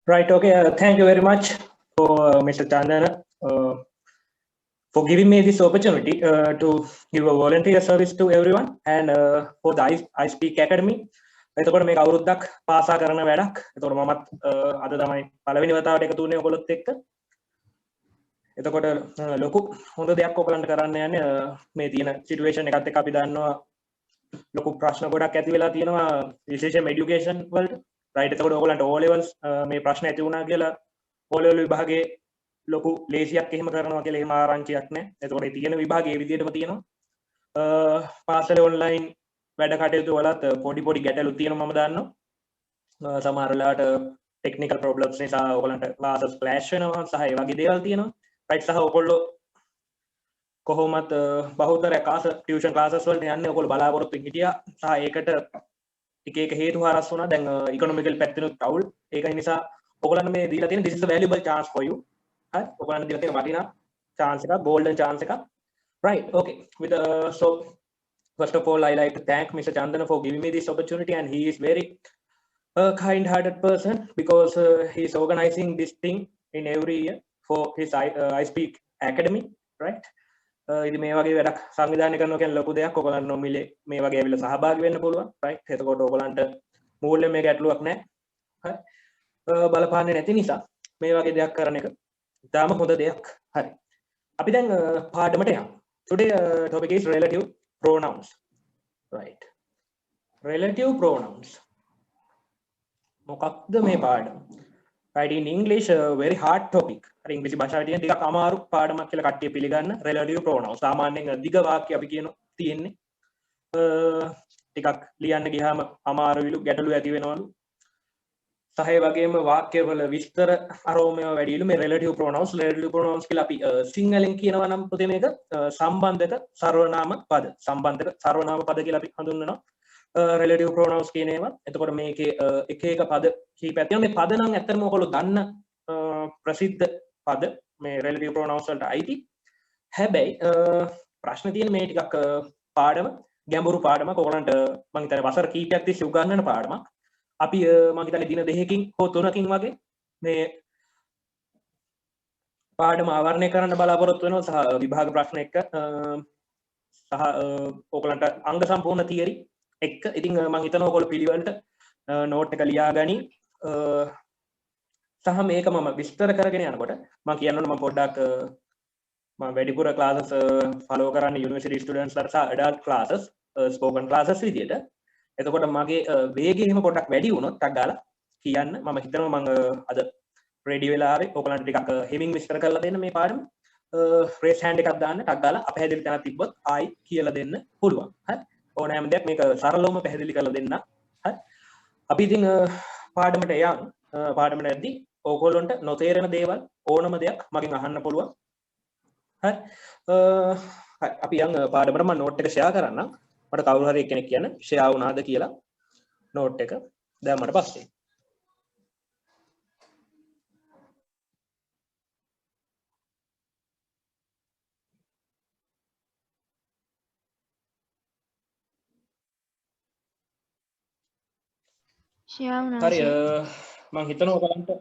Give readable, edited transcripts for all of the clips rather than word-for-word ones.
Right. Okay. Thank you very much for Mr. Chandana for giving me this opportunity to give a volunteer service to everyone and for the I Speak Academy. එතකොට මේක අවුරුද්දක් පාසා කරන වැඩක්. එතකොට මමත් අද තමයි පළවෙනි වතාවට එකතු වුණේ ඔයගොල්ලොත් එක්ක. එතකොට ලොකු හොඳ දෙයක් ඔයගලන්ට කරන්න යන්නේ මේ තියෙන සිටුේෂන් එකත් එක්ක අපි දන්නවා ලොකු ප්‍රශ්න ගොඩක් ඇති වෙලා තියෙනවා විශේෂයෙන්ම এডুকেෂන් වලට. රයිට්. එතකොට ඔයගලන්ට O levels මේ ප්‍රශ්න ඇති වුණා කියලා O level විභාගයේ ලොකු ලේසියක් එහෙම කරනවා කියලා එහෙම ආරංචියක් නැහැ. එතකොට ඒ තියෙන විභාගයේ ඒ විදිහටම තියෙනවා. පාසලේ ඔන්ලයින් වැඩ කටයුතු වලත් පොඩි පොඩි ගැටලු තියෙනවා මම දන්නවා. සමහර වෙලාවට ටෙක්නිකල් ප්‍රොබ්ලම්ස් නිසා ඔයගලන්ට ක්ලාසස් ක්ලෑෂ් වෙනවා සහ ඒ වගේ දේවල් තියෙනවා. රයිට්. සහ ඔයගොල්ලෝ කොහොමත් බහුතරයක් ටියුෂන් ක්ලාසස් වලට යන්නේ ඔයගොල්ලෝ බලාපොරොත්තු හිටියා සහ ඒකට එක හේතු හරස් වුණා. දැන් ඉකොනොමිකල් පැත්තෙනුත් අවුල්. ඒකයි නිසා ඔයගලන්ට මේ දීලා තියෙන this is a valuable chance for you. හරි. ඔයගලන්ට දීලා තියෙන වටිනා chance එකක්, golden chance එකක්. Right. Okay. With so first of all, I like to thank Mr. Chandana for giving me this opportunity, and he is very kind-hearted person because he is organizing this thing in every year for his I Speak Academy, right? ඉතින් මේ වගේ වැඩක් සංවිධානය කරනවා කියන්නේ ලොකු දෙයක්. ඔයගලන්ට නොමිලේ මේ වගේ ඇවිල්ලා සහභාගී වෙන්න පුළුවන්, right? එතකොට ඔයගලන්ට මූල්‍ය මේක ඇටලුවක් නැහැ. හරි. බලපාන්නේ නැති නිසා මේ වගේ දෙයක් කරන එක ඉතාම හොඳ දෙයක්. හරි. අපි දැන් පාඩමට යමු. Today topic is relative pronouns. Right. Relative pronouns. මොකක්ද මේ පාඩම? Right. In English very hard topic. හරි. ඉංග්‍රීසි භාෂාවේ තියෙන ටිකක් අමාරු පාඩමක් කියලා කට්ටිය පිළිගන්න relative pronouns. සාමාන්‍යයෙන් දිග වාක්‍ය අපි කියන තියෙන්නේ. ටිකක් ලියන්න ගියාම අමාරුවිලු ගැටලු ඇති වෙනවලු. සහ ඒ වගේම වාක්‍යවල විස්තර අරෝමය වැඩිලු මේ relative pronouns කියලා අපි සිංහලෙන් කියනවා නම් පුතේ මේක සම්බන්ධක සර්වනාම පද. සම්බන්ධක සර්වනාම පද කියලා අපි හඳුන්වනවා. relative pronouns කියන ඒවා. එතකොට මේකේ එක පද කීපයක් තියෙනවා. මේ පද නම් ඇත්තටම ඔයගොල්ලෝ දන්න ප්‍රසිද්ධ පද මේ relative pronouns වලට අයිති. හැබැයි ප්‍රශ්න තියෙන මේ ටිකක් පාඩම ගැඹුරු පාඩමක්. ඔයගලන්ට මම හිතන්නේ වසර කීපයක් තිස්සේ උගන්වන පාඩමක්. අපි මම හිතන්නේ දින 2කින් හෝ 3කින් වගේ මේ පාඩම ආවරණය කරන්න බලාපොරොත්තු වෙනවා සහ විභාග ප්‍රශ්න එක්ක සහ ඔයගලන්ට අංග සම්පූර්ණ තියරි එක්ක. ඉතින් මම හිතනවා ඔයගොල්ලෝ පිළිවෙලට නෝට් එක ලියා ගනි. සහ මේක මම විස්තර කරගෙන යනකොට මම කියන්න ඕනේ මම පොඩ්ඩක් මම වැඩිපුර ක්ලාසස් ෆලෝ කරන්නේ යුනිවර්සිටි ස්ටුඩන්ට්ස් ලාට සහ ඇඩල්ට් ක්ලාසස් ස්පෝකන් ක්ලාසස් විදියට. එතකොට මගේ වේගය එහෙම පොඩ්ඩක් වැඩි වුණොත් ටක් ගාලා කියන්න මම හිතනවා මම අද රෙඩි වෙලා ආවේ. ඔයගලන්ට ටිකක් හෙමින් විස්තර කරලා දෙන්න මේ පාඩම. රේස් හෑන්ඩ් එකක් දාන්න ටක් ගාලා අපහැදිලි තැනක් තිබ්බොත් ආයි කියලා දෙන්න පුළුවන්. හරි. ඕනෑම දෙයක් මේක සරලවම පැහැදිලි කරලා දෙන්න. හරි. අපි ඉතින් පාඩමට යමු. පාඩමට යද්දී ඕගොල්ලන්ට නොතේරෙන දේවල් ඕනම දෙයක් මගෙන් අහන්න පුළුවන්. හරි. අපි යන් පාඩමට මම නෝට් එක ෂෙයා කරන්නම්. මට කවුරු හරි කෙනෙක් කියන්න ෂෙයා වුණාද කියලා නෝට් එක දැම්මට පස්සේ. ෂෙයා වුණා. හරි. මම හිතනවා ඔයගලන්ට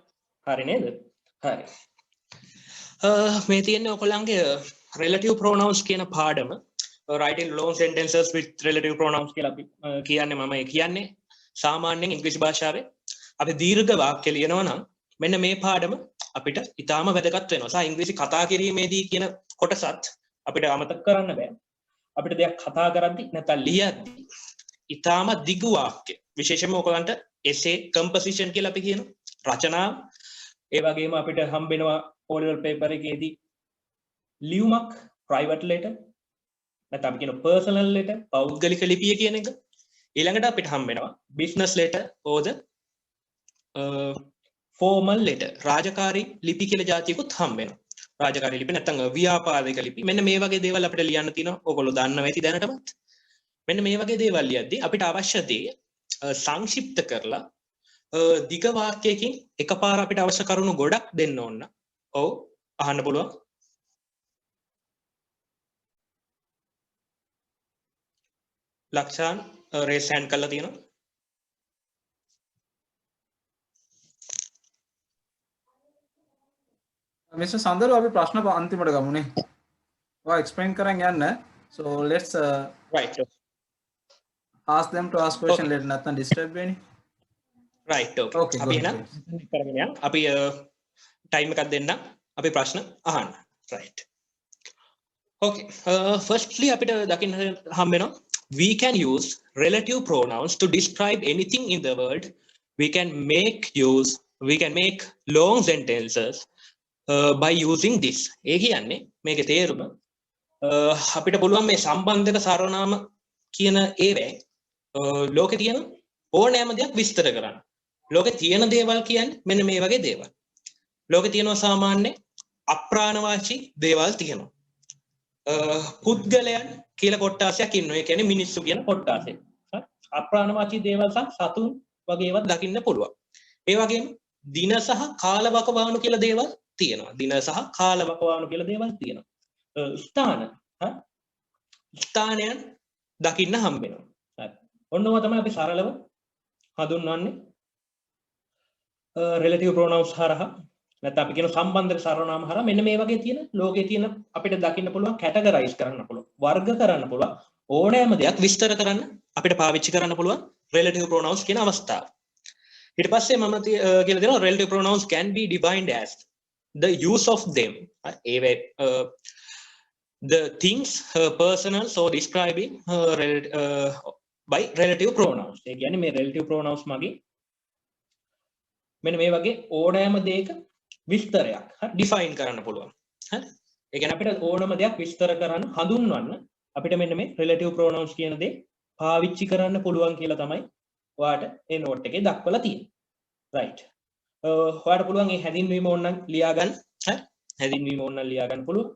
හරි නේද? හරි. මේ තියෙන්නේ ඔයගලන්ගේ relative pronouns කියන පාඩම. Writing long sentences with relative pronouns කියලා අපි කියන්නේ මම කියන්නේ සාමාන්‍යයෙන් ඉංග්‍රීසි භාෂාවේ අපි දීර්ඝ වාක්‍ය ලියනවා නම් මෙන්න මේ පාඩම අපිට ඉතාම වැදගත් වෙනවා. සහ ඉංග්‍රීසි කතා කිරීමේදී කියන කොටසත් අපිට අමතක කරන්න බෑ. අපිට දෙයක් කතා කරද්දී නැත්නම් ලියද්දී ඉතාම දිගු වාක්‍ය විශේෂයෙන්ම ඔයගලන්ට essay composition කියලා අපි කියන රචනාව ඒ වගේම අපිට හම්බෙනවා O level paper එකේදී ලියුමක් private letter නැත්නම් අපි කියන personal letter පෞද්ගලික ලිපිය කියන එක. ඊළඟට අපිට හම්බ වෙනවා business letter or the formal letter රාජකාරී ලිපි කියලා જાතියකුත් හම්බ වෙනවා. රාජකාරී ලිපි නැත්නම් ව්‍යාපාරික ලිපි. මෙන්න මේ වගේ දේවල් අපිට ලියන්න තියෙනවා. ඔයගොල්ලෝ දන්නවා ඇති දැනටමත්. මෙන්න මේ වගේ දේවල් ලියද්දී අපිට අවශ්‍ය දේ සංක්ෂිප්ත කරලා දිග වාක්‍යයකින් එකපාර අපිට අවශ්‍ය කරුණු ගොඩක් දෙන්න ඕන. ඔව් අහන්න පුළුවන්. ලක්ෂාන් රේස් හෑන්ඩ් කරලා තියෙනවා. Mr. Sandaru අපි ප්‍රශ්න අන්තිමට ගමුනේ. ඔයා explain කරන් යන්න. So let's right ask them to ask question okay later නැත්නම් disturb වෙන්නේ. right okay Okay, go අපි ahead, එහෙනම් please. කරගෙන යන්න අපි time එකක් දෙන්න අපි ප්‍රශ්න අහන්න right okay firstly අපිට දකින්න හම්බ වෙනවා we can use relative pronouns to describe anything in the world we can make long sentences by using this ඒ කියන්නේ මේකේ තේරුම අපිට පුළුවන් මේ සම්බන්ධක සර්වනාම කියන ඒවැ ලෝකේ තියෙන ඕනෑම දෙයක් විස්තර කරන්න. ලෝකේ තියෙන දේවල් කියන්නේ මෙන්න මේ වගේ දේවල්. ලෝකේ තියෙනවා සාමාන්‍ය අප්‍රාණවාචී දේවල් තියෙනවා. පුද්ගලයන් කියලා කොටාසයක් ඉන්නවා. ඒ කියන්නේ මිනිස්සු කියන කොටාසය. අප්‍රාණවාචී දේවල් සහ සතුන් වගේ ඒවා දකින්න පුළුවන්. ඒ වගේම දින සහ කාලවකවානු කියලා දේවල් තියෙනවා. දින සහ කාලවකවානු කියලා දේවල් තියෙනවා. ස්ථානයන් දකින්න හම්බ වෙනවා. හරි. ඔන්නෝව තමයි අපි සරලව හඳුන්වන්නේ relative pronouns හරහා නැත්නම් අපි කියන සම්බන්ධක සර්වනාම හරහා මෙන්න මේ වගේ තියෙන ලෝකේ තියෙන අපිට දකින්න පුළුවන් කැටගරයිස් කරන්න පුළුවන් වර්ග කරන්න පුළුවන් ඕනෑම දෙයක් විස්තර කරන්න අපිට පාවිච්චි කරන්න පුළුවන් relative pronouns කියන අවස්ථාව. ඊට පස්සේ මම කියලා දෙනවා relative pronouns can be defined as the use of them the things personal or describing by relative pronouns. ඒ කියන්නේ මේ relative pronouns මගේ මෙන්න මේ වගේ ඕනෑම දෙයක විස්තරයක් හරි ඩිෆයින් කරන්න පුළුවන්. හරි. ඒ කියන්නේ අපිට ඕනම දෙයක් විස්තර කරන්න හඳුන්වන්න අපිට මෙන්න මේ relative pronouns කියන දේ පාවිච්චි කරන්න පුළුවන් කියලා තමයි ඔයාට මේ නෝට් එකේ දක්වලා තියෙන්නේ. right. ඔයාට පුළුවන් මේ හැදින්වීම ඕනනම් ලියා ගන්න. හරි. හැදින්වීම ඕනනම් ලියා ගන්න පුළුවන්.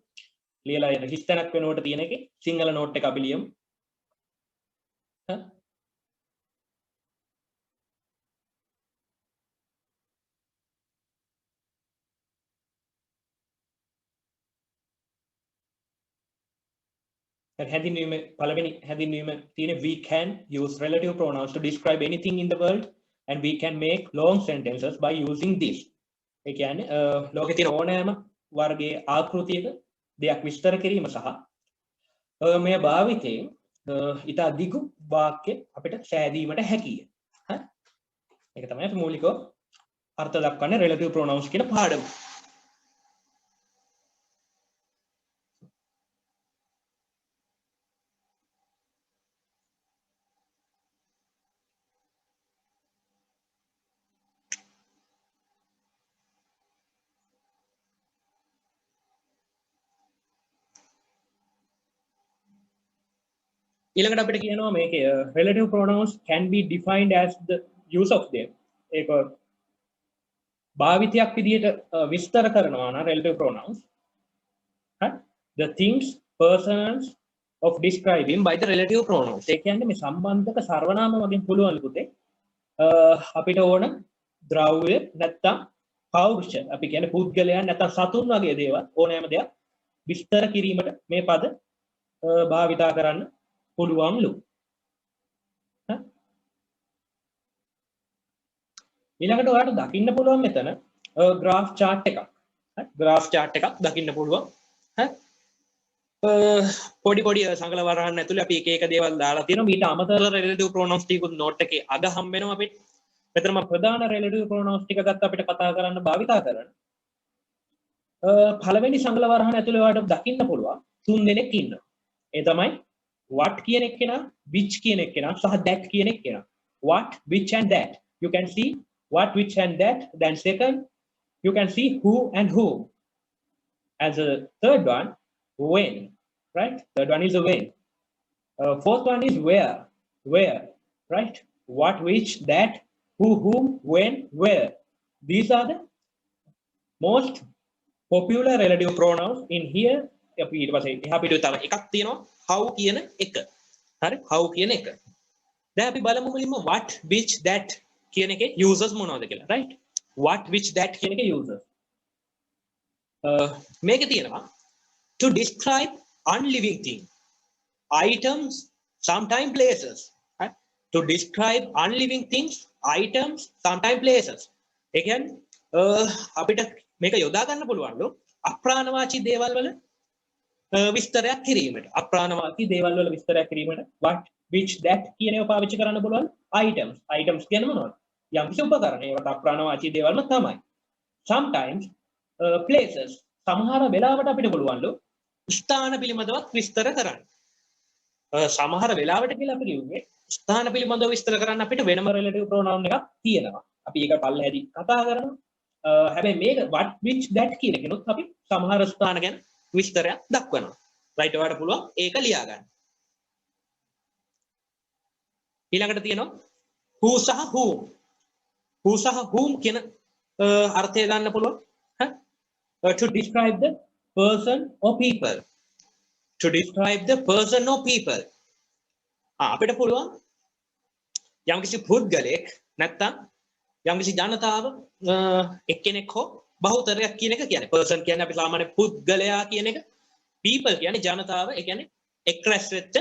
ලියලා එන හිස්තැනක් වෙනකොට තියෙන එකේ සිංහල නෝට් එක අපි ලියමු. හරි. පළවෙනි හැදින්වීම තියෙන we can use relative pronouns to describe anything in the world and we can make long sentences by using this. ඒ කියන්නේ ලෝකේ තියෙන ඕනෑම වර්ගයේ ආකෘතියක දෙයක් විස්තර කිරීම සහ මේ භාවිතයෙන් ඊට අධික වාක්‍ය අපිට සෑදීමට හැකිය. හරි. ඒක තමයි අපි මූලිකව අර්ථ දක්වන්නේ relative pronouns කියන පාඩම. ඊළඟට අපිට කියනවා මේකේ relative pronouns can be defined as the use of them. ඒක භාවිතයක් විදිහට විස්තර කරනවා නම් relative pronouns. හරි. The things persons of describing by the relative pronouns. ඒ කියන්නේ මේ සම්බන්ධක සර්වනාම වලින් පුළුවන් පුතේ අපිට ඕන ද්‍රව්‍ය නැත්තම් පෞරුෂ අපි කියන්නේ පුද්ගලයන් නැත්තම් සතුන් වගේ දේවල් ඕනෑම දෙයක් විස්තර කිරීමට මේ පද භාවිතා කරන්න පුළුවන්ලු. ඊළඟට ඔයාලට දකින්න පුළුවන් මෙතන graph chart එකක්. හරි graph chart එකක් දකින්න පුළුවන්. හරි පොඩි පොඩි සංකල වරහන් ඇතුලේ අපි එක එක දේවල් දාලා තියෙනවා. ඊට අමතරව relative pronouns ටිකුත් note එකේ අද හම්බ වෙනවා අපිට. මෙතන මම ප්‍රධාන relative pronouns ටික ගත්ත අපිට කතා කරන්න භාවිතා කරන්න. පළවෙනි සංකල වරහන් ඇතුලේ ඔයාලට දකින්න පුළුවන් තුන් දෙනෙක් ඉන්නවා. ඒ තමයි what කියන එක්කෙනා, which කියන එක්කෙනා සහ that කියන එක්කෙනා. What, which and that. You can see what, which and that. Then second, you can see who and whom. As a third one, when. Right? Third one is a when. Fourth one is where. Where. Right? What, which, that, who, whom, when, where. These are the most popular relative pronouns in here. අපි ඊට පස්සේ එහා පිටුවේ තව එකක් තියෙනවා how කියන එක. හරි how කියන එක. දැන් අපි බලමු මුලින්ම what which that කියන එකේ users මොනවද කියලා. right what which that කියන එකේ users. මේකේ තියෙනවා to describe unliving thing items sometimes places. To describe unliving things items sometimes places. ඒ කියන්නේ අපිට මේක යොදා ගන්න පුළුවන්ලු අප්‍රාණවාචී දේවල් වල විස්තරයක් කිරීමට. අප්‍රාණවාචී දේවල් වල විස්තරයක් කිරීමට what which that කියන ඒවා පාවිච්චි කරන්න පුළුවන් items කියන්නේ මොනවද? යම් කිසි උපකරණ. ඒකට අප්‍රාණවාචී දේවල්ම තමයි. sometimes places සමහර වෙලාවට අපිට පුළුවන්ලු ස්ථාන පිළිබඳව විස්තර කරන්න. සමහර වෙලාවට කියලා අපි කිව්වේ ස්ථාන පිළිබඳව විස්තර කරන්න අපිට වෙනම relative pronoun එකක් තියෙනවා. අපි ඒක පල්ලෙහැදී කතා කරනවා. හැබැයි මේක what which that කියන කෙනොත් අපි සමහර ස්ථාන ගැන විස්තරයක් දක්වනවා. right ඔයාලට පුළුවන් ඒක ලියා ගන්න. ඊළඟට තියෙනවා who සහ whom කියන අර්ථය ගන්න පුළුවන්. To describe the person or people. To describe the person or people. අපිට පුළුවන් යම්කිසි පුද්ගලයෙක් නැත්තම් යම්කිසි ජනතාව එක්කෙනෙක් හෝ බහුතරයක් කියන එක කියන්නේ. person කියන්නේ අපි සාමාන්‍ය පුද්ගලයා කියන එක. people කියන්නේ ජනතාව. ඒ කියන්නේ එක් රැස් වෙච්ච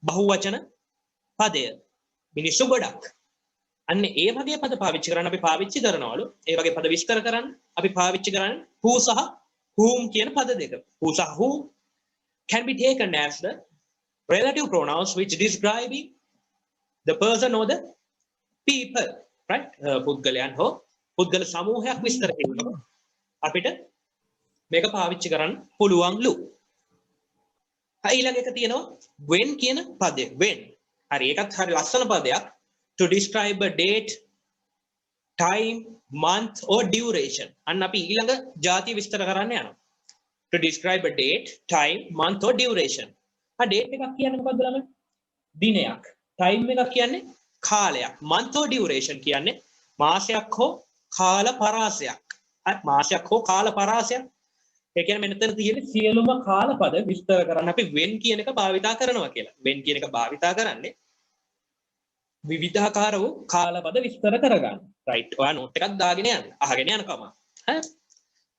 බහුවචන පදය. මිනිස්සු ගොඩක්. අන්න ඒ වගේ පද පාවිච්චි කරන්න අපි පාවිච්චි කරනවලු. ඒ වගේ පද විස්තර කරන්න අපි පාවිච්චි කරන්නේ who සහ whom කියන පද දෙක. who සහ whom can be taken as the relative pronouns which describing the person or the people, right? පුද්ගලයන් හෝ පුද්ගල සමූහයක් විස්තර කරනකොට අපිට මේක පාවිච්චි කරන්න පුළුවන්ලු. ඊළඟ එක තියෙනවා when කියන පදය. when. හරි ඒකත් හරි ලස්සන පදයක්. To describe a date, time, month or duration. අන්න අපි ඊළඟ ಜಾති විස්තර කරන්න යනවා. To describe a date, time, month or duration. date එකක් කියන්නේ මොකද්ද ළමයි? දිනයක්. time එකක් කියන්නේ කාලයක්. month or duration කියන්නේ මාසයක් හෝ කාල පරාසයක්. මාසයක් හෝ කාල පරාසයක්. ඒ කියන්නේ මෙතන තියෙන සියලුම කාල පද විස්තර කරන්න අපි when කියන එක භාවිතා කරනවා කියලා. when කියන එක භාවිතා කරන්නේ විවිධාකාර වූ කාල පද විස්තර කරගන්න. right. ඔයා නෝට් එකක් දාගෙන යන්න. අහගෙන යනකම. හරි.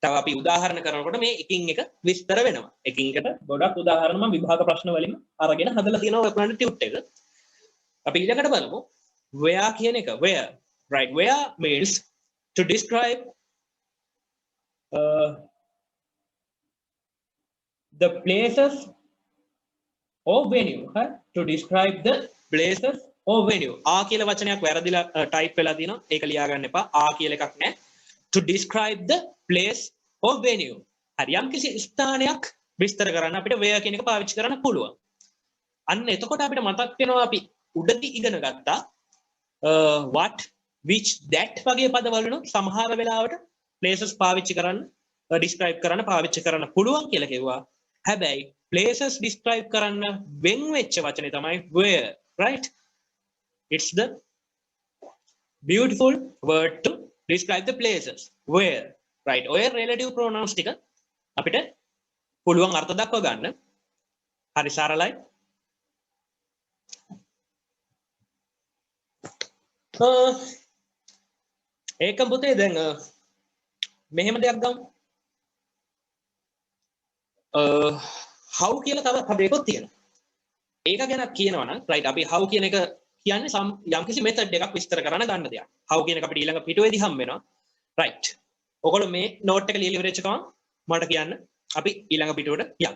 තව අපි උදාහරණ කරනකොට මේ එකින් එක විස්තර වෙනවා. එකින් එකට ගොඩක් උදාහරණ මම විභාග ප්‍රශ්න වලින් අරගෙන හදලා තියෙනවා ඔය ඔයගලන්ට ටියුට් එක. අපි ඊළඟට බලමු where කියන එක. where. right. where means to describe the places or venue. to describe the places or venue. කියලා වචනයක් වැරදිලා ටයිප් වෙලා තියෙනවා. ඒක ලියා ගන්න එපා. කියලා එකක් නැහැ. To describe the place or venue. හරි යම්කිසි ස්ථානයක් විස්තර කරන්න අපිට where කියන එක පාවිච්චි කරන්න පුළුවන්. අන්න එතකොට අපිට මතක් වෙනවා අපි උඩදී ඉගෙන ගත්තා what which that වගේ පද වලින් සමහර වෙලාවට places පාවිච්චි කරන්න describe කරන්න පාවිච්චි කරන්න පුළුවන් කියලා කිව්වා. හැබැයි places describe කරන්න වෙන් වෙච්ච වචනේ තමයි where. right. It's the beautiful word to describe the places. where. right. ඔය relative pronouns ටික අපිට පුළුවන් අර්ථ දක්ව ගන්න. හරි සරලයි. ඒකම පුතේ දැන් මෙහෙම දෙයක් ගමු. how කියලා තව පදයක්ත් තියෙනවා. ඒක ගැන කියනවා නම් right අපි how කියන එක කියන්නේ යම්කිසි method එකක් විස්තර කරන්න ගන්න දෙයක්. how කියන එක අපිට ඊළඟ පිටුවේදී හම් වෙනවා. right. ඔයගොල්ලෝ මේ note එක ලියලා ඉවරෙච්ච ගමන් මට කියන්න අපි ඊළඟ පිටුවට යමු.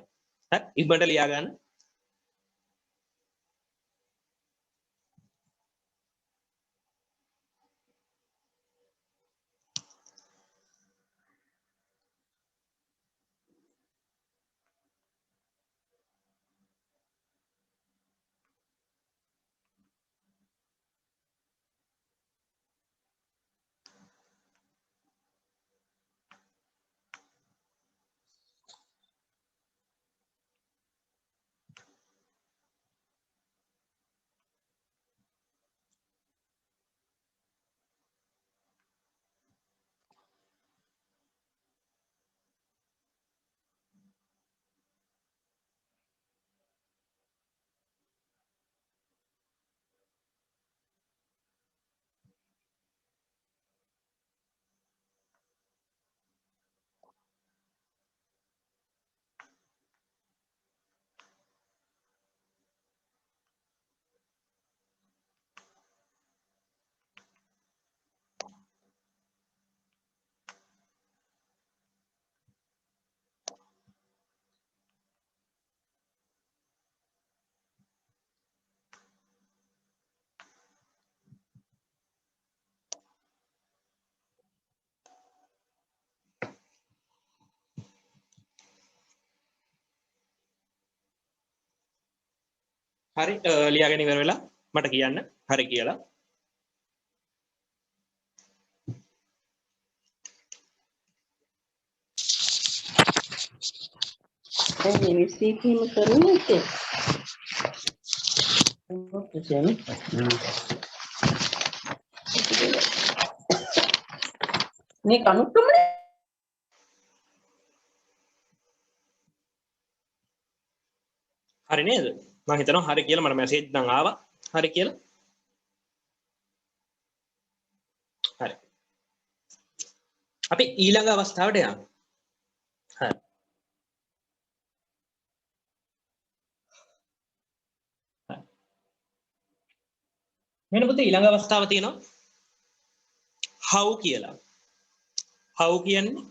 හරි ඉක්මනට ලියා ගන්න. හරි ලියාගෙන ඉවර වෙලා මට කියන්න හරි කියලා. මේ ස්පීකින් කරන්නේ මේ කනුක්‍රමනේ හරි නේද? මම හිතනවා හරි කියලා මට මැසේජ් නම් ආවා. හරි කියලා. හරි. අපි ඊළඟ අවස්ථාවට යමු. හරි. මෙන්න පුතේ ඊළඟ අවස්ථාව තියෙනවා how කියලා. how කියන්නේ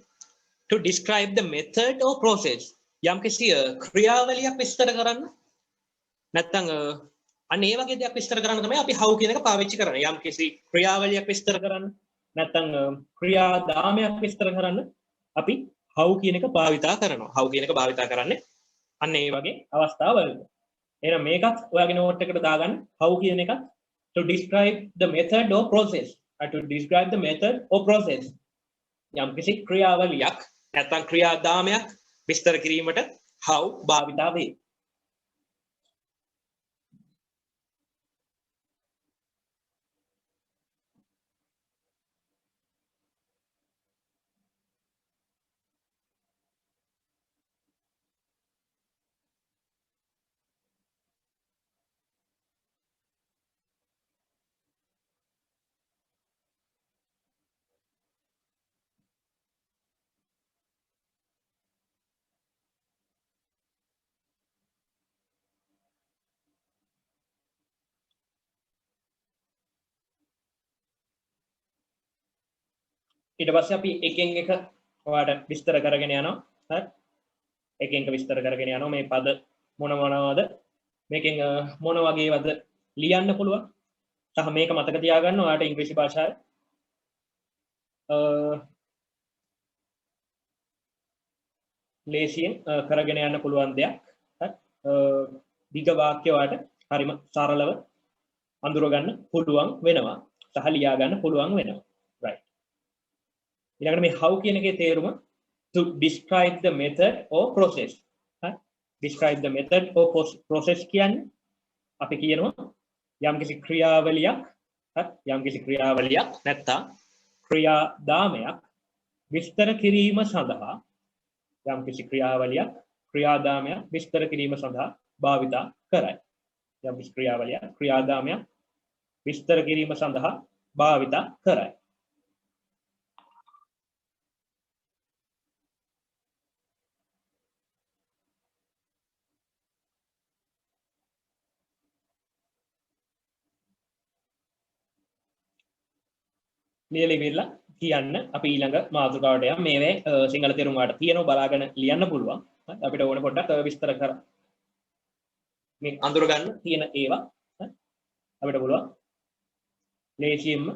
to describe the method or process. යම් කිසි ක්‍රියාවලියක් විස්තර කරන්න. නැත්නම් අන්න ඒ වගේ දෙයක් විස්තර කරන්න තමයි අපි how කියන එක පාවිච්චි කරන්නේ. යම් කිසි ක්‍රියාවලියක් විස්තර කරන්න. නැත්නම් ක්‍රියාදාමයක් විස්තර කරන්න අපි how කියන එක භාවිතා කරනවා. how කියන එක භාවිතා කරන්නේ අන්න ඒ වගේ අවස්ථාවවලදී. එහෙනම් මේකත් ඔයාගේ නෝට් එකට දාගන්න how කියන එක to describe the method or process. To describe the method or process. යම් කිසි ක්‍රියාවලියක් නැත්නම් ක්‍රියාදාමයක් විස්තර කිරීමට how භාවිතා වේ. ඊට පස්සේ අපි එකෙන් එක ඔයාලට විස්තර කරගෙන යනවා. හරි. එකෙන් එක විස්තර කරගෙන යනවා මේ පද මොන මොනවද මේකෙන් මොන වගේවද ලියන්න පුළුවන්. සහ මේක මතක තියාගන්න ඔයාලට ඉංග්‍රීසි භාෂාවේ ලේසියෙන් කරගෙන යන්න පුළුවන් දෙයක්. හරි. දිග වාක්‍ය ඔයාලට හරිම සරලව අඳුර ගන්න පුළුවන් වෙනවා. සහ ලියා ගන්න පුළුවන් වෙනවා. right. ඊළඟට මේ how කියන එකේ තේරුම to describe the method or process. හරි. describe the method or process කියන්නේ අපි කියනවා යම්කිසි ක්‍රියාවලියක් හරි යම්කිසි ක්‍රියාවලියක් නැත්නම් ක්‍රියාදාමයක් විස්තර කිරීම සඳහා යම්කිසි ක්‍රියාවලියක් ක්‍රියාදාමයක් විස්තර කිරීම සඳහා භාවිතා කරයි. යම්කිසි ක්‍රියාවලියක් ක්‍රියාදාමයක් විස්තර කිරීම සඳහා භාවිතා කරයි. ලියලා කියන්න අපි ඊළඟ මාතෘකාවට යමු. මේවේ සිංහල තේරුම් වලට තියෙනවා බලාගෙන ලියන්න පුළුවන්. අපිට ඕන පොඩ්ඩක් විස්තර කර මේ අඳුර ගන්න තියෙන ඒවා අපිට පුළුවන් ලේසියෙන්ම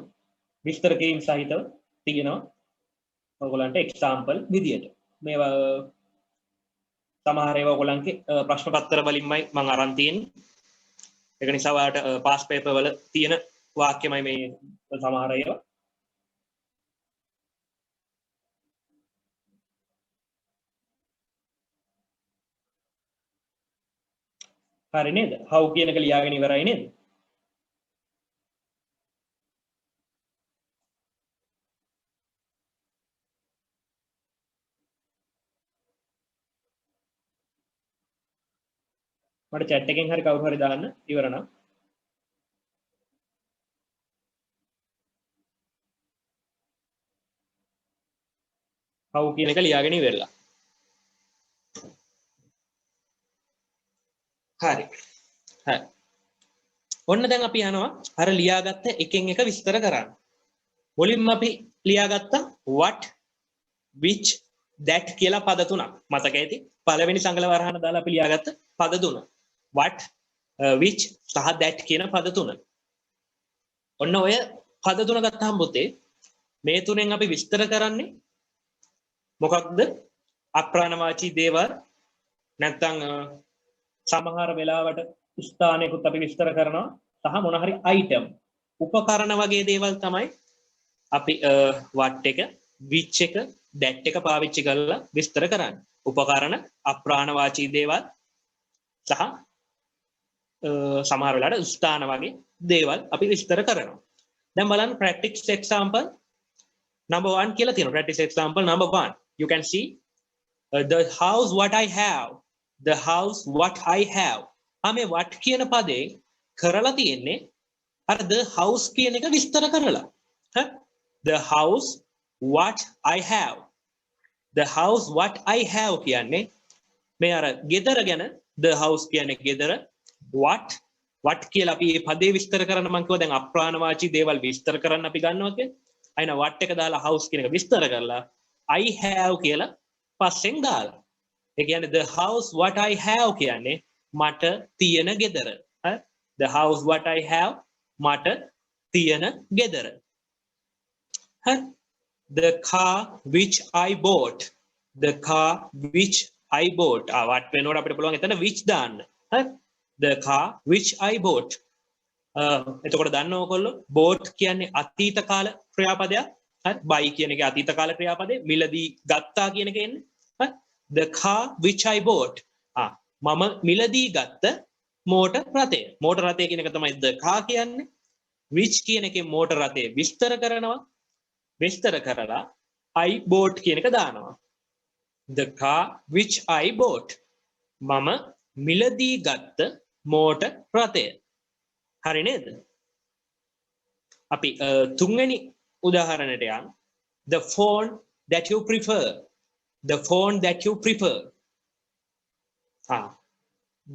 විස්තර කිරීම සහිතව තියෙනවා. ඔයගොල්ලන්ට එක්සැම්පල් විදියට. මේවා සමහර ඒවා ඔයගොල්ලන්ගේ ප්‍රශ්න පත්‍ර වලින්මයි මම අරන් තියෙන්නේ. ඒක නිසා ඔයාලට පාස් පේපර් වල තියෙන වාක්‍යමයි මේ සමහර ඒවා. හරි නේද? how කියන එක ලියාගෙන ඉවරයි නේද? මට chat එකෙන් හරි කවුරු හරි දාන්න ඉවර නම්. how කියන එක ලියාගෙන ඉවරලා. හරි. හරි. ඔන්න දැන් අපි යනවා අර ලියාගත්ත එකෙන් එක විස්තර කරන්න. මුලින්ම අපි ලියාගත්ත what which that කියලා පද තුනක්. මතක ඇති. පළවෙනි සංගල වරහන දාලා අපි ලියාගත්ත පද තුන. what which සහ that කියන පද තුන. ඔන්න ඔය පද තුන ගත්තාම පුතේ මේ තුනෙන් අපි විස්තර කරන්නේ මොකක්ද? අප්‍රාණවාචී දේවල් නැත්නම් සමහර වෙලාවට ස්ථානයකුත් අපි විස්තර කරනවා සහ මොන හරි item උපකරණ වගේ දේවල් තමයි අපි what එක which එක that එක පාවිච්චි කරලා විස්තර කරන්නේ. උපකරණ අප්‍රාණවාචී දේවල් සහ සමහර වෙලාවට ස්ථාන වගේ දේවල් අපි විස්තර කරනවා. දැන් බලන්න practice example number 1 කියලා තියෙනවා. practice example number 1. You can see the house what I have. The house what I have. මේ what කියන පදේ කරලා තියෙන්නේ අර the house කියන එක විස්තර කරලා. The house what I have. The house what I have කියන්නේ මේ අර ගෙදර ගැන the house කියන්නේ ගෙදර what කියලා අපි මේ පදේ විස්තර කරන්න මම කිව්වා දැන් අප්‍රාණවාචී දේවල් විස්තර කරන්න අපි ගන්නවා කියන්නේ. අයින what එක දාලා house කියන එක විස්තර කරලා I have කියලා පස්සෙන් දාලා. ඒ කියන්නේ the house what I have කියන්නේ මට තියෙන ගෙදර. The house what I have මට තියෙන ගෙදර. The car which I bought. The car which I bought. what වෙනකොට අපිට පුළුවන් එතන which දාන්න. The car which I bought. එතකොට දන්නව ඔයගොල්ලෝ bought කියන්නේ අතීත කාල ක්‍රියාපදයක්. buy කියන එකේ අතීත කාල ක්‍රියාපදේ මිලදී ගත්තා කියන එක එන්නේ. The car which I bought. මම මිලදී ගත්ත මෝටර් රථය. මෝටර් රථය කියන එක තමයි the car කියන්නේ. which කියන එකේ මෝටර් රථය විස්තර කරනවා. විස්තර කරලා I bought කියන එක දානවා. The car which I bought. මම මිලදී ගත්ත මෝටර් රථය. හරි නේද? අපි තුන්වෙනි උදාහරණයට යමු. The phone that you prefer. The phone that you prefer.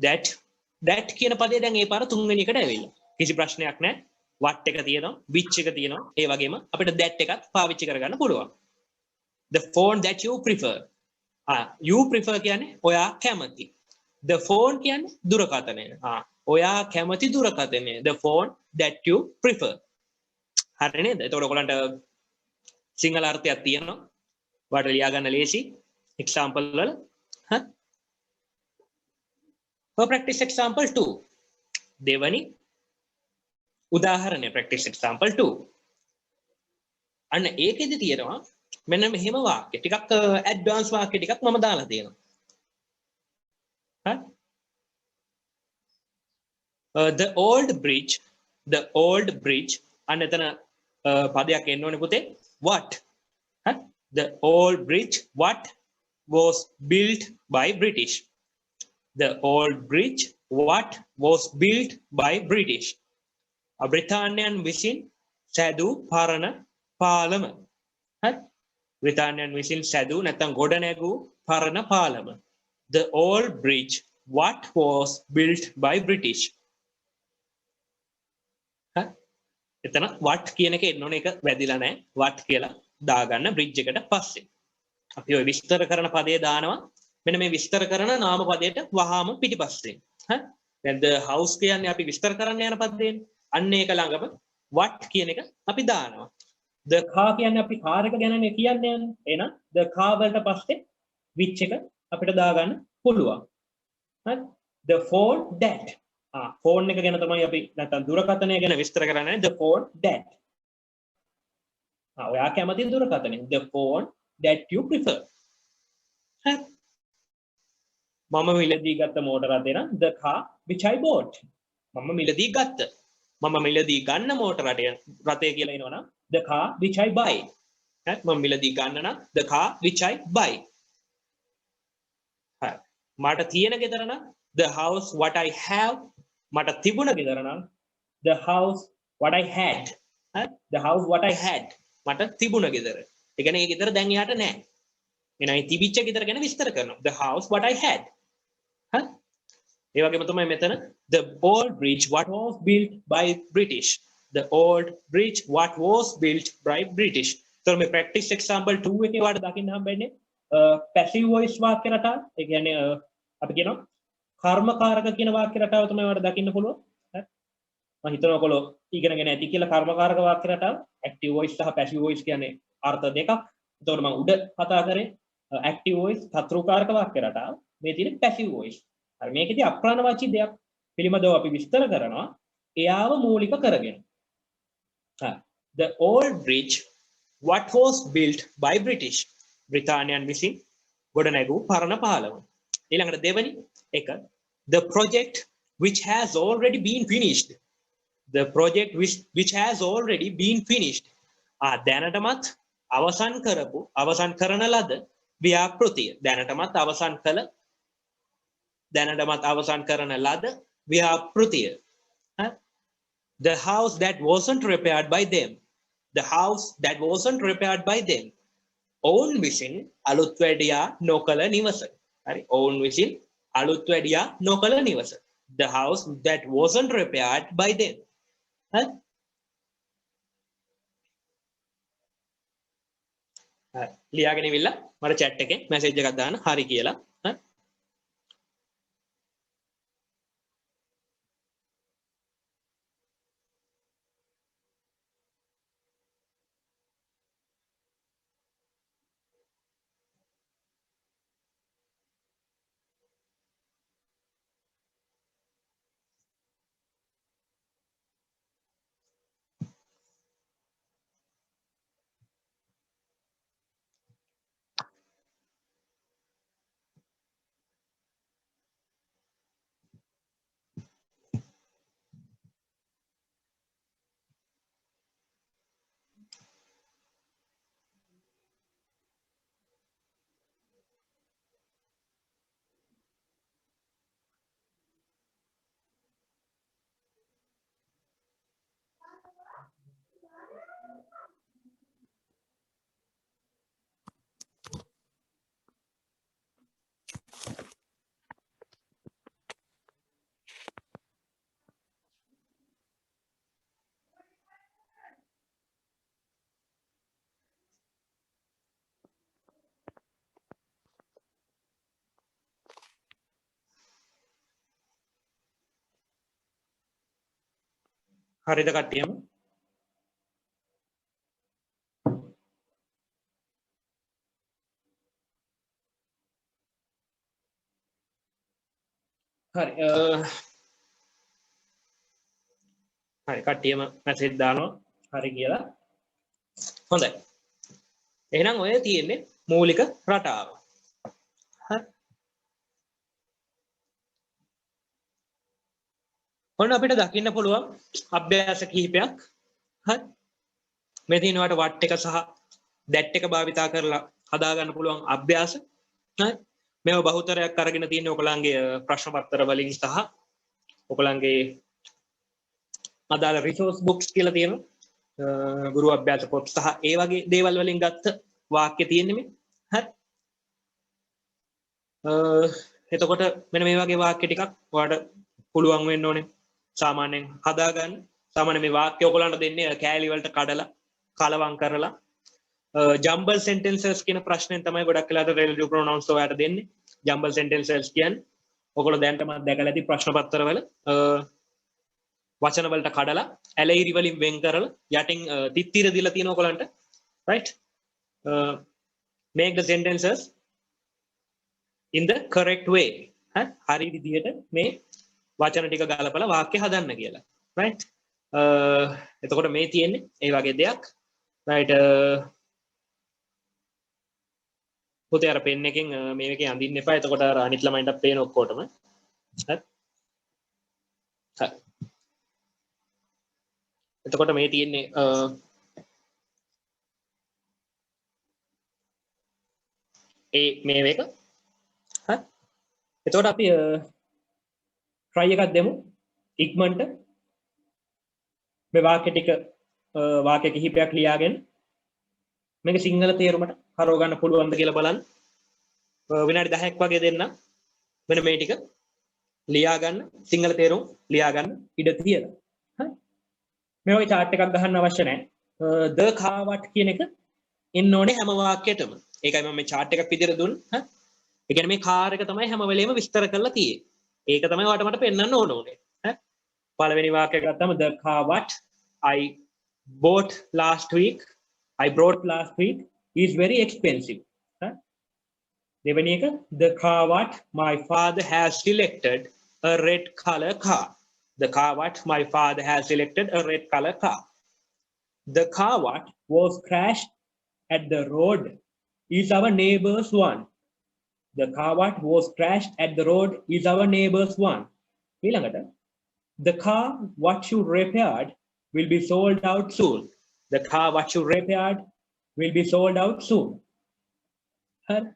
that කියන පදේ දැන් ඒ පාර තුන්වෙනි එකට ඇවිල්ලා. කිසි ප්‍රශ්නයක් නැහැ. what එක තියෙනවා, which එක තියෙනවා. ඒ වගේම අපිට that එකත් පාවිච්චි කරගන්න පුළුවන්. The phone that you prefer. you prefer කියන්නේ ඔයා කැමති. The phone කියන්නේ දුරකථනය. ඔයා කැමති දුරකථනය. The phone that you prefer. හරි නේද? එතකොට ඔයගලන්ට සිංහල අර්ථයක් තියෙනවා. ඔයාලට ලියා ගන්න ලේසි. example වල. For practice example 2. දෙවනි උදාහරණය practice example 2. අන්න ඒකෙදි තියෙනවා මෙන්න මෙහෙම වාක්‍ය. ටිකක් advanced වාක්‍ය ටිකක් මම දාලා තියෙනවා. The old bridge අන්න එතන පදයක් එන්න ඕනේ පුතේ. what? The old bridge what was built by British. The old bridge what was built by British. බ්‍රිතාන්‍යයන් විසින් සෑදූ පරණ පාලම. බ්‍රිතාන්‍යයන් විසින් සෑදූ නැත්නම් ගොඩනැගූ පරණ පාලම. The old bridge what was built by British. එතන what කියන එක එන්න ඕනේ. ඒක වැදිලා නැහැ. what කියලා දාගන්න bridge එකට පස්සේ. අපි ඔය විස්තර කරන පදේ දානවා. මෙන්න මේ විස්තර කරන නාම පදයට වහාම පිටිපස්සේ. දැන් the house කියන්නේ අපි විස්තර කරන්න යන පදේනේ. අන්න ඒක ළඟම what කියන එක අපි දානවා. the car කියන්නේ අපි කාර් එක ගැනනේ කියන්නේ යන්නේ. එහෙනම් the car වලට පස්සේ which එක අපිට දාගන්න පුළුවන්. හරි? the phone that. phone එක ගැන තමයි අපි නැත්නම් දුරකථනය ගැන විස්තර කරන්නේ. the phone that. ඔයා කැමති දුරකථනය. the phone that you prefer. හරි? මම මිලදී ගත්ත මෝටර රථය නම් the car which I bought. මම මිලදී ගත්ත. මම මිලදී ගන්න මෝටර රථය කියලා එනවනම් the car which I buy. මම මිලදී ගන්න නම් the car which I buy. හරි. මට තියෙන ගෙදර නම් the house what I have. මට තිබුණ ගෙදර නම් the house what I had. the house what I had. මට තිබුණ ගෙදර. ඒ කියන්නේ ඒ ගෙදර දැන් එයාට නැහැ. එහෙනම් ඒ තිබිච්ච ගෙදර ගැන විස්තර කරනවා. the house what I had. හරි. ඒ වගේම තමයි මෙතන the old bridge what was built by British. The old bridge what was built by British. So මේ practice example 2 එකේ වාට දකින්න හම්බෙන්නේ passive voice වාක්‍ය රටාව. ඒ කියන්නේ අපි කියනවා කර්මකාරක කියන වාක්‍ය රටාව තමයි වාට දකින්න පුළුවන්. හරි. මම හිතනවා ඔයගොල්ලෝ ඉගෙනගෙන ඇති කියලා කර්මකාරක වාක්‍ය රටාව. active voice සහ passive voice කියන්නේ අර්ථ දෙකක්. එතකොට මම උඩ කතා කරේ active voice කතෘකාරක වාක්‍ය රටාව. මේ තියෙන්නේ passive voice. හරි මේකෙදී අප්‍රාණවාචී දෙයක් පිළිබඳව අපි විස්තර කරනවා එයාව මූලික කරගෙන. The old bridge what was built by British. බ්‍රිතාන්‍යයන් විසින් ගොඩනැගූ පරණ පාලම. ඊළඟට දෙවැනි එක the project which has already been finished. The project which has already been finished. දැනටමත් අවසන් කරන ලද ව්‍යාපෘතිය. දැනටමත් අවසන් කරන ලද ව්‍යාපෘතිය. The house that wasn't repaired by them. The house that wasn't repaired by them. ඔවුන් විසින් අලුත් වැඩියා නොකළ නිවස. හරි. ඔවුන් විසින් අලුත් වැඩියා නොකළ නිවස. The house that wasn't repaired by them. හරි. ලියාගෙන ඉවිල්ලා මට chat එකේ message එකක් දාන්න හරි කියලා. හරි. හරිද කට්ටියම? හරි. හරි කට්ටියම මැසේජ් දානවා හරි කියලා. හොඳයි. එහෙනම් ඔය තියෙන්නේ මූලික රටාව. හරි. ඔන්න අපිට දකින්න පුළුවන් අභ්‍යාස කිහිපයක්. හරි. මේ තියෙනවාට වට එක සහ that එක භාවිතා කරලා හදා ගන්න පුළුවන් අභ්‍යාස. හරි. මේව බහුතරයක් අරගෙන තියෙන්නේ ඔයගලන්ගේ ප්‍රශ්න පත්‍ර වලින් සහ ඔයගලන්ගේ අදාළ රිසෝස් බුක්ස් කියලා තියෙනවා. ගුරු අභ්‍යාස පොත් සහ ඒ වගේ දේවල් වලින් ගත්ත වාක්‍ය තියෙන්නේ මේ. හරි. එතකොට මෙන්න මේ වගේ වාක්‍ය ටිකක් ඔයාලට පුළුවන් වෙන්න ඕනේ. සාමාන්‍යයෙන් හදාගන්න. සාමාන්‍ය මේ වාක්‍ය ඔයගලන්ට දෙන්නේ කෑලි වලට කඩලා කලවම් කරලා jumble sentences කියන ප්‍රශ්නෙන් තමයි ගොඩක් වෙලාවට relative pronouns ඔයාලට දෙන්නේ. jumble sentences කියන්නේ ඔයගොල්ලෝ දැනටම දැකලා ඇති ප්‍රශ්න පත්‍රවල වචන වලට කඩලා ඇලයිරි වලින් වෙන් කරලා යටින් තිත්තිර දීලා තියෙන ඔයගලන්ට right make the sentences in the correct way. හරි විදිහට මේ වචන ටික ගලපලා වාක්‍ය හදන්න කියලා. right එතකොට මේ තියෙන්නේ ඒ වගේ දෙයක්. right පුතේ අර පෙන් එකෙන් මේකේ අඳින්න එපා. එතකොට අර අනිත් ළමයින්ට පේන ඔක්කොටම. හරි. හරි. එතකොට මේ තියෙන්නේ මේ මේක. හරි. එතකොට අපි try එකක් දෙමු. ඉක්මනට මේ වාක්‍ය කිහිපයක් ලියාගෙන මේක සිංහල තේරුමට හරව ගන්න පුළුවන්ද කියලා බලන්න. විනාඩි 10ක් වගේ දෙන්න. මෙන්න මේ ටික ලියා ගන්න සිංහල තේරුම් ලියා ගන්න ඉඩ තියලා. හරි. මේ වගේ chart එකක් ගහන්න අවශ්‍ය නැහැ. the car what කියන එක එන්න ඕනේ හැම වාක්‍යයකටම. ඒකයි මම මේ chart එකක් විදිහට දුන්නේ. හරි. ඒ කියන්නේ මේ කාර් එක තමයි හැම වෙලේම විස්තර කරලා තියෙන්නේ. ඒක තමයි ඔයාලට මට පෙන්වන්න ඕනේ. හරි. පළවෙනි වාක්‍යය ගත්තම the car what I bought last week is very expensive. දෙවෙනි එක the car what my father has selected a red color car. The car what my father has selected a red color car. The car what was crashed at the road is our neighbor's one. The car what was crashed at the road is our neighbor's one. The car what you repaired will be sold out soon. The car what you repaired will be sold out soon. The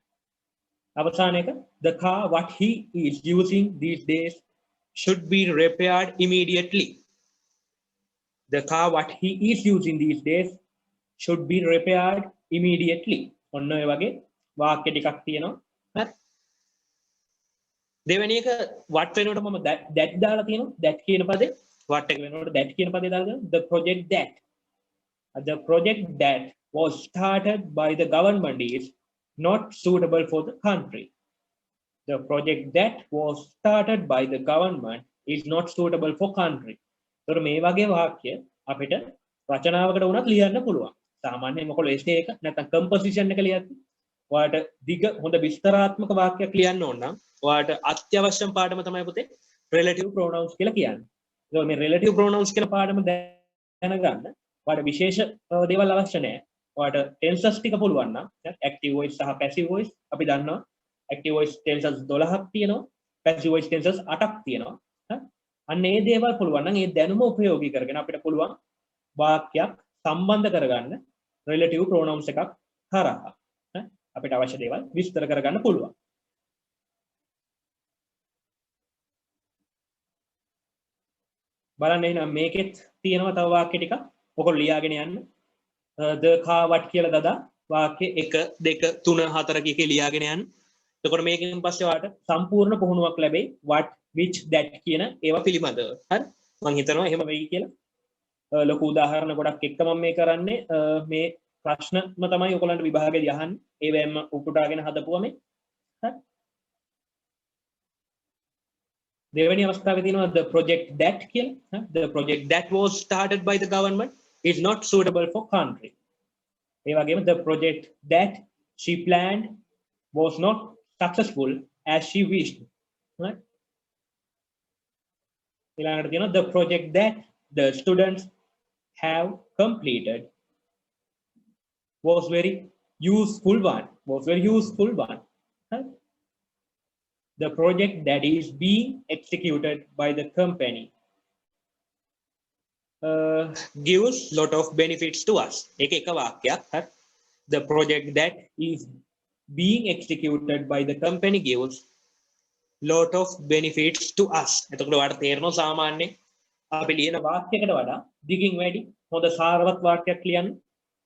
car what he is using these days should be repaired immediately. The car what he is using these days should be repaired immediately. ඔන්න ඔය වගේ වාක්‍ය ටිකක් තියෙනවා. හරි. දෙවෙනි එක what වෙනකොට මම that දාලා තියෙනවා. that කියන පදේ what එක වෙනකොට that කියන පදේ දාලා තියෙනවා. The project that was started by the government is not suitable for the country. The project that was started by the government is not suitable for country. ඒතර මේ වගේ වාක්‍ය අපිට රචනාවකට උනත් ලියන්න පුළුවන්. සාමාන්‍යයෙන් මොකද essay එක නැත්නම් composition එක ලියද්දි ඔයාලට දිග හොඳ විස්තරාත්මක වාක්‍යයක් ලියන්න ඕන නම් ඔයාලට අත්‍යවශ්‍යම පාඩම තමයි පුතේ relative pronouns කියලා කියන්නේ. ඒක මේ relative pronouns කියන පාඩම දැනගන්න ඔයාලට විශේෂ දේවල් අවශ්‍ය නැහැ. ඔයාලට tenses ටික පුළුවන් නම් active voice සහ passive voice අපි දන්නවා active voice tenses 12ක් තියෙනවා passive voice tenses 8ක් තියෙනවා. අන්න ඒ දේවල් පුළුවන් නම් ඒ දැනුම උපයෝගී කරගෙන අපිට පුළුවන් වාක්‍යයක් සම්බන්ධ කරගන්න relative pronouns එකක් හරහා අපිට අවශ්‍ය දේවල් විස්තර කරගන්න පුළුවන්. බලන්න එහෙනම් මේකෙත් තියෙනවා තව වාක්‍ය ටිකක්. ඔක ලියාගෙන යන්න. the car what කියලා දදා වාක්‍ය 1 2 3 4 කිය ලියාගෙන යන්න. එතකොට මේකෙන් පස්සේ ඔයාලට සම්පූර්ණ පුහුණුවක් ලැබෙයි what which that කියන ඒවා පිළිබඳව. හරි? මම හිතනවා එහෙම වෙයි කියලා. ලොකු උදාහරණ ගොඩක් එක්ක මම මේ කරන්නේ මේ ප්‍රශ්නම තමයි ඔයගොල්ලන්ට විභාගයේදී අහන්නේ. ඒවෙන්ම උපුටාගෙන හදපුවා මේ. හරි? දෙවෙනි අවස්ථාවේ තියෙනවා the project that කියලා. The project that was started by the government is not suitable for country. ඒ වගේම the project that she planned was not successful as she wished. Right? ඊළඟට තියෙනවා the project that the students have completed was very useful one. Right? The project that is being executed by the company gives lot of benefits to us. එක වාක්‍යයක්. හරි? The project that is being executed by the company gives lot of benefits to us. එතකොට ඔයාලට තේරෙනවා සාමාන්‍යයෙන් අපි ලියන වාක්‍යයකට වඩා දිගින් වැඩි හොඳ සාරවත් වාක්‍යයක් ලියන්න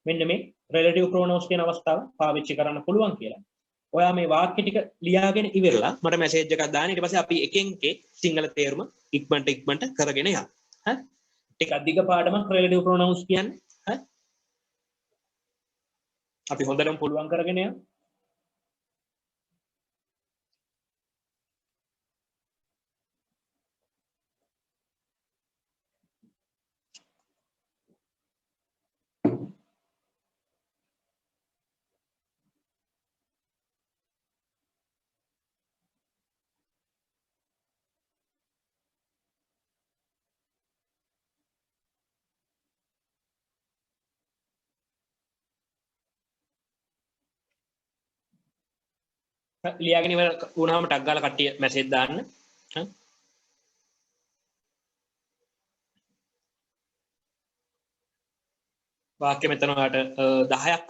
මෙන්න මේ relative pronouns කියන අවස්ථාව පාවිච්චි කරන්න පුළුවන් කියලා. ඔයා මේ වාක්‍ය ටික ලියාගෙන ඉවරලා මට මැසේජ් එකක් දාන්න. ඊට පස්සේ අපි එකෙන් එක සිංහල තේරුම ඉක්මනට කරගෙන යමු. හරි? ටිකක් දිග පාඩමක් relative pronouns කියන්නේ. හරි? අපි හොඳටම පුළුවන් කරගෙන යමු. ලියාගෙන ඉවර වුණාම ටක් ගාලා කට්ටිය මැසේජ් දාන්න. වාක්‍ය මෙතන ඔයාලට 10ක්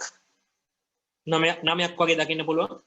9ක් වගේ දකින්න පුළුවන්.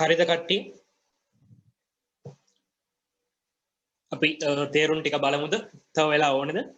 හරිද කට්ටිය? අපි තේරුම් ටික බලමුද? තව වෙලා ඕනේද?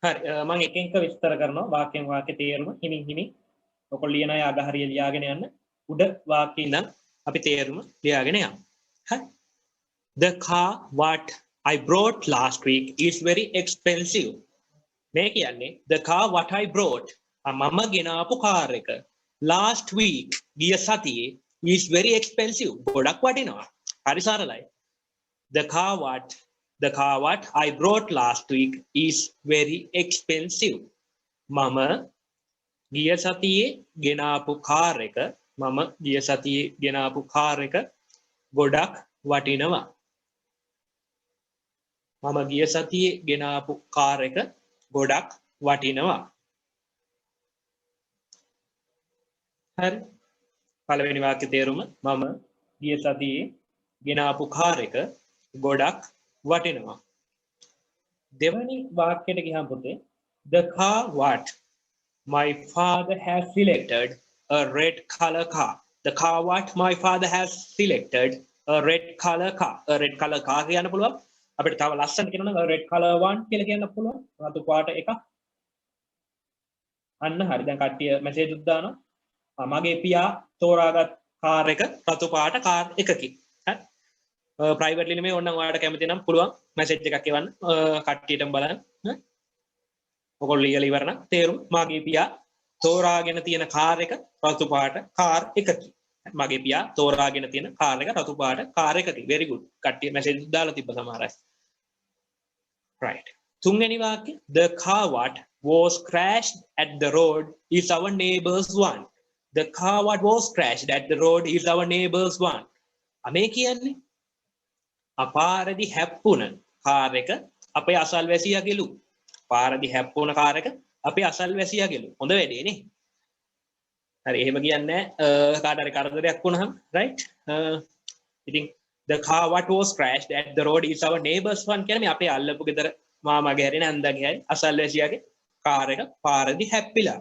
හරි මම එක එක විස්තර කරනවා වාක්‍යයෙන් වාක්‍ය තේරුම හිමින් හිමින් ඔක ලියන අය අගහරිය ලියාගෙන යන්න උඩ වාක්‍යෙ ඉඳන් අපි තේරුම ලියාගෙන යමු හරි The car what I brought last week is very expensive මේ කියන්නේ the car what I brought මම ගෙනාපු කාර් එක last week ගිය සතියේ is very expensive ගොඩක් වටිනවා හරි සරලයි the car what I brought last week is very expensive. මම ගිය සතියේ ගෙනාපු කාර් එක ගොඩක් වටිනවා. මම ගිය සතියේ ගෙනාපු කාර් එක ගොඩක් වටිනවා. හරි. පළවෙනි වාක්‍ය තේරුම මම ගිය සතියේ ගෙනාපු කාර් එක ගොඩක් වටිනවා. දෙවැනි වාක්‍යයට ගියහම පුතේ the car what my father has selected a red color car. The car what my father has selected a red color car. A red color car කියන්න පුළුවන්. අපිට තව ලස්සන කියනවනම් red color one කියලා කියන්න පුළුවන්. රතු පාට එකක්. අන්න හරි. දැන් කට්ටිය මැසේජ් උත් දානවා. මගේ පියා තෝරාගත් කාර් එක රතු පාට කාර් එකකින්. හරි. ප්‍රයිවට්ලි නෙමෙයි ඕනනම් ඔයාලට කැමති නම් පුළුවන් මැසේජ් එකක් එවන්න කට්ටියටම බලන්න ඔයගොල්ලෝ ලියලා ඉවර නම් තේරුම් මගේ පියා තෝරාගෙන තියෙන කාර් එක රතු පාට කාර් එකකි මගේ පියා තෝරාගෙන තියෙන කාර් එක රතු පාට කාර් එකකි very good කට්ටිය මැසේජ් දාලා තිබ්බ සමහර අය right තුන්වෙනි වාක්‍ය the car what was crashed at the road is our neighbor's one the car what was crashed at the road is our neighbor's one අනේ කියන්නේ අපාරදි හැප්පුණ කාර් එක අපේ අසල්වැසියාගේලු පාරදි හැප්පුණ කාර් එක අපේ අසල්වැසියාගේලු හොඳ වැඩේ නේ හරි එහෙම කියන්නේ කාට හරි කරදරයක් වුණාම right ඉතින් the car what was crashed at the road is our neighbor's one කියන්නේ මේ අපේ අල්ලපු ගෙදර මාමාගේ හැරි නන්දගේ හැරි අසල්වැසියාගේ කාර් එක පාරදි හැප්පිලා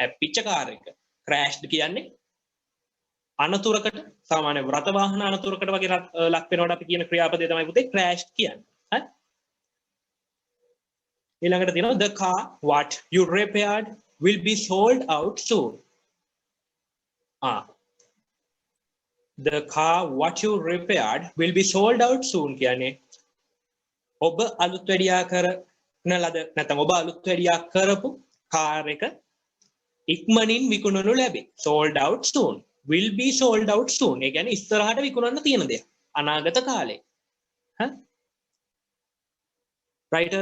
හැප්පිච්ච කාර් එක crashed කියන්නේ අනතුරකට සාමාන්‍ය රථ වාහන අනතුරකට වගේ ලක් වෙනවට අපි කියන ක්‍රියාපදේ තමයි පුතේ crash කියන්නේ. හරි. ඊළඟට තියෙනවා the car what you repaired will be sold out soon. The car what you repaired will be sold out soon කියන්නේ ඔබ අලුත් වැඩියා කරන ලද නැත්නම් ඔබ අලුත් වැඩියා කරපු කාර් එක ඉක්මනින් විකුණනු ලැබේ. sold out soon. will be sold out soon. ඒ කියන්නේ ඉස්සරහට විකුණන්න තියෙන දෙයක්. අනාගත කාලේ. හරි. right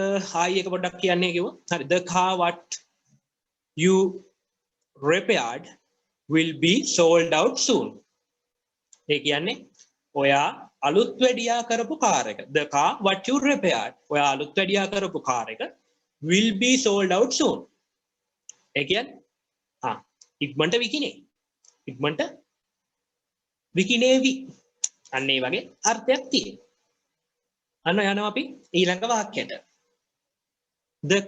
ආයි එක පොඩ්ඩක් කියන්නේ කිව්වා. හරි. The car what you repaired will be sold out soon. ඒ කියන්නේ ඔයා අලුත් වැඩියා කරපු කාර් එක. The car what you repaired. ඔයා අලුත් වැඩියා කරපු කාර් එක will be sold out soon. ඒ කියන්නේ ඉක්මනට විකිනේ. ඉක්මනට විකිනේවි අන්න ඒ වගේ අර්ථයක් තියෙනවා අන්න යනවා අපි ඊළඟ වාක්‍යයට the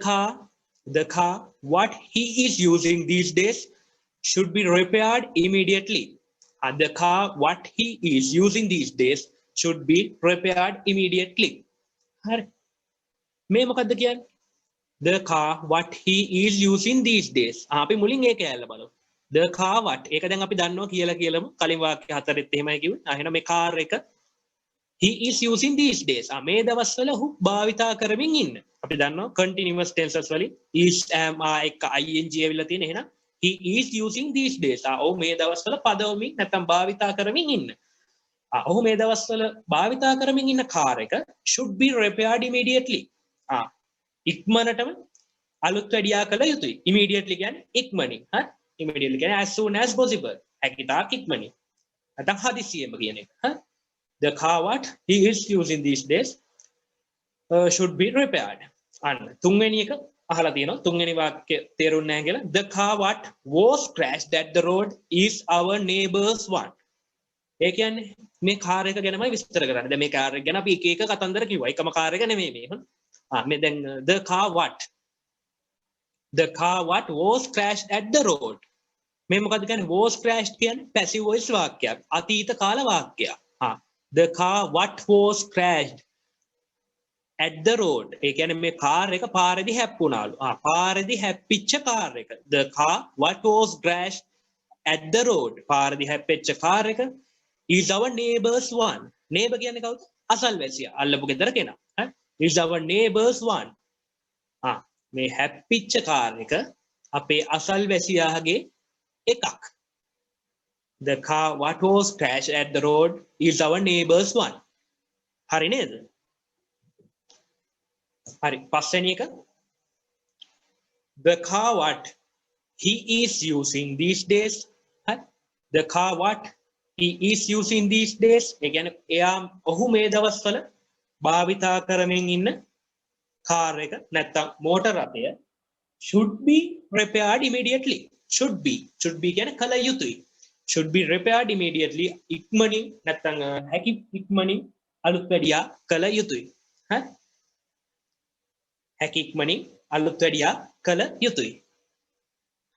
car what he is using these days should be repaired immediately the car what he is using these days should be repaired immediately හරි මේ මොකද්ද කියන්නේ the car what he is using these days අපි මුලින් ඒක ඇල්ල බලමු the car what ඒක දැන් අපි දන්නවා කියලාම කලින් වාක්‍ය හතරෙත් එහෙමයි කිව්වේ. එහෙනම් මේ කාර් එක he is using these days. මේ දවස්වල ඔහු භාවිතා කරමින් ඉන්න. අපි දන්නවා continuous tenses වලින් is am are එක ing ඇවිල්ලා තියෙන. එහෙනම් he is using these days. ඔහු මේ දවස්වල පදවමින් නැත්නම් භාවිතා කරමින් ඉන්න. ඔහු මේ දවස්වල භාවිතා කරමින් ඉන්න කාර් එක should be repaired immediately. ඉක්මනටම අලුත් වැඩියා කළ යුතුයි. immediately කියන්නේ ඉක්මනින්. හරි? immediately කියන්නේ as soon as possible. හැකිතාක් ඉක්මනින්. නැත්නම් හදිසියෙම කියන එක. හරි? The car what he is using these days should be repaired. අන්න තුන්වෙනි එක අහලා තියෙනවා. තුන්වෙනි වාක්‍ය තේරුන්නේ නැහැ කියලා. The car what was crashed at the road is our neighbor's one. ඒ කියන්නේ මේ කාර් එක ගැනමයි විස්තර කරන්නේ. දැන් මේ කාර් එක ගැන අපි එක එක කතන්දර කිව්වා. එකම කාර් එක නෙමෙයි මේ. මේ දැන් the car what was crashed at the road. මේ මොකද්ද කියන්නේ? was crashed කියන්නේ passive voice වාක්‍යයක්. අතීත කාල වාක්‍යයක්. The car what was crashed at the road. ඒ කියන්නේ මේ කාර් එක පාරේදී හැප්පුණාලු. පාරේදී හැප්පිච්ච කාර් එක. The car what was crashed at the road. පාරේදී හැප්පෙච්ච කාර් එක is our neighbor's one. neighbor කියන්නේ කවුද? අසල්වැසියා. අල්ලපු ගෙදර කෙනා. is our neighbor's one. මේ හැප්පිච්ච කාර් එක අපේ අසල්වැසියාගේ එකක්. The car what was crashed at the road is our neighbor's one. හරි නේද? හරි. පස්වෙනි එක the car what he is using these days. The car what he is using these days. ඒ කියන්නේ එයා ඔහු මේ දවස්වල භාවිතා කරමින් ඉන්න කාර් එක නැත්නම් මෝටර රථය should be repaired immediately. should be කියන්නේ කල යුතුයි. should be repaired immediately. ඉක්මනින් නැත්නම් හැකි ඉක්මනින් අලුත් වැඩියා කළ යුතුයි. හරි? හැකි ඉක්මනින් අලුත් වැඩියා කළ යුතුයි.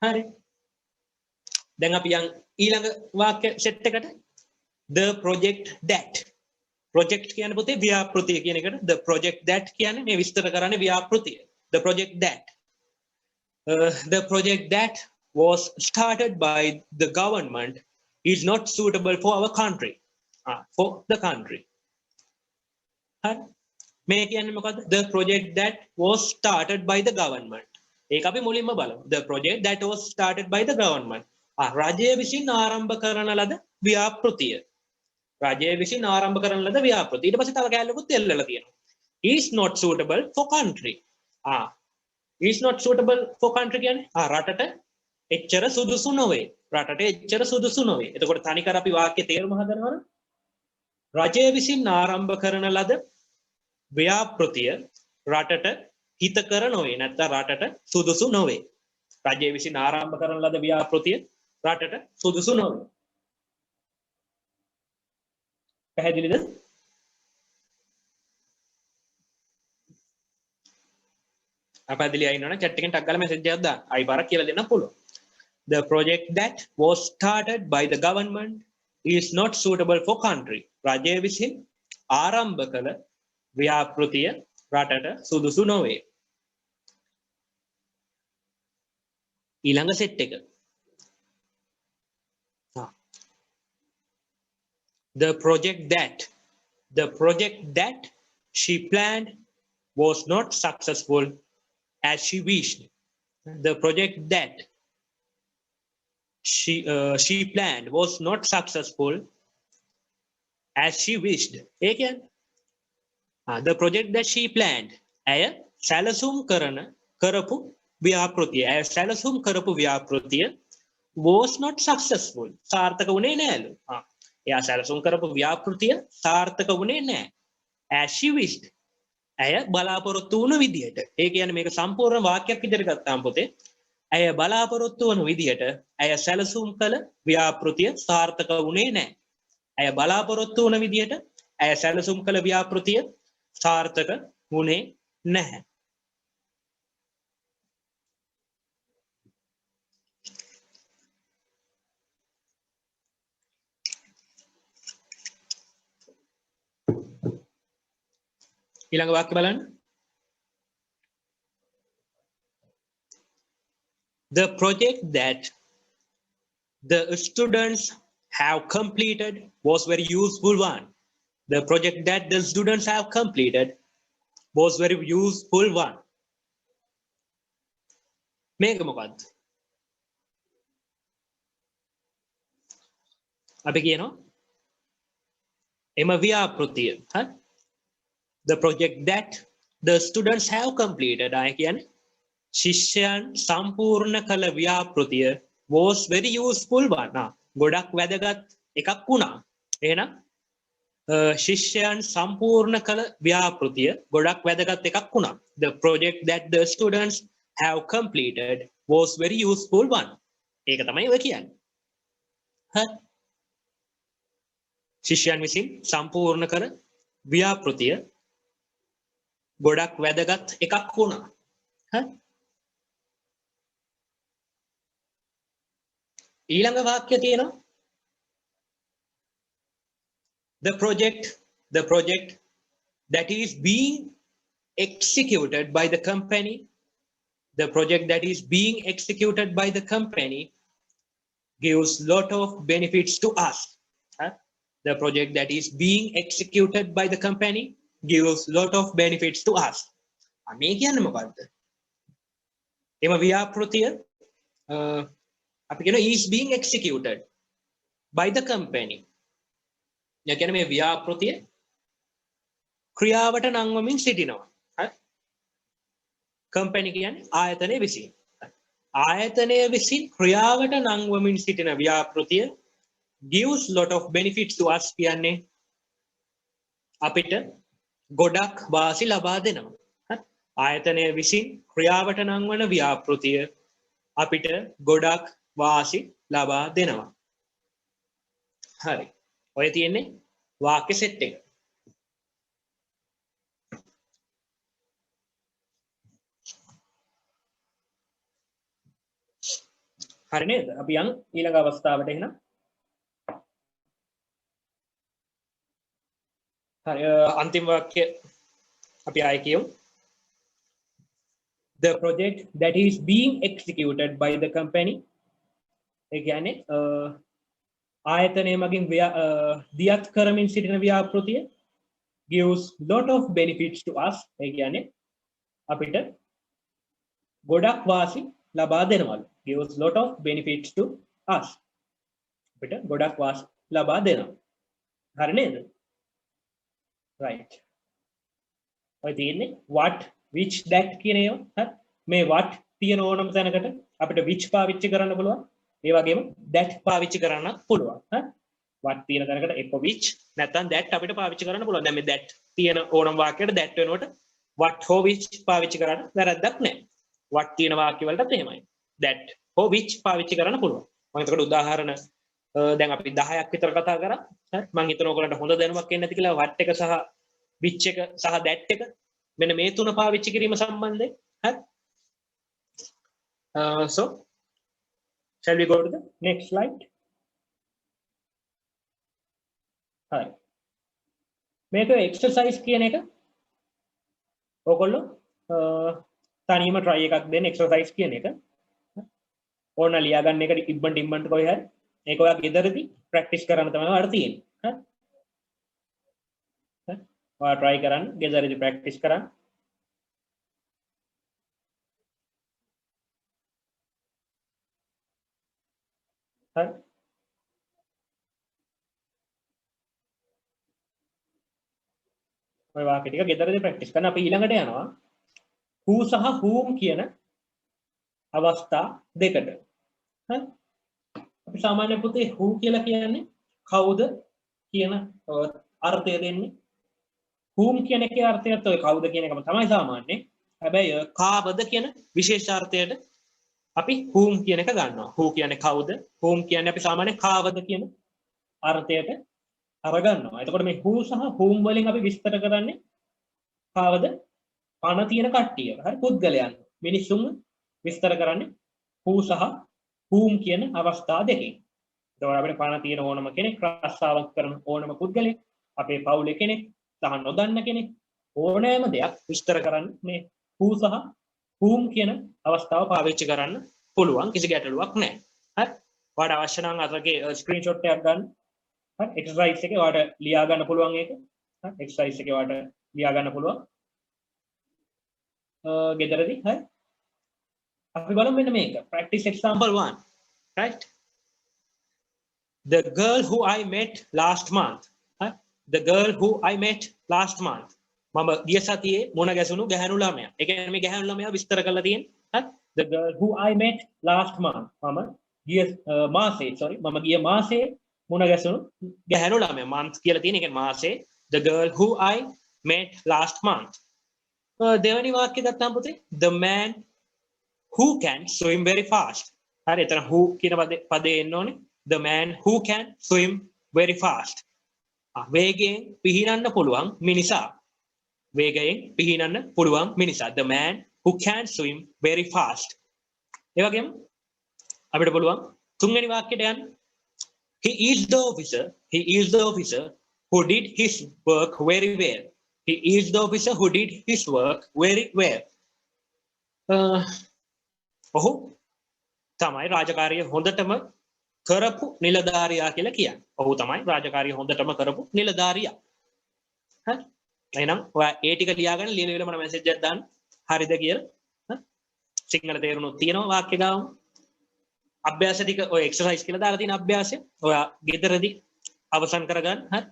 හරි. දැන් අපි යන් ඊළඟ වාක්‍ය සෙට් එකට the project that. project කියන්නේ පොතේ ව්‍යාපෘතිය කියන එකට the project that කියන්නේ මේ විස්තර කරන්නේ ව්‍යාපෘතිය. the project that was started by the government is not suitable for our country. For the country. මේ කියන්නේ මොකද්ද? The project that was started by the government. ඒක අපි මුලින්ම බලමු. The project that was started by the government. රජය විසින් ආරම්භ කරන ලද ව්‍යාපෘතිය. රජය විසින් ආරම්භ කරන ලද ව්‍යාපෘතිය. ඊට පස්සේ තව කැලලකුත් එල්ලලා තියෙනවා. is not suitable for country. is not suitable for country කියන්නේ රටට එච්චර සුදුසු නොවේ. රටට එච්චර සුදුසු නොවේ. එතකොට තනිකර අපි වාක්‍ය තේරුම හදනවා. රජය විසින් ආරම්භ කරන ලද ව්‍යාපෘතිය රටට හිතකර නොවේ. නැත්නම් රටට සුදුසු නොවේ. රජය විසින් ආරම්භ කරන ලද ව්‍යාපෘතිය රටට සුදුසු නොවේ. පැහැදිලිද? අපැදිලි අයිනවනම් chat එකෙන් ටක් ගාලා message එකක් දාන්න. ආයි පාරක් කියලා දෙන්න පුළුවන්. The project that was started by the government is not suitable for country. රජය විසින් ආරම්භ කළ ව්‍යාපෘතිය රටට සුදුසු නොවේ. ඊළඟ සෙට් එක. The project that she planned was not successful as she wished. The project that she planned was not successful as she wished. ඒ කියන්නේ the project that she planned ඇය සැලසුම් කරපු ව්‍යාපෘතිය. ඇය සැලසුම් කරපු ව්‍යාපෘතිය was not successful. සාර්ථක වුණේ නෑලු. එයා සැලසුම් කරපු ව්‍යාපෘතිය සාර්ථක වුණේ නෑ. as she wished. ඇය බලාපොරොත්තු වුණ විදිහට. ඒ කියන්නේ මේක සම්පූර්ණ වාක්‍යයක් විදිහට ගත්තාම පොතේ ඇය බලාපොරොත්තු වන විදිහට ඇය සැලසුම් කළ ව්‍යාපෘතිය සාර්ථක වුණේ නැහැ. ඇය බලාපොරොත්තු වන විදිහට ඇය සැලසුම් කළ ව්‍යාපෘතිය සාර්ථක වුණේ නැහැ. ඊළඟ වාක්‍ය බලන්න. The project that the students have completed was very useful one. The project that the students have completed was very useful one. මේක මොකක්ද? අපි කියනවා එම ව්‍යාපෘතිය. හරි? The project that the students have completed. ආය කියන්නේ ශිෂ්‍යයන් සම්පූර්ණ කළ ව්‍යාපෘතිය was very useful one. ගොඩක් වැදගත් එකක් වුණා. එහෙනම් ශිෂ්‍යයන් සම්පූර්ණ කළ ව්‍යාපෘතිය ගොඩක් වැදගත් එකක් වුණා. The project that the students have completed was very useful one. ඒක තමයි ඔය කියන්නේ. හරි. ශිෂ්‍යයන් විසින් සම්පූර්ණ කර ව්‍යාපෘතිය ගොඩක් වැදගත් එකක් වුණා. හරි. ඊළඟ වාක්‍ය තියෙනවා the project that is being executed by the company gives lot of benefits to us. The project that is being executed by the company gives lot of benefits to us. මේ කියන්නේ මොකද්ද? එම ව්‍යාපෘතිය අපි කියන is being executed by the company. ඒ කියන්නේ මේ ව්‍යාපෘතිය ක්‍රියාවට නංවමින් සිටිනවා. හරි? company කියන්නේ ආයතනය විසින්. ආයතනය විසින් ක්‍රියාවට නංවමින් සිටින ව්‍යාපෘතිය gives lot of benefits to us කියන්නේ අපිට ගොඩක් වාසි ලබා දෙනවා. හරි? ආයතනය විසින් ක්‍රියාවට නංවන ව්‍යාපෘතිය අපිට ගොඩක් වාසි ලබා දෙනවා. හරි. ඔය තියෙන්නේ වාක්‍ය සෙට් එක. හරි නේද? අපි යන් ඊළඟ අවස්ථාවට එහෙනම්. හරි අන්තිම වාක්‍ය අපි ආයෙ කියමු. The project that is being executed by the company. ඒ කියන්නේ ආයතනය මගින් දියත් කරමින් සිටින ව්‍යාපෘතිය gives lot of benefits to us. ඒ කියන්නේ අපිට ගොඩක් වාසි ලබා දෙනවලු. gives lot of benefits to us. අපිට ගොඩක් වාසි ලබා දෙනවා. හරි නේද? right. ඔය තියෙන්නේ what which that කියන ඒවා. හරි. මේ what තියෙන ඕනම තැනකට අපිට which පාවිච්චි කරන්න පුළුවන්. ඒ වගේම that පාවිච්චි කරන්න පුළුවන්. හරි. what තියෙන තැනකට එක්ක which නැත්නම් that අපිට පාවිච්චි කරන්න පුළුවන්. දැන් මේ that තියෙන ඕනම වාක්‍යයකට that වෙනකොට what හෝ which පාවිච්චි කරන්න වැරද්දක් නැහැ. what තියෙන වාක්‍ය වලටත් එහෙමයි. that හෝ which පාවිච්චි කරන්න පුළුවන්. මම එතකොට උදාහරණ දැන් අපි 10ක් විතර කතා කරා. හරි. මම හිතන ඕගලන්ට හොඳ දැනුමක් එන්නේ නැති කියලා what එක සහ which එක සහ that එක මෙන්න මේ තුන පාවිච්චි කිරීම සම්බන්ධයෙන්. හරි. So shall we go to the next slide? Hi. මේක exercise කියන එක ඔයගොල්ලෝ තනියම try එකක් දෙන්න exercise කියන එක. ඕන ලියා ගන්න එක ඉබ්බන්ට කොහේ හරි ඒක ඔයා ගෙදරදී practice කරන්න තමයි ඔයාලට තියෙන්නේ. හරි. හරි. ඔයා try කරන්න ගෙදරදී practice කරන්න. හරි. ඔය වාක්‍ය ටික ගෙදරදී ප්‍රැක්ටිස් කරන්න. අපි ඊළඟට යනවා who සහ whom කියන අවස්ථා දෙකට. හරි. අපි සාමාන්‍ය පුතේ who කියලා කියන්නේ කවුද කියන අර්ථය දෙන්නේ. whom කියන එකේ අර්ථයත් ඔය කවුද කියන එකම තමයි සාමාන්‍යයෙන්. හැබැයි කාවද කියන විශේෂාර්ථයට අපි whom කියන එක ගන්නවා. who කියන්නේ කවුද? whom කියන්නේ අපි සාමාන්‍යයෙන් කාවද කියන අර්ථයට අරගන්නවා. එතකොට මේ who සහ whom වලින් අපි විස්තර කරන්නේ කාවද? පණ තියෙන කට්ටිය. හරි පුද්ගලයන්. මිනිසුන් විස්තර කරන්නේ who සහ whom කියන අවස්ථා දෙකෙන්. එතකොට අපිට පණ තියෙන ඕනම කෙනෙක් රස්සාවක් කරන ඕනම පුද්ගලෙක්, අපේ පවුලේ කෙනෙක්, සහ නොදන්න කෙනෙක් ඕනෑම දෙයක් විස්තර කරන්න මේ who සහ whom කියන අවස්ථාව පාවිච්චි කරන්න පුළුවන්. කිසි ගැටලුවක් නැහැ. හරි. ඔයාලට අවශ්‍ය නම් අතගේ ස්ක්‍රීන්ෂොට් එකක් ගන්න. හරි. එක්සර්සයිස් එකේ ඔයාලට ලියා ගන්න පුළුවන් ඒක. exercise එකේ වාට ලියා ගන්න පුළුවන් ගෙදරදී හරි අපි බලමු මෙන්න මේක practice example 1 right the girl who I met last month the girl who I met last month මම ගිය සතියේ මොන ගැසුණු ගැහැණු ළමයා ඒ කියන්නේ මේ ගැහැණු ළමයා විස්තර කරලා තියෙන්නේ the girl who I met last month මම ගිය මාසේ sorry මම ගිය මාසේ මොන ගැසුණු ගැහැණු ළමයා month කියලා තියෙන ඒ කියන්නේ මාසේ the girl who I met last month දෙවැනි වාක්‍ය ගත්තාම පුතේ the man who can swim very fast හරි එතන who කියන පදේ එන්න ඕනේ the man who can swim very fast වේගයෙන් පිහිනන්න පුළුවන් මිනිසා වේගයෙන් පිහිනන්න පුළුවන් මිනිසා the man who can swim very fast ඒ වගේම අපිට පුළුවන් තුන්වෙනි වාක්‍යයට යන්න he is the officer who did his work very well he is the officer who did his work very well ඔහු තමයි රාජකාරිය හොඳටම කරපු නිලධාරියා කියලා කියන්නේ. ඔහු තමයි රාජකාරිය හොඳටම කරපු නිලධාරියා. හරි. එහෙනම් ඔයා ඒ ටික ලියාගෙන ලියන වෙලාව මම මැසේජ් එකක් දාන්න. හරිද කියලා? සිංහල තේරුණොත් තියෙනවා වාක්‍ය ගාම. අභ්‍යාස ටික ඔය එක්සර්සයිස් කියලා දාලා තියෙන අභ්‍යාසය ඔයා ගෙදරදී අවසන් කරගන්න. හරි.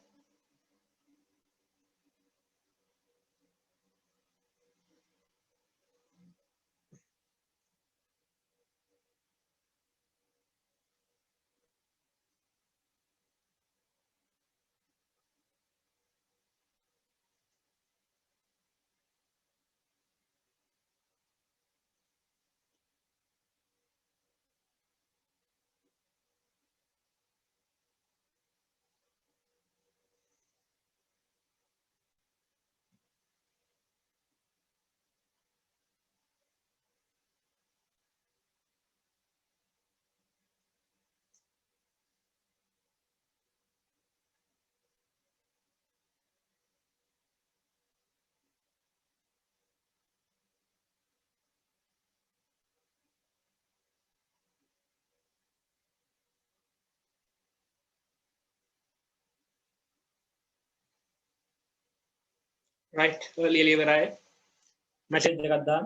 right ලියලා ඉවරයි මැසේජ් එකක් දාන්න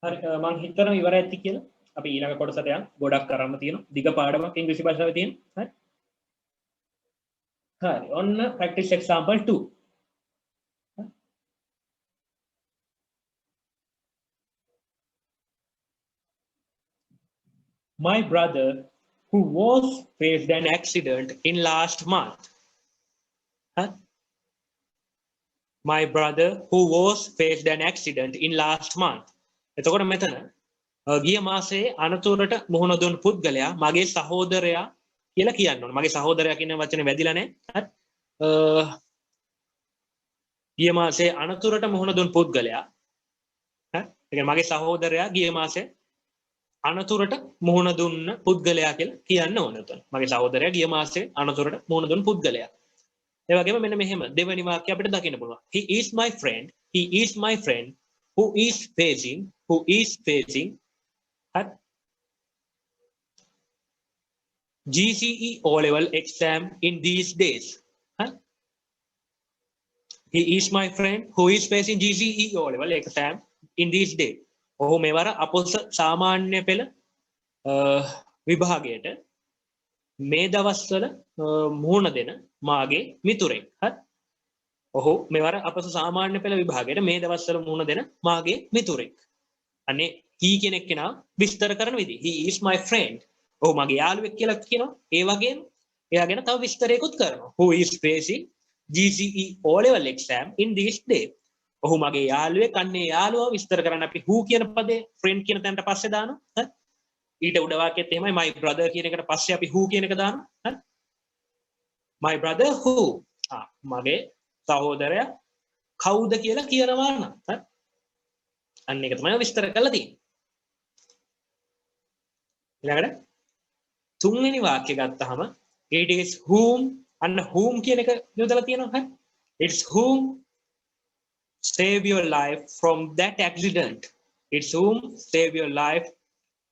හරි මම හිතනවා ඉවරයි ඇති කියලා අපි ඊළඟ කොටසට යන්න ගොඩක් කරන්න තියෙනවා දිග පාඩමක් ඉංග්‍රීසි භාෂාවේ තියෙන හරි හරි ඔන්න practice example 2 my brother who was faced an accident in last month my brother who was faced an accident in last month එතකොට මෙතන ගිය මාසේ අනතුරට මුහුණ දුන් පුද්ගලයා මගේ සහෝදරයා කියලා කියන්න ඕනේ. මගේ සහෝදරයා කියන වචනේ වැදිලා නැහැ. ගිය මාසේ අනතුරට මුහුණ දුන් පුද්ගලයා ඒ කියන්නේ මගේ සහෝදරයා ගිය මාසේ අනතුරට මුහුණ දුන්න පුද්ගලයා කියලා කියන්න ඕනේ උතන. මගේ සහෝදරයා ගිය මාසේ අනතුරට මුහුණ දුන් පුද්ගලයා. ඒ වගේම මෙන්න මෙහෙම දෙවෙනි වාක්‍යය අපිට දකින්න පුළුවන්. He is my friend who is facing GCE O-level exam in these days. He is my friend who is facing GCE O-level exam in these days. ඔහු මෙවර අපොස සාමාන්‍ය පෙළ විභාගයට මේ දවස්වල මුහුණ දෙන මාගේ මිතුරෙක්. හරි. ඔහු මෙවර අපොස සාමාන්‍ය පෙළ විභාගයට මේ දවස්වල මුහුණ දෙන මාගේ මිතුරෙක්. අනේ he කියන එක්කෙනා විස්තර කරන විදිහ. He is my friend. ඔහු මගේ යාළුවෙක් කියලා කියනවා. ඒ වගේම එයා ගැන තව විස්තරයකුත් කරනවා. Who is facing GCE O-level exam in this day. ඔහු මගේ යාළුවෙක්. අන්නේ යාළුවා විස්තර කරන්න අපි who කියන පදේ friend කියන තැනට පස්සේ දානවා. ඊට උඩ වාක්‍යෙත් එහෙමයි my brother කියන එකට පස්සේ අපි who කියන එක දානවා. my brother who මගේ සහෝදරයා කවුද කියලා කියනවා නම් අන්න ඒක තමයි විස්තර කරලා තියෙන්නේ. ඊළඟට තුන්වෙනි වාක්‍ය ගත්තාම it is whom අන්න whom කියන එක යොදලා තියෙනවා. හරි. It's whom save your life from that accident. It's whom save your life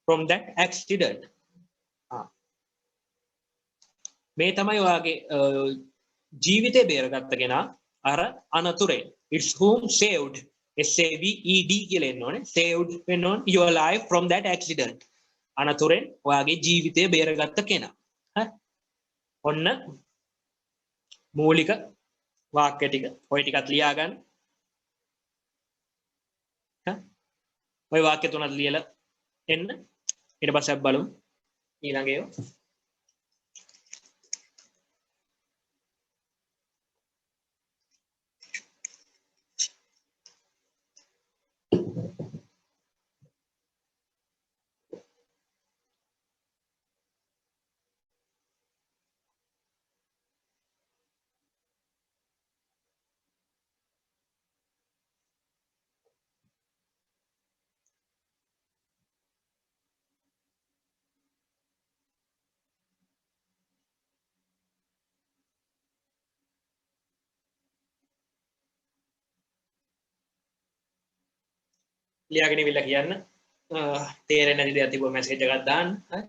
from that accident. මේ තමයි ඔයාගේ ජීවිතේ බේරගත්ත කෙනා අර අනතුරෙන්. It's whom saved saved කියලා එන්න ඕනේ. Saved වෙන්න ඕනේ your life from that accident. අනතුරෙන් ඔයාගේ ජීවිතේ බේරගත්ත කෙනා. හරි. ඔන්න මූලික වාක්‍ය ටික ඔය ටිකත් ලියා ගන්න. හරි. ඔය වාක්‍ය තුනක් ලියලා එන්න. ඊට පස්සේ අපි බලමු ඊළඟ ඒවා. ලියාගෙන ඉවිල්ලා කියන්න. තේරෙන්නේ නැති දේවල් තිබුණ මැසේජ් එකක් දාන්න. හරි.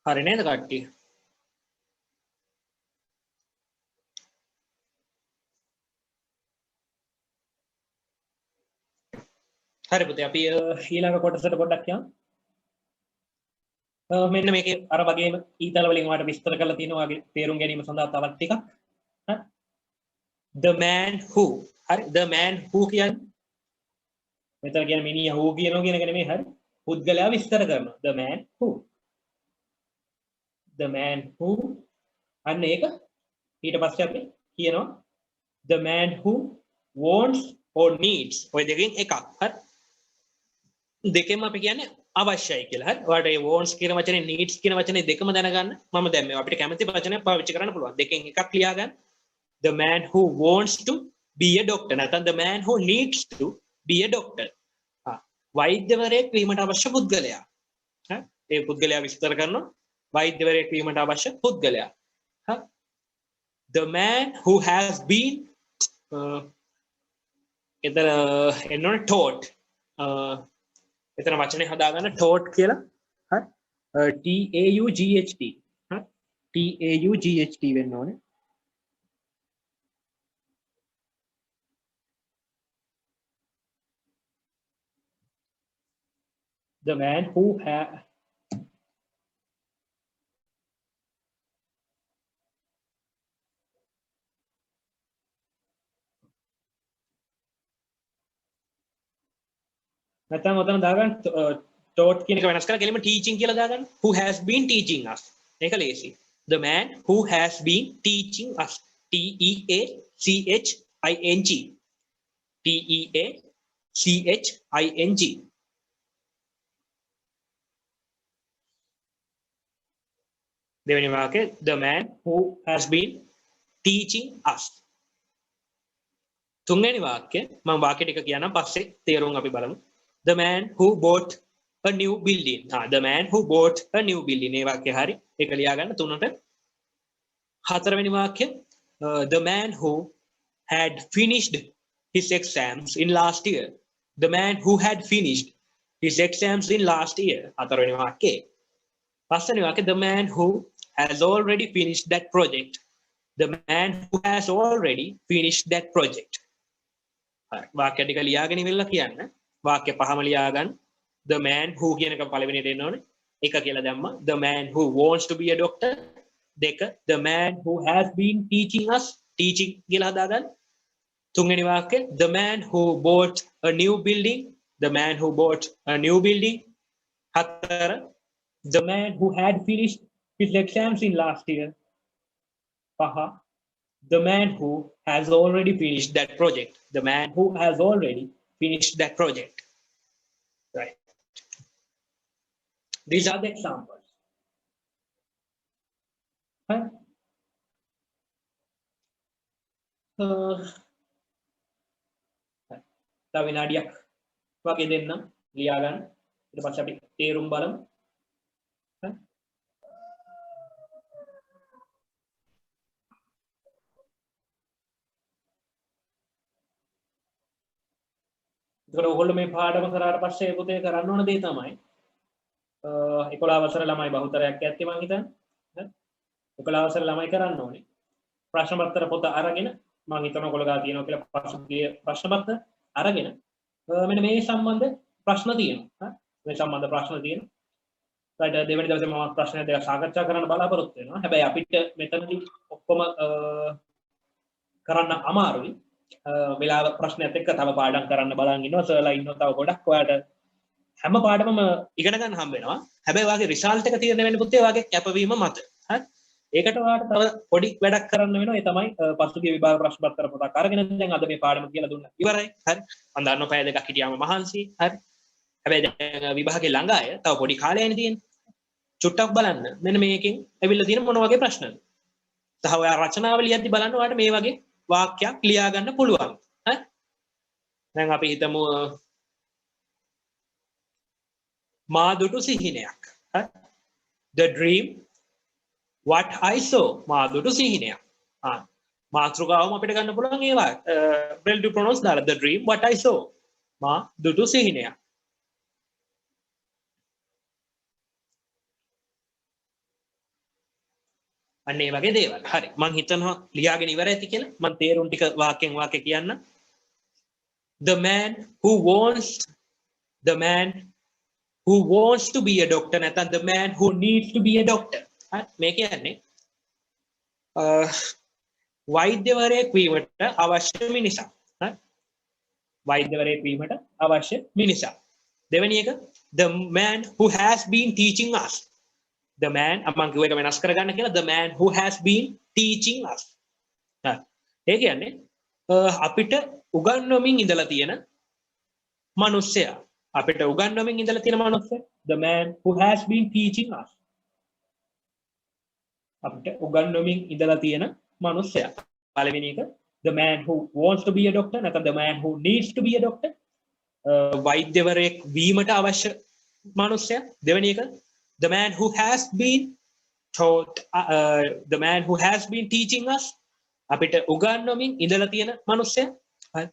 හරි නේද කට්ටිය? හරි පුතේ අපි ඊළඟ කොටසට පොඩ්ඩක් යමු. මෙන්න මේකේ අර වගේම ඊතල වලින් ඔයාලට විස්තර කරලා තියෙනවා වගේ තේරුම් ගැනීම සඳහා තවත් ටිකක්. හරි. The man who. හරි. The man who කියන්නේ මෙතන කියන්නේ මිනිහා who කියනවා කියන එක නෙමෙයි. හරි. පුද්ගලයා විස්තර කරනවා. The man who. The man who අන්න ඒක ඊට පස්සේ අපි කියනවා the man who wants or needs ඔය දෙකෙන් එකක්. හරි. දෙකෙන්ම අපි කියන්නේ අවශ්‍යයි කියලා. හරි. ඔයාලට මේ wants කියන වචනේ needs කියන වචනේ දෙකම දැනගන්න මම දැන් මේ අපිට කැමති වචනයක් පාවිච්චි කරන්න පුළුවන්. දෙකෙන් එකක් ලියා ගන්න. The man who wants to be a doctor. නැත්නම් the man who needs to be a doctor. වෛද්‍යවරයෙක් වීමට අවශ්‍ය පුද්ගලයා. හරි. ඒ පුද්ගලයා විස්තර කරනවා. වෛද්‍යවරයෙක් වීමට අවශ්‍ය පුද්ගලයා. හරි. The man who has been එතන එන්නෝනේ taught. එතන වචනේ හදාගන්න taught කියලා. හරි. TAUGHT. හරි. TAUGHT වෙන්න ඕනේ. The man who has නැත්නම් ඔතන දාගන්න taught කියන එක වෙනස් කරලා කෙලින්ම teaching කියලා දාගන්න. Who has been teaching us. ඒක ලේසි. The man who has been teaching us. TEACHING. TEACHING. දෙවෙනි වාක්‍යය the man who has been teaching us. තුන්වෙනි වාක්‍ය මම වාක්‍ය ටික කියන්නම් පස්සේ තේරුම් අපි බලමු. The man who bought a new building. The man who bought a new building. මේ වාක්‍ය හරි. ඒක ලියා ගන්න තුනට. හතරවෙනි වාක්‍ය the man who had finished his exams in last year. The man who had finished his exams in last year. හතරවෙනි වාක්‍යය. පස්වෙනි වාක්‍ය the man who has already finished that project. The man who has already finished that project. වාක්‍ය ටික ලියාගෙන ඉවරලා කියන්න. වාක්‍ය පහම ලියා ගන්න. The man who කියන එක පළවෙනියට එන්න ඕනේ. එක කියලා දැම්මා. The man who wants to be a doctor. දෙක the man who has been teaching us. Teaching කියලා හදාගන්න. තුන්වෙනි වාක්‍ය the man who bought a new building. The man who bought a new building. හතර the man who had finished his exams in last year. පහ the man who has already finished that project. The man who has already finished that project. Right. These are the examples. Huh? තව විනාඩියක් වගේ දෙන්නම් ලියා ගන්න. ඊට පස්සේ අපි තේරුම් බලමු. ඒකට ඔයගොල්ලෝ මේ පාඩම කරාට පස්සේ පොතේ කරන්න ඕන දේ තමයි 11 වසර ළමයි බහුතරයක් ඇත්තේ මං හිතන්නේ. 11 වසර ළමයි කරන්න ඕනේ. ප්‍රශ්න පත්‍ර පොත අරගෙන මං හිතනවා ඔයගොල්ලෝ ගා තියෙනවා කියලා පසුගිය ප්‍රශ්න පත්‍ර අරගෙන මෙන්න මේ සම්බන්ධ ප්‍රශ්න තියෙනවා. මේ සම්බන්ධ ප්‍රශ්න තියෙනවා. ඊට දෙවෙනි දවසේ මම ප්‍රශ්න දෙක සාකච්ඡා කරන්න බලාපොරොත්තු වෙනවා. හැබැයි අපිට මෙතනදී ඔක්කොම කරන්න අමාරුයි. වෙලාව ප්‍රශ්නයත් එක්ක තව පාඩම් කරන්න බලන් ඉන්නවා සර්ලා ඉන්නවා තව ගොඩක් ඔයාලට හැම පාඩමම ඉගෙන ගන්න හම්බ වෙනවා හැබැයි වාගේ රිසල්ට් එක තියෙන වෙන්නේ පුතේ වාගේ කැපවීම මත හරි ඒකට ඔයාලට තව පොඩි වැඩක් කරන්න වෙනවා ඒ තමයි පසුගිය විභාග ප්‍රශ්න පත්‍ර පොතක් අරගෙන දැන් අද මේ පාඩම කියලා දුන්නා ඉවරයි හරි මම දන්නවා පැය දෙකක් හිටියාම මහන්සි හරි හැබැයි දැන් විභාගේ ළඟ අය තව පොඩි කාලයනේ තියෙන්නේ චුට්ටක් බලන්න මෙන්න මේකෙන් ඇවිල්ලා තියෙන මොන වගේ ප්‍රශ්නද සහ ඔයා රචනාව ලියද්දි බලන්න ඔයාලට මේ වගේ වාක්‍යයක් ලියා ගන්න පුළුවන් ඈ දැන් අපි හිතමු මා දුටු සිහිනයක් ඈ the dream what I saw මා දුටු සිහිනයක් මාතෘකාවම අපිට ගන්න පුළුවන් ඒවා relative pronouns දාලා the dream what I saw මා දුටු සිහිනයක් අන්න ඒ වගේ දේවල්. හරි. මම හිතනවා ලියාගෙන ඉවර ඇති කියලා. මම තේරුම් ටික වාක්‍යෙන් වාක්‍ය කියන්න. The man who wants to be a doctor නැත්නම් the man who needs to be a doctor. හරි. මේ කියන්නේ වෛද්‍යවරයෙක් වීමට අවශ්‍ය මිනිසා. හරි. වෛද්‍යවරයෙක් වීමට අවශ්‍ය මිනිසා. දෙවෙනි එක the man who has been teaching us. The man among කිව්ව එක වෙනස් කරගන්න කියලා the man who has been teaching us. හරි. ඒ කියන්නේ අපිට උගන්වමින් ඉඳලා තියෙන මිනිස්සයා. අපිට උගන්වමින් ඉඳලා තියෙන මිනිස්සයා the man who has been teaching us. අපිට උගන්වමින් ඉඳලා තියෙන මිනිස්සයා. පළවෙනි එක the man who wants to be a doctor නැත්නම් the man who needs to be a doctor. වෛද්‍යවරයෙක් වීමට අවශ්‍ය මිනිස්සයා. දෙවෙනි එක the man who has been taught the man who has been teaching us අපිට උගන්වමින් ඉඳලා තියෙන මිනිස්සයා හරි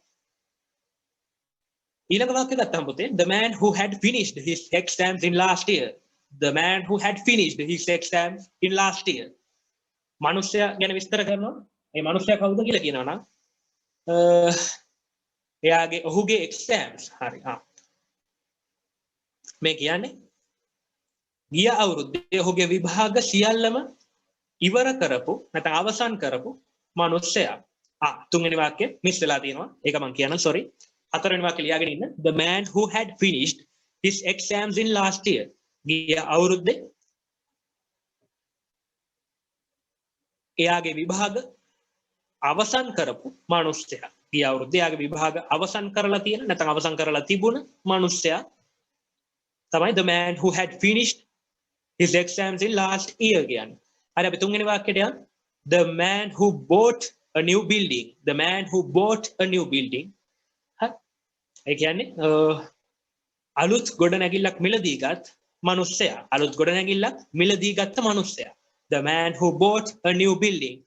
ඊළඟ වාක්‍ය ගත්තම පුතේ the man who had finished his exams in last year the man who had finished his exams in last year මිනිස්සයා ගැන විස්තර කරනවා මේ මිනිස්සයා කවුද කියලා කියනවා නම් එයාගේ ඔහුගේ exams හරි මේ කියන්නේ ගිය අවුරුද්දේ ඔහුගේ විභාග සියල්ලම ඉවර කරපු නැත්නම් අවසන් කරපු මිනිස්සයා. තුන්වෙනි වාක්‍යය මිස් වෙලා තියෙනවා. ඒක මම කියනවා sorry. හතරවෙනි වාක්‍යය ලියාගෙන ඉන්න. The man who had finished his exams in last year. ගිය අවුරුද්දේ එයාගේ විභාග අවසන් කරපු මිනිස්සයා. ගිය අවුරුද්දේ එයාගේ විභාග අවසන් කරලා තියෙන නැත්නම් අවසන් කරලා තිබුණ මිනිස්සයා තමයි the man who had finished his exams in last year කියන්නේ. හරි අපි තුන්වෙනි වාක්‍යයට යමු. The man who bought a new building. The man who bought a new building. හරි. ඒ කියන්නේ අලුත් ගොඩනැගිල්ලක් මිලදී ගත් මිනිස්සයා. අලුත් ගොඩනැගිල්ලක් මිලදී ගත්ත මිනිස්සයා. The man who bought a new building.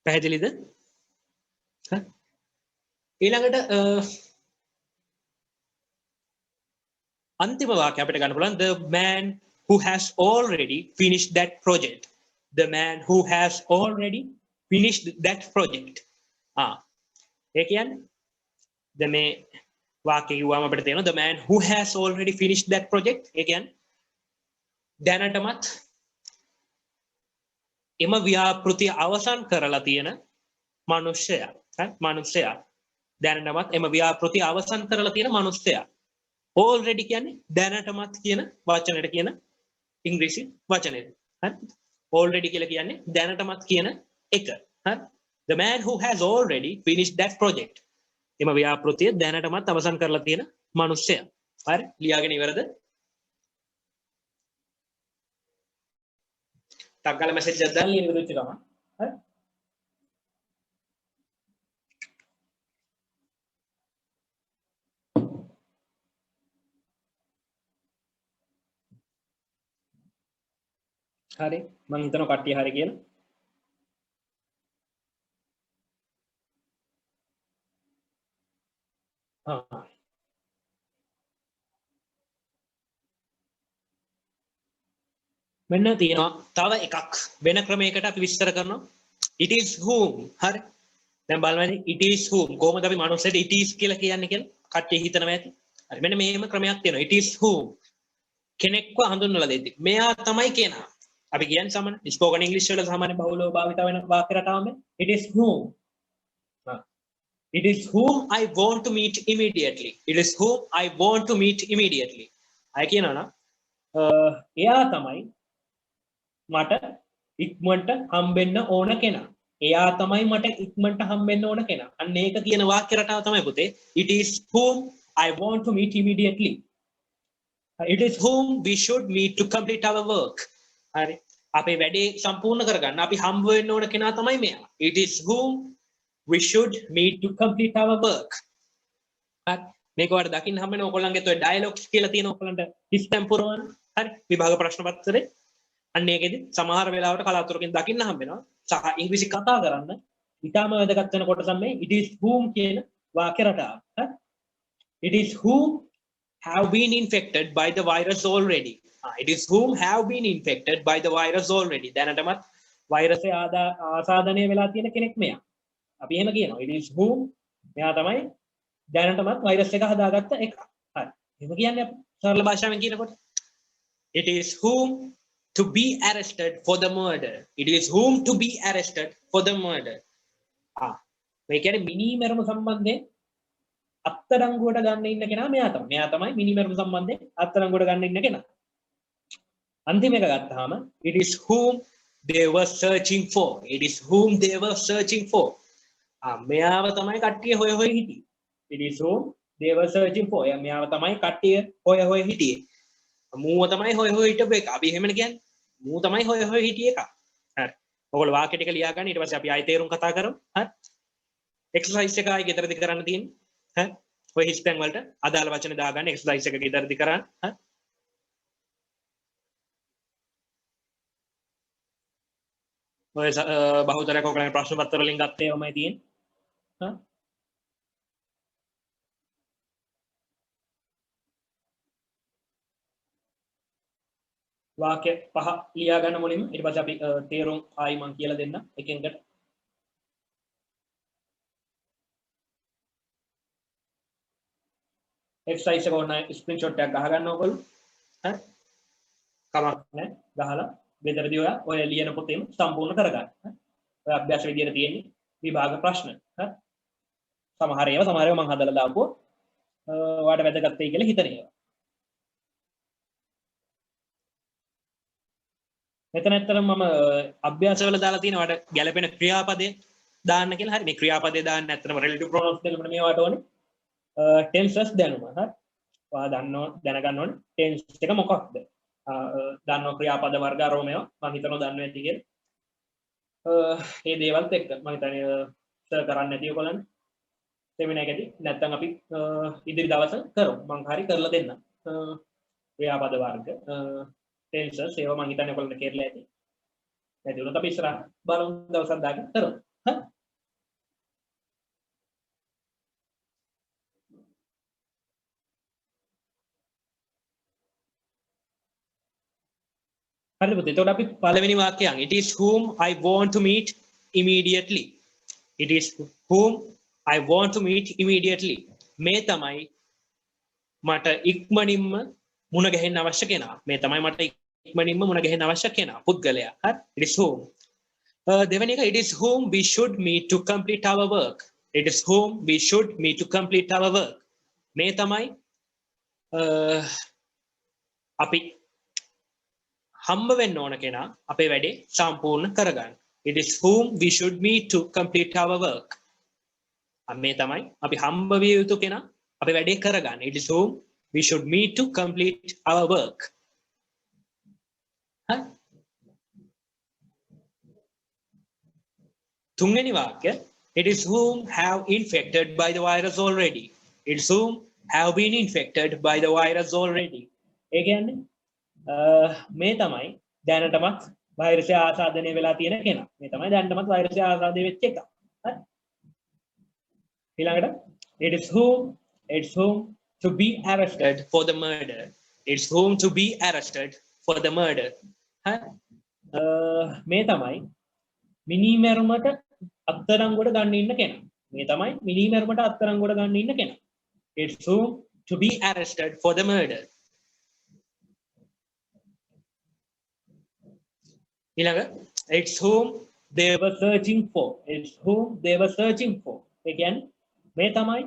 පැහැදිලිද? ඊළඟට අන්තිම වාක්‍යය අපිට ගන්න පුළුවන් the man who has already finished that project. The man who has already finished that project. ඒ කියන්නේ දැන් මේ වාක්‍යය කිව්වම අපිට තේරෙනවා the man who has already finished that project. ඒ කියන්නේ දැනටමත් එම ව්‍යාපෘතිය අවසන් කරලා තියෙන මිනිසයා. මිනිසයා දැනටමත් එම ව්‍යාපෘතිය අවසන් කරලා තියෙන මිනිසයා. already කියන්නේ දැනටමත් කියන වචනෙට කියන ඉංග්‍රීසි වචනේ. හරි. already කියලා කියන්නේ දැනටමත් කියන එක. හරි. The man who has already finished that project. එම ව්‍යාපෘතිය දැනටමත් අවසන් කරලා තියෙන මිනිසයා. හරි. ලියාගෙන ඉවරද? ටග්ගල මැසේජ් එකක් දාලා ලියන විදිහට තමයි. හරි. හරි මම හිතනවා කට්ටිය හරි කියලා. මෙන්න තියෙනවා තව එකක් වෙන ක්‍රමයකට අපි විස්තර කරනවා. it is whom. හරි. දැන් බලන්න it is whom කොහොමද අපි මනුස්සයට it is කියලා කියන්නේ කියලා කට්ටිය හිතනවා ඇති. හරි මෙන්න මේම ක්‍රමයක් තියෙනවා. it is whom කෙනෙක්ව හඳුන්වලා දෙද්දි මෙයා තමයි කියනවා. අපි කියන්නේ සාමාන්‍ය ස්පෝකන් ඉංග්‍රීසි වල සාමාන්‍ය බහුලව භාවිත වෙන වාක්‍ය රටාවම it is whom. It is whom I want to meet immediately. It is whom I want to meet immediately. අය කියනවා නම් එයා තමයි මට ඉක්මනට හම්බෙන්න ඕන කෙනා. එයා තමයි මට ඉක්මනට හම්බෙන්න ඕන කෙනා. අන්න ඒක කියන වාක්‍ය රටාව තමයි පුතේ it is whom I want to meet immediately. It is whom we should meet to complete our work. හරි අපේ වැඩේ සම්පූර්ණ කරගන්න අපි හම්බ වෙන්න ඕන කෙනා තමයි මෙයා. It is whom we should meet to complete our work. හරි මේක වල දකින්න හම්බ වෙන ඔයගොල්ලන්ගේ toy dialogues කියලා තියෙන ඔයගොල්ලන්ට ඉස්තම්පුරවන හරි විභාග ප්‍රශ්න පත්‍රේ අන්න ඒකෙදි සමහර වෙලාවට කලාතුරකින් දකින්න හම්බ වෙනවා සහ ඉංග්‍රීසි කතා කරන්න ඊටම වැදගත් වෙන කොටස මේ it is whom කියන වාක්‍ය රටාව. හරි it is whom have been infected by the virus already. It is whom have been infected by the virus already. දැනටමත් වෛරසය ආසාදනය වෙලා තියෙන කෙනෙක් මෙයා. අපි එහෙම කියනවා. It is whom මෙයා තමයි දැනටමත් වෛරස් එක හදාගත්ත එක. හරි. එහෙම කියන්නේ අපි සරල භාෂාවෙන් කියනකොට it is whom to be arrested for the murder. It is whom to be arrested for the murder. මේ කියන්නේ මිනිමරුම සම්බන්ධයෙන් අත්අඩංගුවට ගන්න ඉන්න කෙනා මෙයා තමයි. මෙයා තමයි මිනිමරුම සම්බන්ධයෙන් අත්අඩංගුවට ගන්න ඉන්න කෙනා. අන්තිම එක ගත්තාම it is whom they were searching for. It is whom they were searching for. මෙයාව තමයි කට්ටිය හොය හොය හිටියේ. It is whom they were searching for. මෙයාව තමයි කට්ටිය හොය හොය හිටියේ. මූව තමයි හොය හොය හිටපු එක. අපි එහෙමනේ කියන්නේ. මූ තමයි හොය හොය හිටියේ එක. හරි. ඔයගොල්ලෝ වාක්‍ය ටික ලියා ගන්න ඊට පස්සේ අපි ආයෙ තේරුම් කතා කරමු. හරි. එක්සර්සයිස් එක ආයෙ ගෙදරදි කරන්න තියෙන්නේ. හරි. ඔය හිස්පෙන් වලට අදාළ වචන දාගන්න එක්සර්සයිස් එක ගෙදරදි කරන්න. හරි. ඔය බහුතරයක් ඔයගොල්ලන්ගේ ප්‍රශ්න පත්‍ර වලින් ගත්තේ ඔමයි තියෙන්නේ. හා වාක්‍ය පහ ලියා ගන්න මුලින්ම ඊට පස්සේ අපි තේරුම් ආයි මම කියලා දෙන්න එකෙන්කට. එක්සර්සයිස් එක ඕන ස්ක්‍රීන්ෂොට් එකක් ගහ ගන්න ඕගොල්ලෝ. හරි. කමක් නැහැ. ගහලා ගෙදරදී ඔය ලියන පොතේම සම්පූර්ණ කරගන්න. ඔය අභ්‍යාස විදියට තියෙන්නේ විභාග ප්‍රශ්න. හරි. සමහර ඒවා මම හදලා දාපුවා. ඔයාලට වැදගත් වෙයි කියලා හිතන ඒවා. මෙතන ඇත්තටම මම අභ්‍යාසවල දාලා තියෙන ඔයාලට ගැළපෙන ක්‍රියාපදේ දාන්න කියලා. හරි මේ ක්‍රියාපදේ දාන්න ඇත්තටම relative pronouns දෙකම මේවට ඕනේ. tenses දැනුම. හරි. ඔයා දැනගන්න ඕනේ tense එක මොකක්ද? දන්නව ක්‍රියාපද වර්ග අරෝමය මම හිතනවා දන්නවා ඇති කියලා. මේ දේවල්ත් එක්ක මම හිතන්නේ සර් කරන්න නැතිව බලන්න. සෙමිනාර් එකදී නැත්තම් අපි ඉදිරි දවස් කරමු. මම හරි කරලා දෙන්නම්. ක්‍රියාපද වර්ග tenses ඒවා මම හිතන්නේ ඔයගොල්ලෝ කෙරලා ඇති. නැති වුණොත් අපි ඉස්සරහ බලමු දවසක් දාගෙන කරමු. හරි. හරිද පුතේ? එතකොට අපි පළවෙනි වාක්‍යයන් it is whom I want to meet immediately. It is whom I want to meet immediately. මේ තමයි මට ඉක්මනින්ම මුණ ගැහෙන්න අවශ්‍ය කෙනා. මේ තමයි මට ඉක්මනින්ම මුණ ගැහෙන්න අවශ්‍ය කෙනා. පුද්ගලයා. හරි. It is whom. දෙවෙනි එක it is whom we should meet to complete our work. It is whom we should meet to complete our work. මේ තමයි අපි හම්බ වෙන්න ඕන කෙනා අපේ වැඩේ සම්පූර්ණ කරගන්න. It is whom we should meet to complete our work. මේ තමයි අපි හම්බ විය යුතු කෙනා අපේ වැඩේ කරගන්න. It is whom we should meet to complete our work. හරි. තුන්වෙනි වාක්‍ය it is whom have infected by the virus already. It is whom have been infected by the virus already. ඒ කියන්නේ මේ තමයි දැනටමත් වෛරසය ආසාදනය වෙලා තියෙන කෙනා. මේ තමයි දැනටමත් වෛරසය ආසාදනය වෙච්ච එක. හරි. ඊළඟට it is whom to be arrested for the murder. It's whom to be arrested for the murder. හරි. මේ තමයි මිනිමැරුමට අත්අඩංගුවට ගන්න ඉන්න කෙනා. මේ තමයි මිනිමැරුමට අත්අඩංගුවට ගන්න ඉන්න කෙනා. It's whom to be arrested for the murder. ඊළඟ it's whom they were searching for. It's whom they were searching for. ඒ කියන්නේ මේ තමයි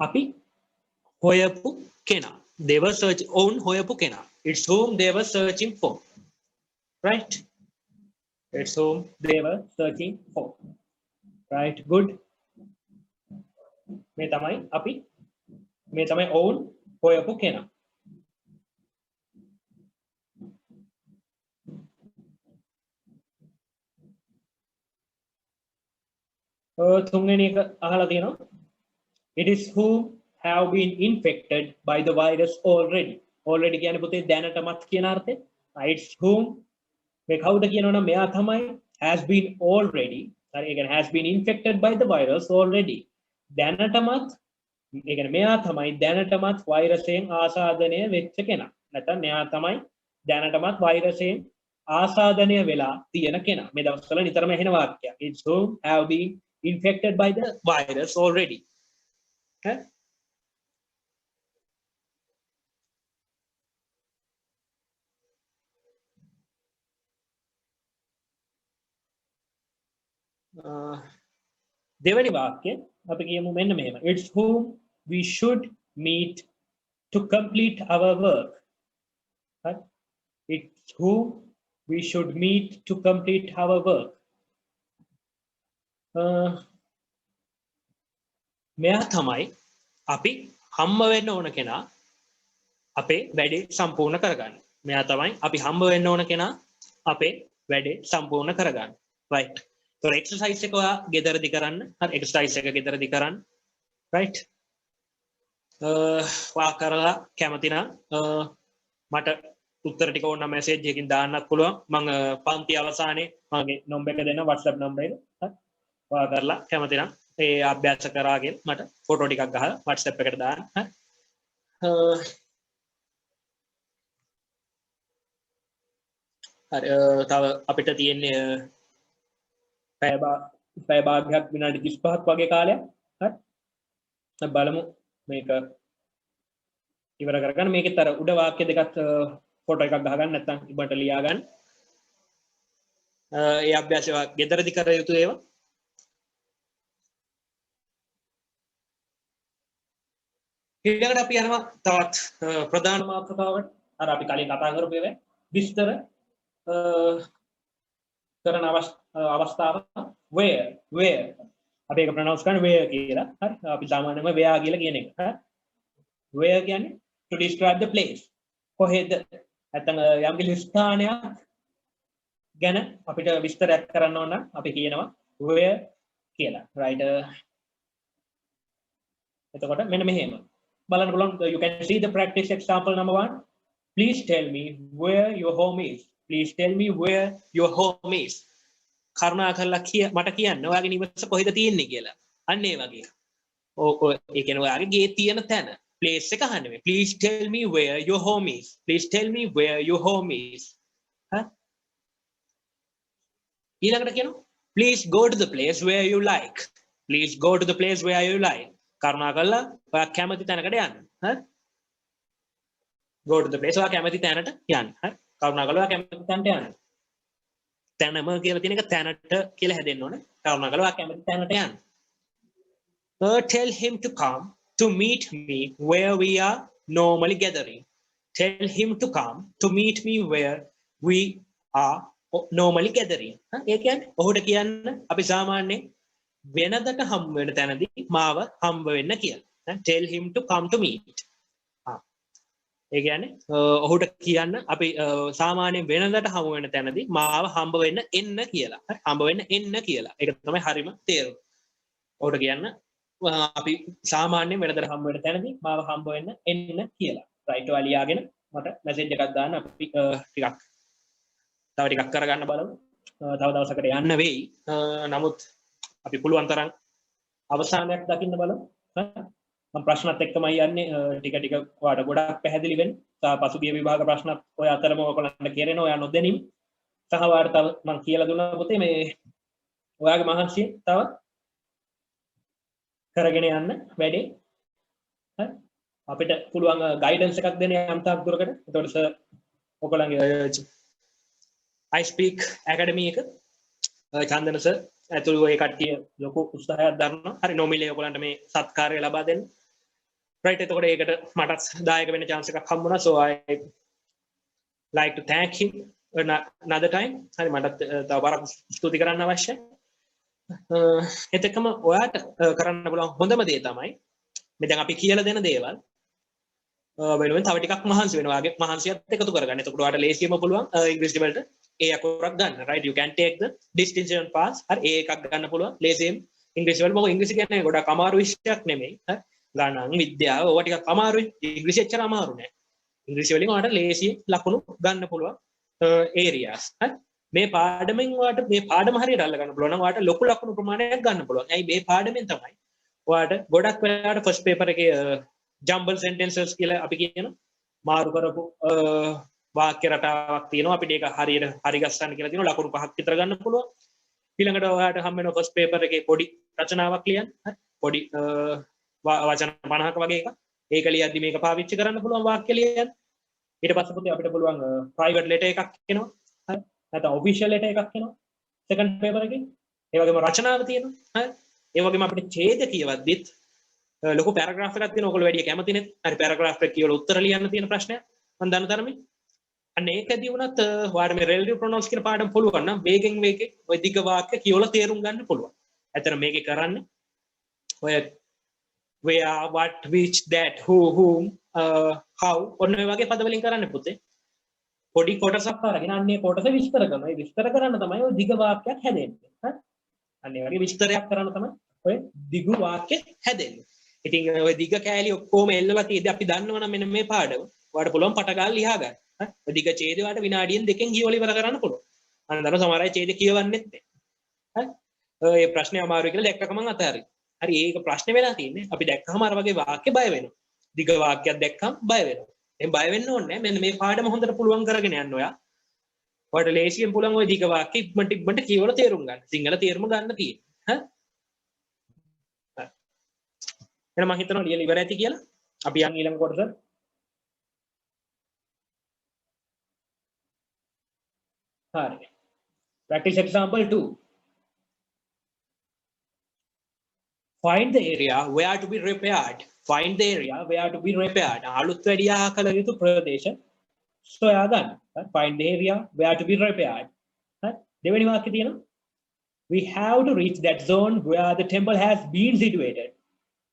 අපි හොයපු කෙනා. They were searching own හොයපු කෙනා. It's whom they were searching for. Right? It's whom they were searching for. Right? Good. මේ තමයි අපි මේ තමයි own හොයපු කෙනා. තුන්වෙනි එක අහලා තියෙනවා it is whom have been infected by the virus already. Already කියන්නේ පුතේ දැනටමත් කියන අර්ථය. It's whom මේ කවුද කියනවනම් මෙයා තමයි has been already. හරි ඒ කියන්නේ has been infected by the virus already. දැනටමත් ඒ කියන්නේ මෙයා තමයි දැනටමත් වෛරසයෙන් ආසාදනය වෙච්ච කෙනා. නැත්නම් මෙයා තමයි දැනටමත් වෛරසයෙන් ආසාදනය වෙලා තියෙන කෙනා. මේ දවස්වල නිතරම ඇහෙන වාක්‍යයක්. It's whom have been infected by the virus already. Okay? දෙවැනි වාක්‍ය අපි කියමු මෙන්න මෙහෙම. It's whom we should meet to complete our work. Right? It's whom we should meet to complete our work. මෙයා තමයි අපි හම්බ වෙන්න ඕන කෙනා අපේ වැඩේ සම්පූර්ණ කරගන්න. මෙයා තමයි අපි හම්බ වෙන්න ඕන කෙනා අපේ වැඩේ සම්පූර්ණ කරගන්න. right. So exercise එක ඔයා ගෙදරදි කරන්න. හරි exercise එක ගෙදරදි කරන්න. right. ඔයා කරලා කැමති නම් මට උත්තර ටික ඕන මැසේජ් එකකින් දාන්නත් පුළුවන්. මම පන්ති අවසානයේ මගේ නම්බර් එක දෙන්න WhatsApp නම්බර් එක. හරි. ඔයා කරලා කැමති නම් ඒ අභ්‍යාස කරාගෙන මට ෆොටෝ ටිකක් ගහලා WhatsApp එකට දාන්න. හරි. තව අපිට තියෙන්නේ පැය භාගයක් විනාඩි 35ක් වගේ කාලයක්. හරි. බලමු මේක ඉවර කරගන්න. මේකෙත් අර උඩ වාක්‍ය දෙකත් ෆොටෝ එකක් ගහගන්න නැත්නම් ඉබට ලියා ගන්න. ඒ අභ්‍යාසය ගෙදරදි කර යුතු ඒවා. ඊළඟට අපි යනවා තවත් ප්‍රධාන මාතෘකාවට. අර අපි කලින් කතා කරපු ඒවා විස්තර කරන අවස්ථාව where අපි ඒක ප්‍රොනවුන්ස් කරන්නේ where කියලා. හරි. අපි සාමාන්‍යයෙන්ම where කියලා කියන එක. හරි. where කියන්නේ to describe the place. කොහෙද? නැත්නම් යම්කිසි ස්ථානයක් ගැන අපිට විස්තරයක් කරන්න ඕන නම් අපි කියනවා where කියලා. right. එතකොට මෙන්න මෙහෙම බලන්න බලන්න you can see the practice example number 1. Please tell me where your home is. Please tell me where your home is. කරුණාකරලා මට කියන්න ඔයාගේ නිවස කොහෙද තියෙන්නේ කියලා. අන්න ඒ වගේ. ඒ කියන්නේ ඔයාගේ ගේ තියෙන තැන. place එක අහන්නේ. Please tell me where your home is. Please tell me where your home is. හා? ඊළඟට කියනවා please go to the place where you like. Please go to the place where you like. කරුණාකරලා ඔයා කැමති තැනකට යන්න. හරි? go to the place ඔයා කැමති තැනට යන්න. හරි? කරුණාකරලා ඔයා කැමති තැනට යන්න. තැනම කියලා තියෙන එක තැනට කියලා හැදෙන්න ඕනේ. කරුණාකරලා ඔයා කැමති තැනට යන්න. Tell him to come to meet me where we are normally gathering. Tell him to come to meet me where we are normally gathering. ඒ කියන්නේ ඔහුට කියන්න අපි සාමාන්‍යයෙන් වෙනදට හම් වෙන තැනදී මාව හම්බ වෙන්න කියලා. Tell him to come to meet. ඒ කියන්නේ ඔහුට කියන්න අපි සාමාන්‍යයෙන් වෙනදට හමු වෙන තැනදී මාව හම්බ වෙන්න එන්න කියලා. හරි හම්බ වෙන්න එන්න කියලා. ඒක තමයි හරිම තේරුම. ඔහුට කියන්න අපි සාමාන්‍යයෙන් වෙනදට හම්බ වෙන තැනදී මාව හම්බ වෙන්න එන්න කියලා. රයිට් ඔයා ලියාගෙන මට මැසේජ් එකක් දාන්න අපි තව ටිකක් කරගන්න බලමු. තව දවසකට යන්න වෙයි. නමුත් අපි පුළුවන් තරම් අවසානයක් දකින්න බලමු. මම ප්‍රශ්නත් එක්කමයි යන්නේ ටික ටික ඔයාලට ගොඩක් පැහැදිලි වෙන්න. පසුගිය විභාග ප්‍රශ්නත් ඔය අතරම ඔයගොල්ලන්ට කෙරෙන ඔයා නොදැනීම සහ ඔයාලට තව මම කියලා දුන්නා පුතේ මේ ඔයාගේ මහන්සිය තව කරගෙන යන්න වැඩේ. හරි අපිට පුළුවන් ගයිඩන්ස් එකක් දෙන්න යම් තාක් දුරකට. එතකොට සර් ඔයගොල්ලන්ගේ I speak academy එක චන්දන සර් ඇතුළු ඔය කට්ටිය ලොකු උත්සාහයක් දරනවා. හරි නොමිලේ ඔයගොල්ලන්ට මේ සත්කාරය ලබා දෙන්න. right එතකොට ඒකට මටත් දායක වෙන්න chance එකක් හම්බුණා. so I like to thank him another time. හරි මටත් තව වරක් ස්තුති කරන්න අවශ්‍යයි. එතකම ඔයාට කරන්න පුළුවන් හොඳම දේ තමයි මේ දැන් අපි කියලා දෙන දේවල් වෙනුවෙන් තව ටිකක් මහන්සි වෙනවා. ඔයාගේ මහන්සියත් එකතු කරගන්න. එතකොට ඔයාට ලේසියෙම පුළුවන් ඉංග්‍රීසි වලට ඒ අකුරක් ගන්න. right you can take the distinction pass. හරි ඒ එකක් ගන්න පුළුවන් ලේසියෙන් ඉංග්‍රීසි වල. මොකද ඉංග්‍රීසි කියන්නේ ගොඩක් අමාරු විෂයක් නෙමෙයි. හරි ගණන් විද්‍යාව ඔවා ටිකක් අමාරුයි. ඉංග්‍රීසි එච්චර අමාරු නෑ. ඉංග්‍රීසි වලින් ඔයාලට ලේසියෙන් ලකුණු ගන්න පුළුවන් areas. හරි මේ පාඩමෙන් ඔයාලට මේ පාඩම හරියට අල්ල ගන්න පුළුවන් නම් ඔයාලට ලොකු ලකුණු ප්‍රමාණයක් ගන්න පුළුවන්. ඇයි මේ පාඩමෙන් තමයි ඔයාලට ගොඩක් වෙලාවට ෆස්ට් පේපර් එකේ jumble sentences කියලා අපි කියන මාරු කරපු වාක්‍ය රටාවක් තියෙනවා. අපිට ඒක හරියට හරි ගස්සන්න කියලා තියෙනවා. ලකුණු 5ක් විතර ගන්න පුළුවන්. ඊළඟට ඔයාලට හම් වෙන ෆස්ට් පේපර් එකේ පොඩි රචනාවක් ලියන්න. හරි පොඩි වචන 50ක වගේ එකක්. ඒක ලියද්දි මේක පාවිච්චි කරන්න පුළුවන් වාක්‍ය ලියන්න. ඊට පස්සේ පුතේ අපිට පුළුවන් ප්‍රයිවට් ලෙටර් එකක් එනවා. හරි නැත්නම් ඔෆිෂියල් ලෙටර් එකක් එනවා. සෙකන්ඩ් පේපර් එකේ. ඒ වගේම රචනාවක් තියෙනවා. හරි ඒ වගේම අපිට ඡේද කියවද්දිත් ලොකු පැරග්‍රාෆ් එකක් තියෙනවා. ඔයගොල්ලෝ වැඩි කැමති නැත්. හරි පැරග්‍රාෆ් එක කියවලා උත්තර ලියන්න තියෙන ප්‍රශ්නයක්. මම දන්න තරමේ. අන්න ඒකදී වුණත් ඔයාලට මේ relative pronouns කියන පාඩම පුළුවන් නම් වේගෙන් ඔය දිග වාක්‍ය කියවලා තේරුම් ගන්න පුළුවන්. ඇත්තට මේකේ කරන්නේ ඔය where what which that who whom how ඔන්න ඔය වගේ පද වලින් කරන්න පුතේ. පොඩි කොටසක් අරගෙන අන්නේ කොටස විස්තර කරනවා. ඒ විස්තර කරන්න තමයි ඔය දිග වාක්‍යයක් හැදෙන්නේ. හරි? අන්න ඒ වගේ විස්තරයක් කරන්න තමයි ඔය දිගු වාක්‍ය හැදෙන්නේ. ඉතින් ඔය දිග කෑලි ඔක්කොම එල්ලලා තියෙද්දි අපි දන්නවනම් මෙන්න මේ පාඩම ඔයාලට පුළුවන් පට ගාලා ලියා ගන්න. හරි? ඔය දිග ඡේදය ඔයාලට විනාඩියෙන් දෙකෙන් කියවලා ඉවර කරන්න පුළුවන්. අන්න දන්න සමහර අය ඡේදය කියවන්නෙත් නැහැ. හරි? ඔය ප්‍රශ්නේ අමාරුයි කියලා දැක්කම අතහරින්න. හරි ඒක ප්‍රශ්නේ වෙලා තියෙන්නේ. අපි දැක්කම අර වගේ වාක්‍ය බය වෙනවා. දිග වාක්‍යයක් දැක්කම බය වෙනවා. එහෙනම් බය වෙන්න ඕනේ නැහැ. මෙන්න මේ පාඩම හොඳට පුළුවන් කරගෙන යන්න ඔයා. ඔයාලට ලේසියෙන් පුළුවන් ওই දිග වාක්‍ය ඉක්මනට කියවලා තේරුම් ගන්න. සිංහල තේරුම ගන්න තියෙන්නේ. හරි? එහෙනම් මම හිතනවා ලියලා ඉවර ඇති කියලා. අපි යන් ඊළඟ කොටස. හරි. Practice example 2. Find the area where to be repaired. find the area where to be repaired. අලුත් වැඩියා කළ යුතු ප්‍රදේශ සොයා ගන්න. Find the area where to be repaired. දෙවෙනි වාක්‍යය තියෙනවා we have to reach that zone where the temple has been situated.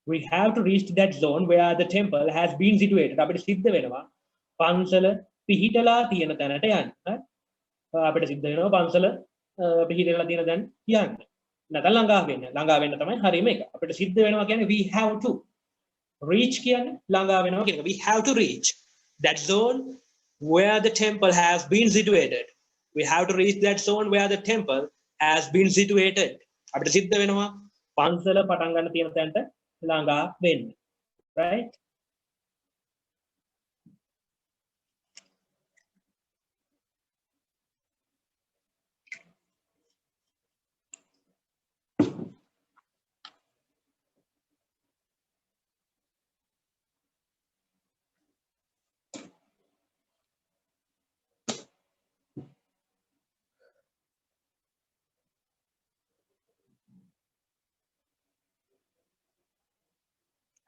We have to reach that zone where the temple has been situated. අපිට සිද්ධ වෙනවා පන්සල පිහිටලා තියෙන තැනට යන්න. අපිට සිද්ධ වෙනවා පන්සල පිහිටලා තියෙන තැන යන්න. නැත්නම් ළඟා වෙන්න තමයි හරියම එක. අපිට සිද්ධ වෙනවා කියන්නේ we have to reach කියන්නේ ළඟා වෙනවා කියන එක. We have to reach that zone where the temple has been situated. We have to reach that zone where the temple has been situated. අපිට සිද්ධ වෙනවා පන්සල පටන් ගන්න තියෙන තැනට ළඟා වෙන්න. Right?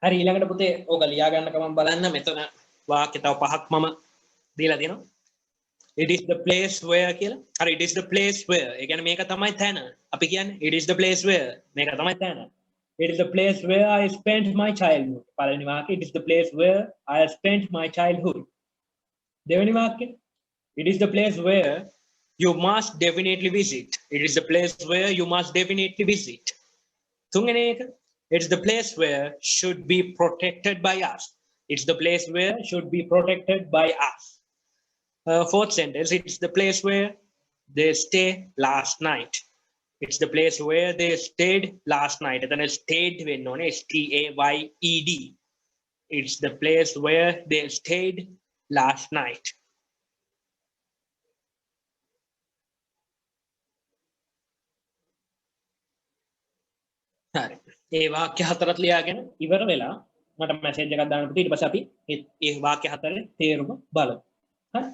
හරි ඊළඟට පුතේ ඕක ලියා ගන්නකම බලන්න මෙතන වාක්‍ය තව පහක් මම දීලා දෙනවා. It is the place where කියලා. හරි it is the place where. ඒ කියන්නේ මේක තමයි තැන. අපි කියන්නේ it is the place where. මේක තමයි තැන. It is the place where I spent my childhood. පළවෙනි වාක්‍යය it is the place where I spent my childhood. දෙවෙනි වාක්‍යය it is the place where you must definitely visit. It is the place where you must definitely visit. තුන්වෙනි එක it's the place where should be protected by us. It's the place where should be protected by us. Fourth sentence, it's the place where they stay last night. It's the place where they stayed last night. Then stayed when known as STAYED. It's the place where they stayed last night. හරි ඒ වාක්‍ය හතරත් ලියාගෙන ඉවර වෙලා මට message එකක් දාන්න පුතේ ඊට පස්සේ අපි ඒ වාක්‍ය හතරේ තේරුම බලමු හරි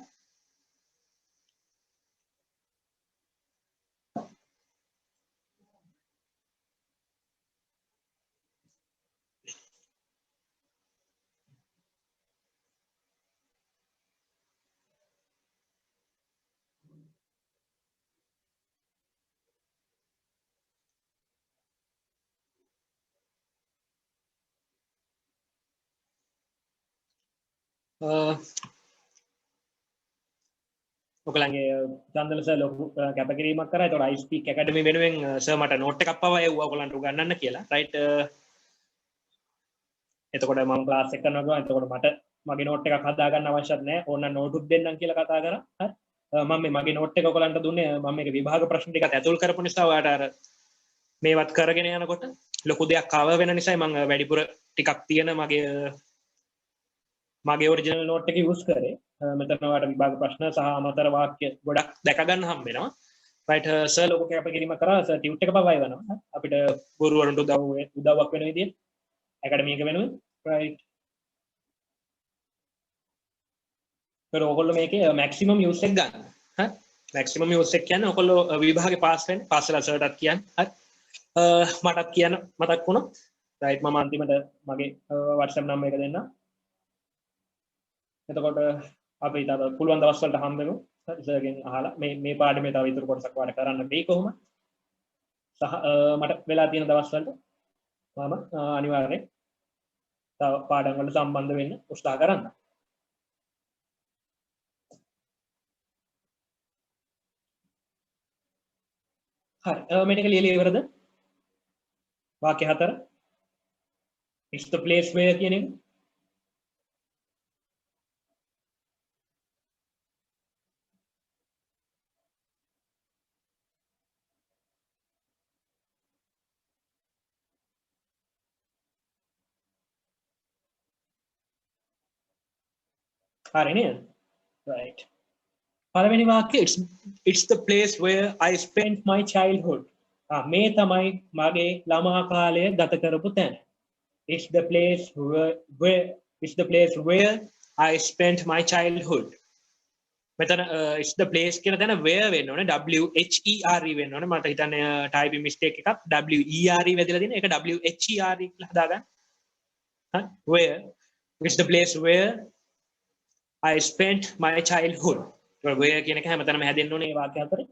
ඔයගලගේ චන්දල සර් ලොකු කැපකිරීමක් කරා. ඒතකොට I speak academy වෙනුවෙන් සර් මට නෝට් එකක් පවා එව්වා ඔයගලන්ට උගන්වන්න කියලා. රයිට් එතකොට මම ක්ලාස් එක කරනවා. එතකොට මට මගේ නෝට් එකක් හදා ගන්න අවශ්‍යත් නැහැ. ඕනනම් නෝට් උත් දෙන්නම් කියලා කතා කරා. හරි. මම මගේ නෝට් එක ඔයගලන්ට දුන්නේ මම මේක විභාග ප්‍රශ්න ටිකත් ඇතුල් කරපු නිසා ඔයාලට අර මේවත් කරගෙන යනකොට ලොකු දෙයක් කවර් වෙන නිසායි මම වැඩිපුර ටිකක් තියෙන මගේ ඔරිජිනල් නෝට් එක යූස් කරේ. මෙතන ඔයාලට විභාග ප්‍රශ්න සහ අමතර වාක්‍ය ගොඩක් දැක ගන්න හම්බ වෙනවා. රයිට් සර් ලොකු කැපකිරීමක් කරා. සර් ටියුට් එක පවා එවනවා. අපිට ගුරුවරුන්ට උදව්වක් වෙන විදියට ඇකඩමි එක වෙනුවෙන්. රයිට්. ඒතර ඔයගොල්ලෝ මේකේ මැක්සිමම් යූස් එක ගන්න. හරි. මැක්සිමම් යූස් එක කියන්නේ ඔයගොල්ලෝ විභාගේ පාස් වෙන්නේ. පාස්ලා සර්ටත් කියන්න. හරි. මටත් කියන්න මතක් වුණා. රයිට් මම අන්තිමට මගේ WhatsApp නම්බර් එක දෙන්නම්. එතකොට අපි තව පුළුවන් දවස් වලට හම්බෙමු. හරි සර්ගෙන් අහලා මේ පාඩමේ තව ඉතුරු කොටසක් වාට කරන්න වෙයි කොහොම. සහ මට වෙලා තියෙන දවස් වලට මම අනිවාර්යයෙන් තව පාඩම් වලට සම්බන්ධ වෙන්න උත්සාහ කරන්න. හරි මේ ටික ලියලා ඉවරද? වාක්‍ය 4 it's the place where කියන එක හරි නේද? right. පළවෙනි වාක්‍යය it's the place where I spent my childhood. මේ තමයි මගේ ළමා කාලය ගත කරපු තැන. It's the place where I spent my childhood. මෙතන it's the place කියන තැන where වෙන්න ඕනේ WHERE වෙන්න ඕනේ. මට හිතන්නේ typing mistake එකක් WERE වැදලා තියෙන. ඒක WHERE කියලා හදාගන්න. where it's the place where I spent my childhood. Where කියන එක හැමතැනම හැදෙන්න ඕනේ මේ වාක්‍ය අතරේ.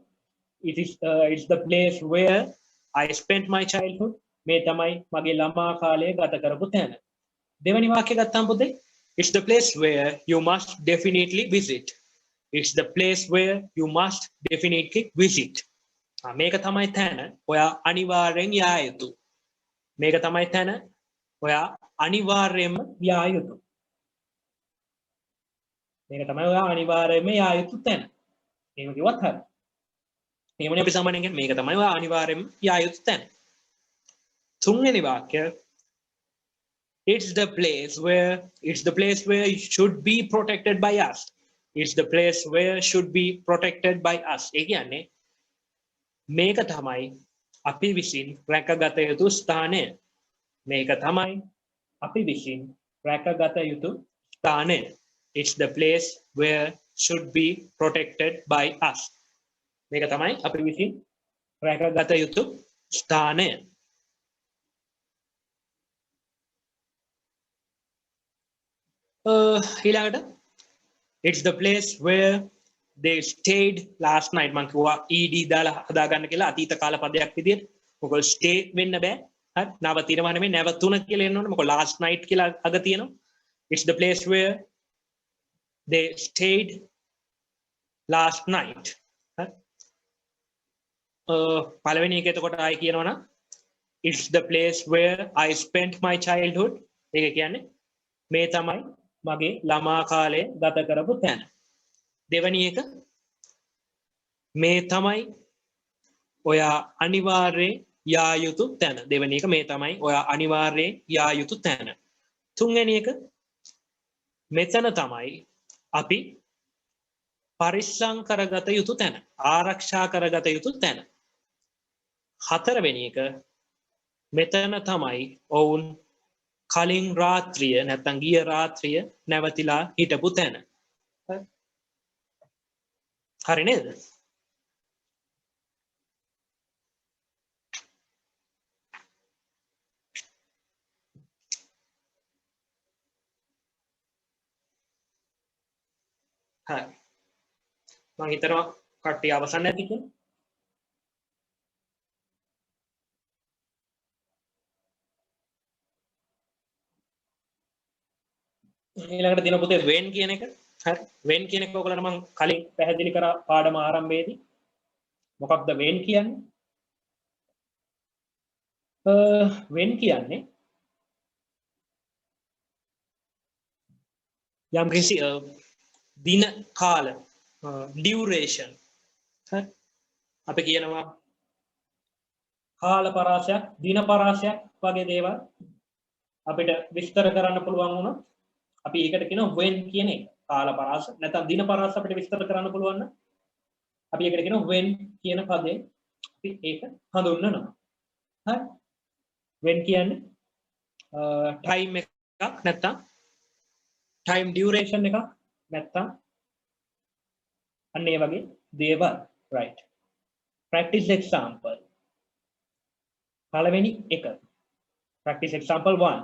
It's the place where I spent my childhood. මේ තමයි මගේ ළමා කාලය ගත කරපු තැන. දෙවෙනි වාක්‍ය ගත්තාම පුතේ it's the place where you must definitely visit. It's the place where you must definitely visit. මේක තමයි තැන ඔයා අනිවාර්යෙන් යා යුතු. මේක තමයි තැන ඔයා අනිවාර්යෙන්ම යා යුතු. මේක තමයි ඔයා අනිවාර්යෙන්ම යා යුතු තැන. එහෙම කිව්වත් හරි. එහෙමනේ අපි සාමාන්‍යයෙන් කියන්නේ මේක තමයි ඔයා අනිවාර්යෙන්ම යා යුතු තැන. තුන්වෙනි වාක්‍ය it's the place where you should be protected by us. It's the place where should be protected by us. ඒ කියන්නේ මේක තමයි අපි විසින් රැකගත යුතු ස්ථානය. මේක තමයි අපි විසින් රැකගත යුතු ස්ථානය. It's the place where should be protected by us. මේක තමයි අපි විසින් රැකගත යුතු ස්ථානය. ඊළඟට it's the place where they stayed last night. මම කිව්වා ed දාලා හදාගන්න කියලා අතීත කාල පදයක් විදියට. මොකද stay වෙන්න බෑ. හරි නවතිනවා නෙමෙයි නැවතුණ කියලා එන්න ඕනේ. මොකද last night කියලා අග තියෙනවා. It's the place where they stayed last night. හරි පළවෙනි එක එතකොට ආයි කියනවනම් it's the place where I spent my childhood. ඒක කියන්නේ මේ තමයි මගේ ළමා කාලය ගත කරපු තැන. දෙවැනි එක මේ තමයි ඔයා අනිවාර්යෙන් යා යුතු තැන. දෙවැනි එක මේ තමයි ඔයා අනිවාර්යෙන් යා යුතු තැන. තුන්වැනි එක මෙතන තමයි අපි පරිස්සම් කරගත යුතු තැන. ආරක්ෂා කරගත යුතු තැන. හතරවෙනි එක මෙතන තමයි ඔවුන් කලින් රාත්‍රිය නැත්නම් ගිය රාත්‍රිය නැවතිලා හිටපු තැන. හරි නේද? හරි. මම හිතනවා කට්ටිය අවසන් නැති කියලා. ඊළඟට දින පුතේ when කියන එක. හරි. when කියන එක ඔයගොල්ලන්ට මම කලින් පැහැදිලි කරා පාඩම ආරම්භයේදී. මොකක්ද when කියන්නේ? when කියන්නේ යම් කිසි දින කාල duration. හරි. අපි කියනවා කාල පරාසයක් දින පරාසයක් වගේ දේවල් අපිට විස්තර කරන්න පුළුවන් වුණොත් අපි ඒකට කියනවා when කියන එක. කාල පරාස නැත්නම් දින පරාස අපිට විස්තර කරන්න පුළුවන් නම් අපි ඒකට කියනවා when කියන පදේ අපි ඒක හඳුන්වනවා. හරි. when කියන්නේ time එකක් නැත්නම් time duration එකක් නැත්නම් අන්න ඒ වගේ දේවල්. right. practice example. පළවෙනි එක. practice example 1.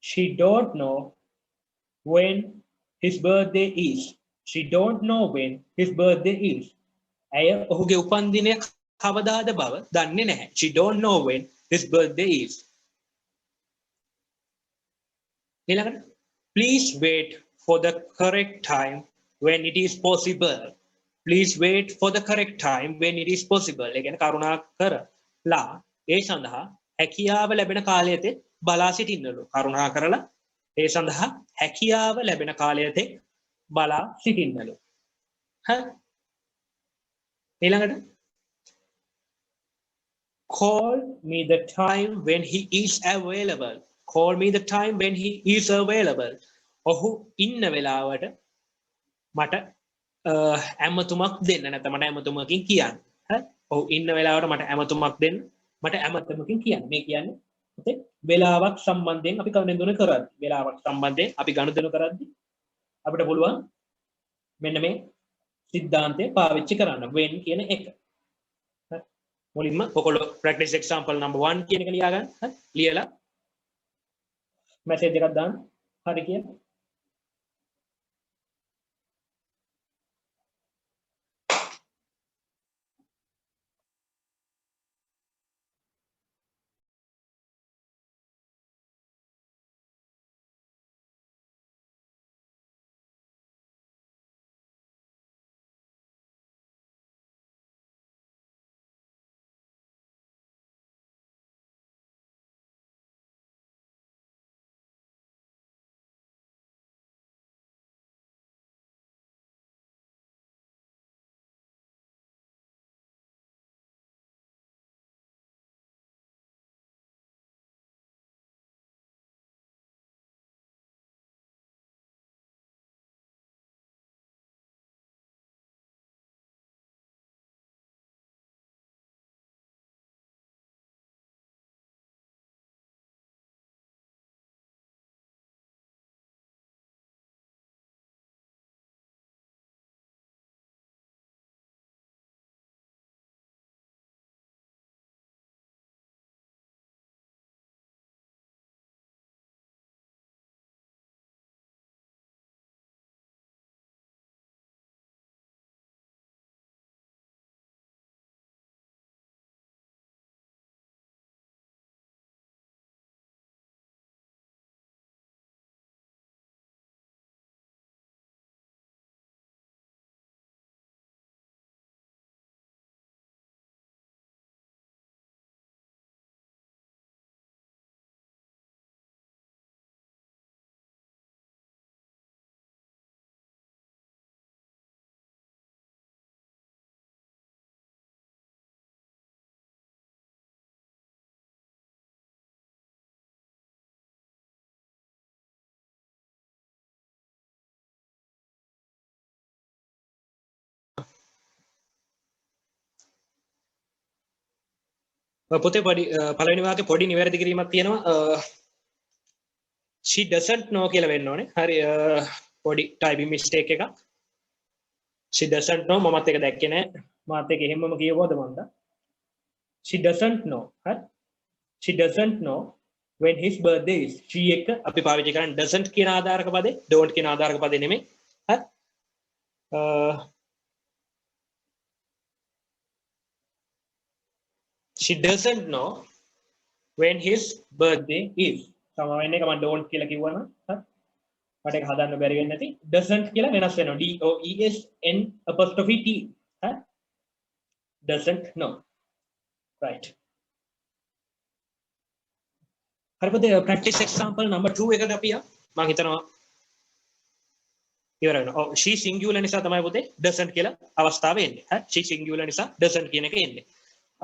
She don't know when his birthday is. She don't know when his birthday is. ඇය ඔහුගේ උපන්දිනය කවදාද බව දන්නේ නැහැ. She don't know when his birthday is. ඊළඟට please wait for the correct time when it is possible. Please wait for the correct time when it is possible. ඒ කියන්නේ කරුණා කරලා ඒ සඳහා හැකියාව ලැබෙන කාලයේදී බලා සිටින්නලු. කරුණා කරලා ඒ සඳහා හැකියාව ලැබෙන කාලයේදී බලා සිටින්නලු. හරි. ඊළඟට call me the time when he is available. Call me the time when he is available. ඔහු ඉන්න වෙලාවට මට ඇමතුමක් දෙන්න. නැත්නම් මට ඇමතුමකින් කියන්න. හරි. ඔහු ඉන්න වෙලාවට මට ඇමතුමක් දෙන්න. මට ඇමතුමකින් කියන්න. මේ කියන්නේ පුතේ වෙලාවක් සම්බන්ධයෙන් අපි ගනුදෙනු කරද්දී වෙලාවක් සම්බන්ධයෙන් අපි ගනුදෙනු කරද්දී අපිට පුළුවන් මෙන්න මේ සිද්ධාන්තය පාවිච්චි කරන්න when කියන එක. හරි. මුලින්ම ඔයගොල්ලෝ practice example number 1 කියන එක ලියා ගන්න. හරි. ලියලා message එකක් දාන්න. හරි කියලා. පොතේ පොඩි පළවෙනි වාක්‍යේ පොඩි නිවැරදි කිරීමක් තියෙනවා. she doesn't know කියලා වෙන්න ඕනේ. හරි පොඩි typing mistake එකක්. she doesn't know මමත් එක දැක්කේ නැහැ. මාත් එක එහෙමම කියවුවද මන්ද? she doesn't know. හරි. she doesn't know when his birthday is. she එක අපි පාවිච්චි කරන්නේ doesn't කියන ආධාරක පදේ, don't කියන ආධාරක පදේ නෙමෙයි. හරි. she doesn't know when his birthday is. සමහරවිට එක මම don't කියලා කිව්වනම් හරි මට ඒක හදන්න බැරි වෙන්නේ නැති doesn't කියලා වෙනස් වෙනවා. D O E S N apostrophe T. හරි doesn't know. right. හරි පොතේ practice example number 2 එකට අපි මම හිතනවා ඉවර වෙනවා. ඔව් she singular නිසා තමයි පොතේ doesn't කියලා අවස්ථාව එන්නේ. හරි she singular නිසා doesn't කියන එක එන්නේ.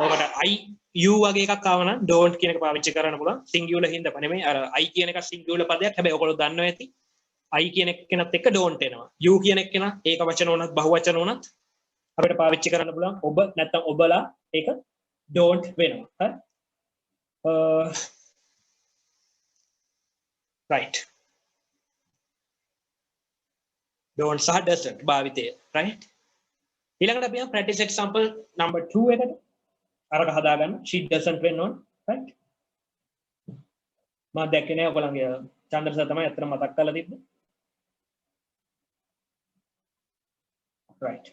ඔකට I you වගේ එකක් ආව නම් don't කියන එක පාවිච්චි කරන්න පුළුවන්. singular හින්දා නෙමෙයි අර I කියන එක singular පදයක්. හැබැයි ඔයගොල්ලෝ දන්නවා ඇති I කියන එකනත් එක්ක don't එනවා. you කියන එකන ඒක වචන වුණත් බහුවචන වුණත් අපිට පාවිච්චි කරන්න පුළුවන්. ඔබ නැත්නම් ඔබලා ඒක don't වෙනවා. හරි right. don't සහ doesn't භාවිතය. right. ඊළඟට අපි යමු practice example number 2 එකට. අරක හදාගන්න. she doesn't වෙන්න ඕන. right. මම දැක්කේ නෑ ඔයගොල්ලන්ගේ චන්ද්‍ර සර් තමයි අතන මතක් කරලා තිබ්බේ. right.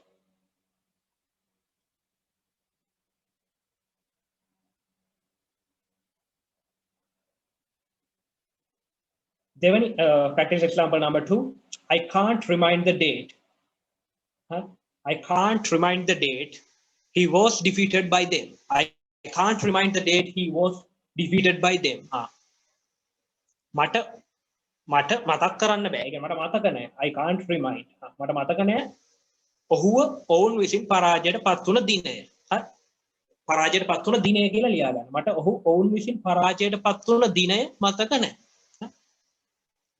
දෙවැනි practice example number 2. I can't remind the date. I can't remind the date he was defeated by them. I can't remind the date he was defeated by them. මට මතක් කරන්න බෑ. ඒක මට මතක නෑ. I can't remind. මට මතක නෑ. ඔහුව ඔවුන් විසින් පරාජයට පත් වුණ දිනය. හරි. පරාජයට පත් වුණ දිනය කියලා ලියා ගන්න. මට ඔවුන් විසින් පරාජයට පත් වුණ දිනය මතක නෑ.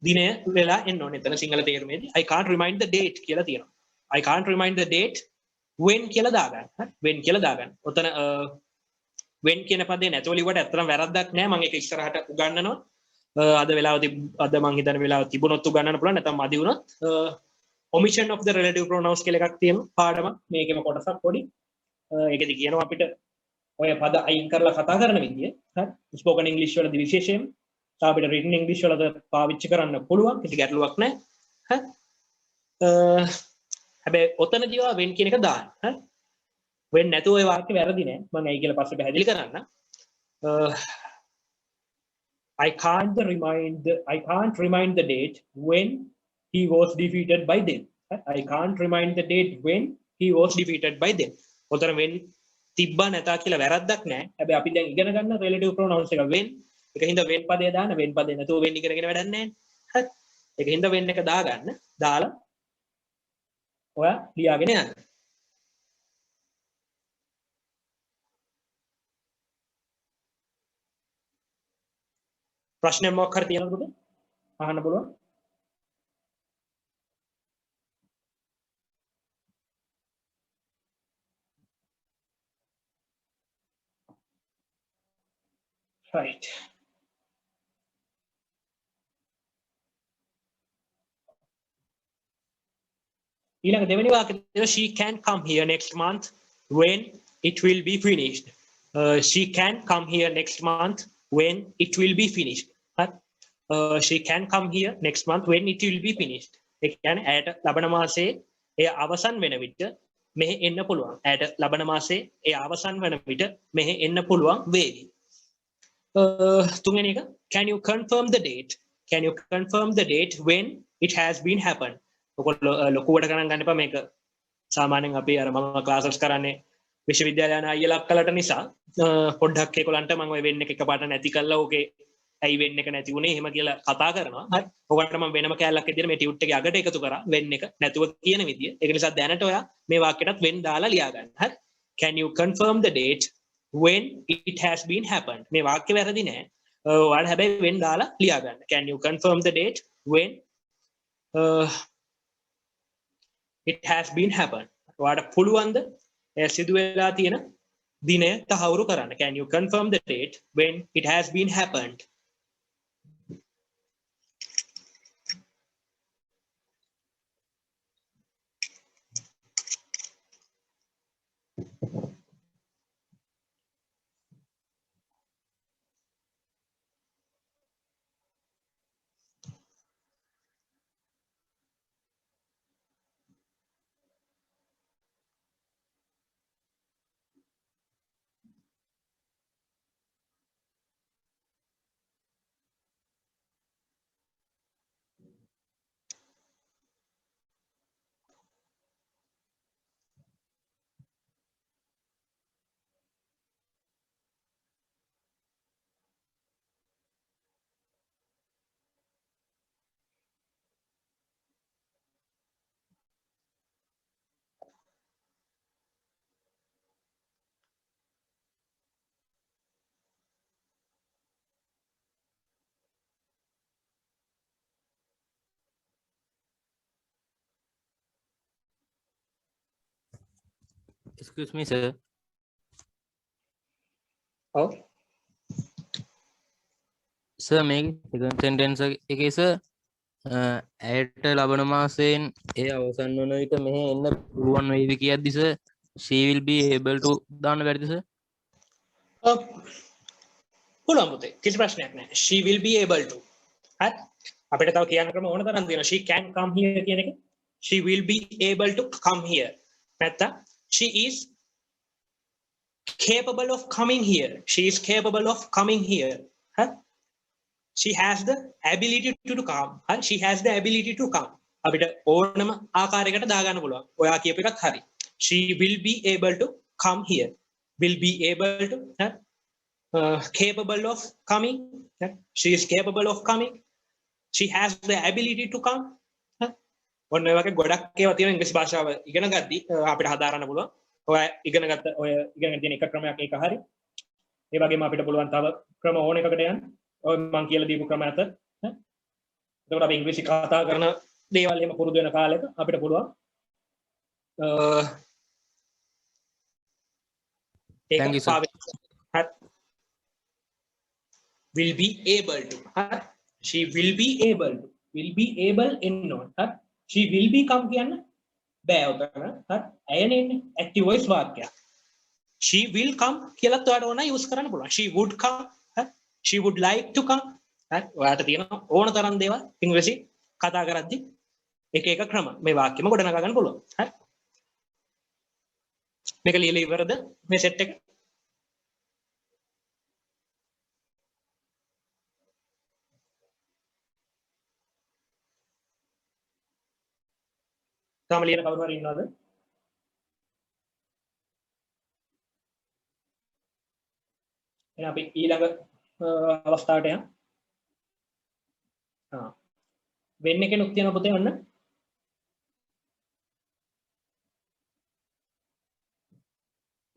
දිනය වෙලා එන්න ඕනේ. එතන Sinhala තේරුමේදී I can't remind the date කියලා තියෙනවා. I can't remind the date when කියලා දාගන්න. when කියලා දාගන්න. ඔතන when කියන පදේ නැතුව ලිව්වට ඇත්තටම වැරද්දක් නෑ. මම ඒක ඉස්සරහට උගන්වනවා. අද වෙලාවදී අද මම හිතන වෙලාව තිබුණොත් උගන්වන්න පුළුවන්. නැත්නම් මදි වුණොත් omission of the relative pronouns කියලා එකක් තියෙනවා. පාඩමක්. මේකෙම කොටසක් පොඩි. ඒකෙදි කියනවා අපිට ඔය පද අයින් කරලා කතා කරන විදිය. හරි. spoken english වලදී විශේෂයෙන් අපිට written English වලද පාවිච්චි කරන්න පුළුවන් කිසි ගැටලුවක් නැහැ හැබැයි ඔතනදී ඔයා when කියන එක දාන්න when නැතුව ඔය වාක්‍ය වැරදි නෑ මම ඒයි කියලා පස්සේ පැහැදිලි කරන්න I can't remind the date when he was defeated by them I can't remind the date when he was defeated by them ඔතන when තිබ්බා නැතා කියලා වැරද්දක් නෑ හැබැයි අපි දැන් ඉගෙන ගන්න relative pronouns එක when ඒකින්ද when පදේ දාන්න when පදේ නැතුව when ඉගෙනගෙන වැඩක් නෑ හරි ඒකින්ද when එක දාගන්න දාලා ඔයා ලියාගෙන යන්න ප්‍රශ්නයක් මොකක් හරි තියෙනවද අහන්න පුළුවන් right ඊළඟ දෙවෙනි වාක්‍යය she can come here next month when it will be finished she can come here next month when it will be finished she can come here next month when it will be finished ඒ කියන්නේ ඇයට ලබන මාසයේ එය අවසන් වෙන විට මෙහෙ එන්න පුළුවන් ඇයට ලබන මාසයේ එය අවසන් වෙන විට මෙහෙ එන්න පුළුවන් වේවි තුන්වෙනි එක can you confirm the date when it has been happened ඔයගොල්ලෝ ලොකුවට ගණන් ගන්න එපා මේක සාමාන්‍යයෙන් අපි අර මම ක්ලාසස් කරන්නේ විශ්වවිද්‍යාලය යන අයියලා අක්කලට නිසා පොඩ්ඩක් ඒගොල්ලන්ට මම ඔය වෙන්න එක එකපාරට නැති කළා ඕකේ ඇයි වෙන්න එක නැති වුනේ එහෙම කියලා කතා කරනවා හරි ඔයගොල්ලන්ට මම වෙනම කැලලක් විදියට මේ ටියුට් එකේ අගට එකතු කරා වෙන්න එක නැතුව කියන විදිය ඒක නිසා දැනට ඔයා මේ වාක්‍යයටත් වෙන් දාලා ලියා ගන්න හරි can you confirm the date when it has been happened මේ වාක්‍ය වැරදි නෑ ඔයාලා හැබැයි වෙන් දාලා ලියා ගන්න can you confirm the date when it has been happened ඔයාලට පුළුවන්ද සිදු වෙලා තියෙන දිනය තහවුරු කරන්න can you confirm the date when it has been happened Excuse me, sir. oh Sir, make second sentence එකේ sir ඇයට ලබන මාසයෙන් ඒ අවසන් වන විට මෙහෙ එන්න පුළුවන් වේවි කියද්දි sir she will be able to දාන්න බැරිද sir? පුළුවන් පුතේ කිසි ප්‍රශ්නයක් නැහැ she will be able to හරි අපිට තව කියන්න ක්‍රම ඕන තරම් තියෙනවා she can come here කියන එක she will be able to come here නැත්නම් she is capable of coming here she is capable of coming here huh? she has the ability to come huh? she has the ability to come අපිට ඕනම ආකාරයකට දාගන්න පුළුවන් ඔයා කියප එකත් හරි she will be able to come here will be able to huh? Capable of coming huh? she is capable of coming she has the ability to come ඔන්න ඔය වගේ ගොඩක් ඒවා තියෙන ඉංග්‍රීසි භාෂාව ඉගෙන ගද්දි අපිට හදාරන්න පුළුවන්. ඔය ඉගෙනගත්ත ඔය ඉගෙන තියෙන එක ක්‍රමයක් ඒක හරි. ඒ වගේම අපිට පුළුවන් තව ක්‍රම ඕන එකකට යන්න. ඔය මම කියලා දීපු ක්‍රම අතර. එතකොට අපි ඉංග්‍රීසි කතා කරන දේවල් එහෙම පුරුදු වෙන කාලෙක අපිට පුළුවන් Thank you, sir. Will be able to she will be able to will be able in not she will be come කියන්න බෑ උතන හරි ඇයනේ ඉන්නේ active voice වාක්‍යයක් she will come කියලාත් ඔයාලට ඕන use කරන්න පුළුවන් she would come she would like to come හරි ඔයාලට තියෙන ඕන තරම් දේවල් ඉංග්‍රීසි කතා කරද්දි එක එක ක්‍රම මේ වාක්‍යෙම ගොඩනගා ගන්න පුළුවන්. හරි මේක ලියලා ඉවරද මේ සෙට් එක? තාම ලියන කවුරු හරි ඉන්නවද? එහෙනම් අපි ඊළඟ අවස්ථාවට යමු. වෙන්න කෙනෙක් තියෙන පුතේ ඔන්න.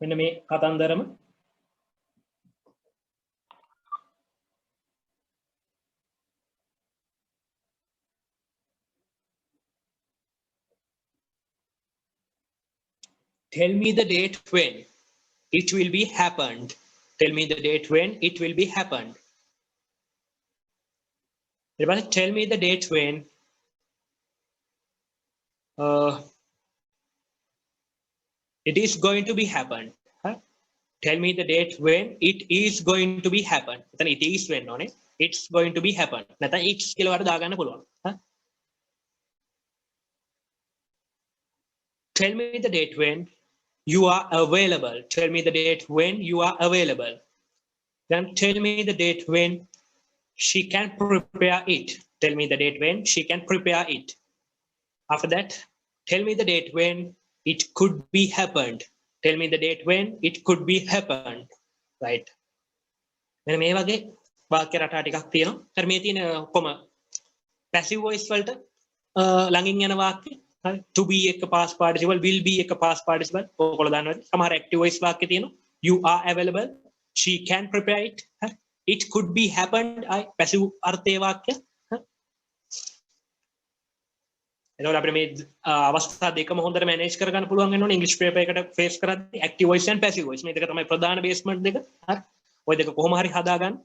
මෙන්න මේ කතන්දරම tell me the date when it will be happened. Tell me the date when it will be happened. Everybody tell me the date when it is going to be happened. Huh? Tell me the date when it is going to be happened. Then it is when on it. It's going to be happened. නැත්නම් it's කියලා වර දාගන්න පුළුවන්. Huh? Tell me the date when you are available. Tell me the date when you are available. Then tell me the date when she can prepare it. Tell me the date when she can prepare it. After that, tell me the date when it could be happened. Tell me the date when it could be happened. Right. මෙන්න මේ වගේ වාක්‍ය රටා ටිකක් තියෙනවා. හරි මේ තියෙන කොම passive voice වලට ළඟින් යන වාක්‍ය. හරි to be එක past participle, will be එක past participle. ඔයගොල්ලෝ දන්නවද? සමහර active voice වාක්‍ය තියෙනවා. You are available. She can prepare it. හරි it could be happened. passive අර්ථයේ වාක්‍ය. එතකොට අපිට මේ අවස්ථා දෙකම හොඳට මැනේජ් කරගන්න පුළුවන් වෙන්න ඕනේ ඉංග්‍රීසි පේපර් එකට ෆේස් කරද්දී active voice and passive voice මේ දෙක තමයි ප්‍රධාන බේස්මන්ට් දෙක. හරි. ওই දෙක කොහොම හරි හදාගන්න.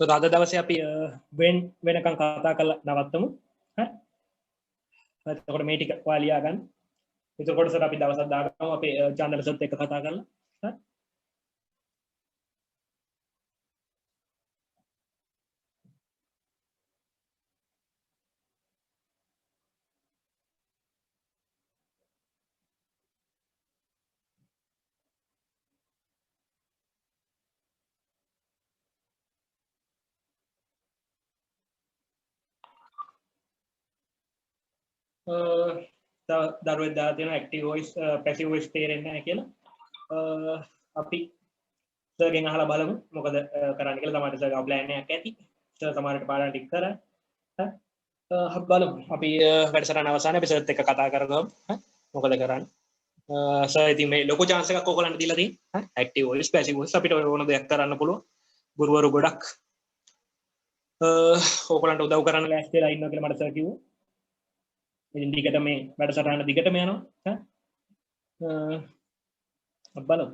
So අද දවසේ අපි when වෙනකන් කතා කරලා නවත්තමු. හරි. එතකොට මේ ටික ඔයාලා ලියා ගන්න. ඒතර කොටසට අපි දවසක් දාගමු අපේ චන්දරසත් එක්ක කතා කරලා. හරි. දරුවෙක් දාලා තියෙනවා active voice passive voice තේරෙන්නේ නැහැ කියලා. අපි සර්ගෙන් අහලා බලමු මොකද කරන්න කියලා. තමයි සර්ගේ ප්ලෑන් එකක් ඇති. සර් සමහරට පාඩම් ටික කරා. බලමු අපි වැඩසටහන අවසානයේ අපි සර්ත් එක්ක කතා කරගමු. මොකද කරන්නේ? සර් ඉතින් මේ ලොකු chance එකක් ඔයගොල්ලන්ට දීලා තියෙන්නේ. active voice passive voice අපිට ඕන දෙයක් කරන්න පුළුවන්. ගුරුවරු ගොඩක් ඔයගොල්ලන්ට උදව් කරන්න ලෑස්ති වෙලා ඉන්නවා කියලා මට සර් කිව්වා. ඉතින් දිගට මේ වැඩසටහන දිගටම යනවා. බලමු.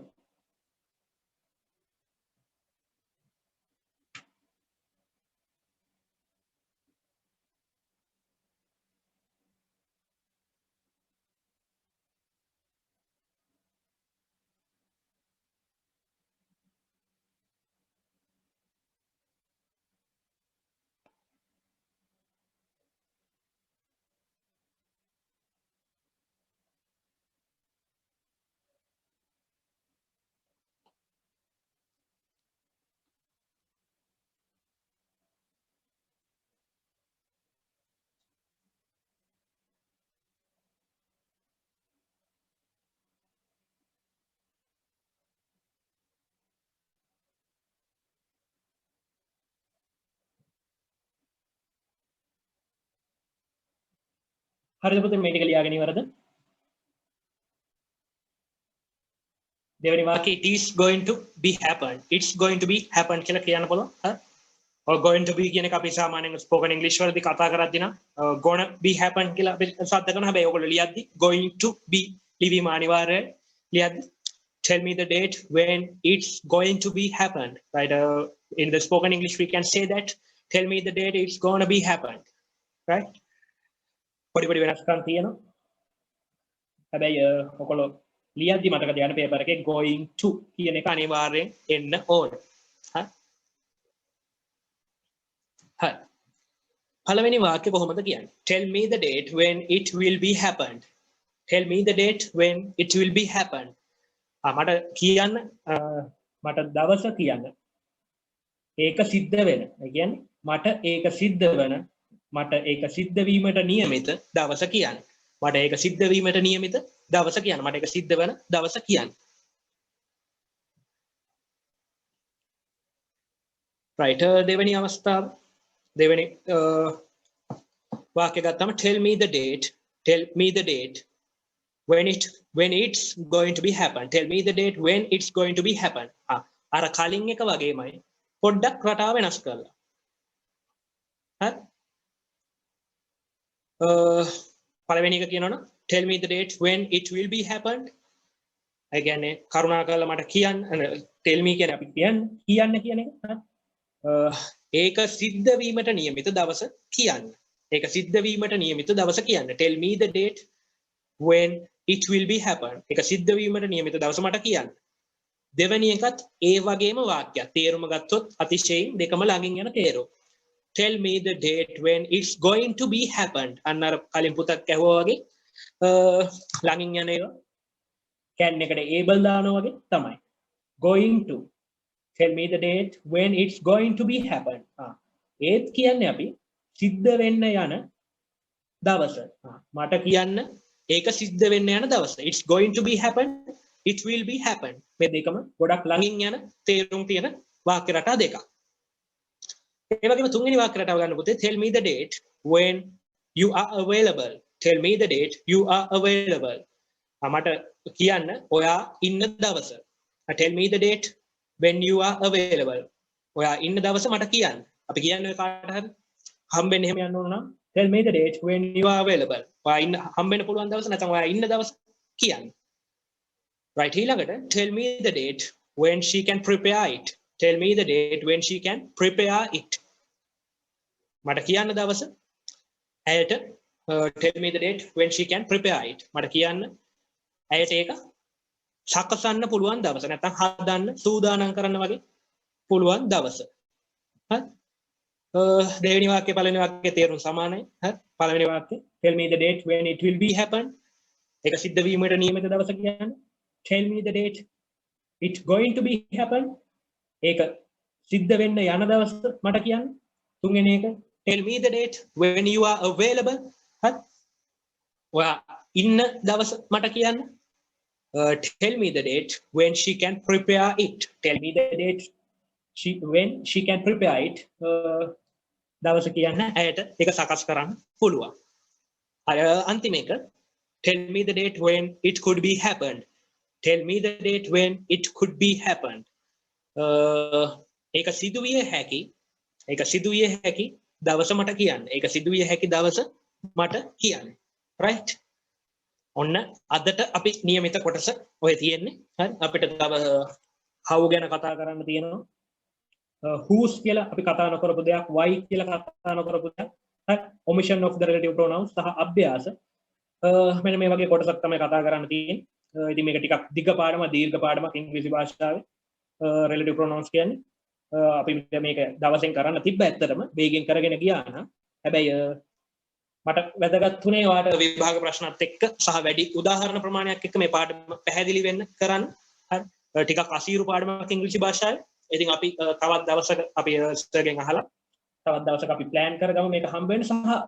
හරිද පුතේ මේ ටික ලියාගෙන ඉවරද? දෙවෙනි වාක්‍යය it is going to be happen. It's going to be happen කියලා කියන්න පුළුවන්. හරි? or going to be කියන එක අපි සාමාන්‍යයෙන් spoken english වලදී කතා කරද්දී නම් gonna be happen කියලා අපි සද්ද කරනවා. හැබැයි ඔයගොල්ලෝ ලියද්දී going to be ලිවීම අනිවාර්යයි. ලියද්දී tell me the date when it's going to be happened. Right? In the spoken english we can say that tell me the date it's going to be happened. Right? පොඩි වෙනස්කම් තියෙනවා. හැබැයි ඔයගොල්ලෝ ලියද්දි මතක තියාගන්න paper එකේ going to කියන එක අනිවාර්යෙන් එන්න ඕන. හරි. හරි. පළවෙනි වාක්‍ය කොහොමද කියන්නේ? Tell me the date when it will be happened. Tell me the date when it will be happened. මට කියන්න මට දවස කියන්න. ඒක සිද්ධ වෙන. ඒ කියන්නේ මට ඒක සිද්ධ වෙන මට ඒක සිද්ධ වීමට නියමිත දවස කියන්න. මට ඒක සිද්ධ වීමට නියමිත දවස කියන්න. මට ඒක සිද්ධ වෙන දවස කියන්න. right දෙවෙනි අවස්ථාව දෙවෙනි වාක්‍ය ගත්තම tell me the date when it's going to be happen. Tell me the date when it's going to be happen. අර කලින් එක වගේමයි පොඩ්ඩක් රටාව වෙනස් කරලා. හරි පළවෙනි එක කියනවනම් tell me the date when it will be happened. ඒ කියන්නේ කරුණාකරලා මට කියන්න tell me කියන්නේ අපි කියන්න කියන එක. ඒක සිද්ධ වීමට නියමිත දවස කියන්න. ඒක සිද්ධ වීමට නියමිත දවස කියන්න. tell me the date when it will be happen. ඒක සිද්ධ වීමට නියමිත දවස මට කියන්න. දෙවෙනි එකත් ඒ වගේම වාක්‍යයක්. තේරුම ගත්තොත් අතිශයින් දෙකම ළඟින් යන තේරුම. tell me the date when it's going to be happened. අන්නර කලින් පුතක් ඇහුවා වගේ ළඟින් යන ඒවා can එකට able දානවා වගේ තමයි. going to tell me the date when it's going to be happen. ඒත් කියන්නේ අපි සිද්ධ වෙන්න යන දවස. මට කියන්න ඒක සිද්ධ වෙන්න යන දවස. it's going to be happen. it will be happen. මේ දෙකම ගොඩක් ළඟින් යන තේරුම් තියෙන වාක්‍ය රටා දෙකක්. ඒ වගේම තුන්වෙනි වාක්‍ය රටාව ගන්න පුතේ tell me the date when you are available. tell me the date you are available. මට කියන්න ඔයා ඉන්න දවස. tell me the date when you are available. ඔයා ඉන්න දවස මට කියන්න. අපි කියන්නේ කාට හරි හම්බෙන්න එහෙම යන්න ඕන නම් tell me the date when you are available. ඔයා ඉන්න හම්බෙන්න පුළුවන් දවස නැත්නම් ඔයා ඉන්න දවස කියන්න. right ඊළඟට tell me the date when she can prepare it. tell me the date when she can prepare it. මට කියන්න දවස ඇයට tell me the date when she can prepare it. මට කියන්න ඇයට ඒක සකසන්න පුළුවන් දවස නැත්නම් හදන්න සූදානම් කරන්න වගේ පුළුවන් දවස. හරි. දෙවෙනි වාක්‍යය පළවෙනි වාක්‍යයේ තේරුම සමානයි. හරි. පළවෙනි වාක්‍යය tell me the date when it will be happen. ඒක සිද්ධ වීමට නියමිත දවස කියන්නේ. tell me the date it's going to be happen. ඒක සිද්ධ වෙන්න යන දවස මට කියන්න. තුන්වෙනි එක tell me the date when you are available. හරි. ඔයා ඉන්න දවස මට කියන්න. Tell me the date when she can prepare it. Tell me the date when she can prepare it. දවස කියන්න ඇයට ඒක සකස් කරන්න පුළුවන්. අන්තිම එක tell me the date when it could be happened. Tell me the date when it could be happened. ඒක සිදුවිය හැකි දවස මට කියන්න. ඒක සිදුවිය හැකි දවස මට කියන්න. right? ඔන්න අදට අපි නියමිත කොටස ඔය තියෙන්නේ. හරි? අපිට තව how ගැන කතා කරන්න තියෙනවා. whose කියලා අපි කතා නොකරපු දෙයක්, why කියලා කතා නොකරපු දෙයක්. හරි? omission of the relative pronouns සහ අභ්‍යාස. මෙන්න මේ වගේ කොටසක් තමයි කතා කරන්න තියෙන්නේ. ඉතින් මේක ටිකක් දිග පාඩම, දීර්ඝ පාඩමක් ඉංග්‍රීසි භාෂාවේ relative pronouns කියන්නේ. අපි මේක දවසෙන් කරන්න තිබ්බ ඇත්තටම වේගෙන් කරගෙන ගියා නම් හැබැයි මට වැදගත් වුණේ ඔයාලට විභාග ප්‍රශ්නත් එක්ක සහ වැඩි උදාහරණ ප්‍රමාණයක් එක්ක මේ පාඩම පැහැදිලි වෙන්න කරන්න. හරි. ටිකක් අසීරු පාඩමක් ඉංග්‍රීසි භාෂාවේ. ඉතින් අපි තවත් දවසක අපි සර්ගෙන් අහලා තවත් දවසක අපි ප්ලෑන් කරගමු මේක හම්බ වෙන්න සහ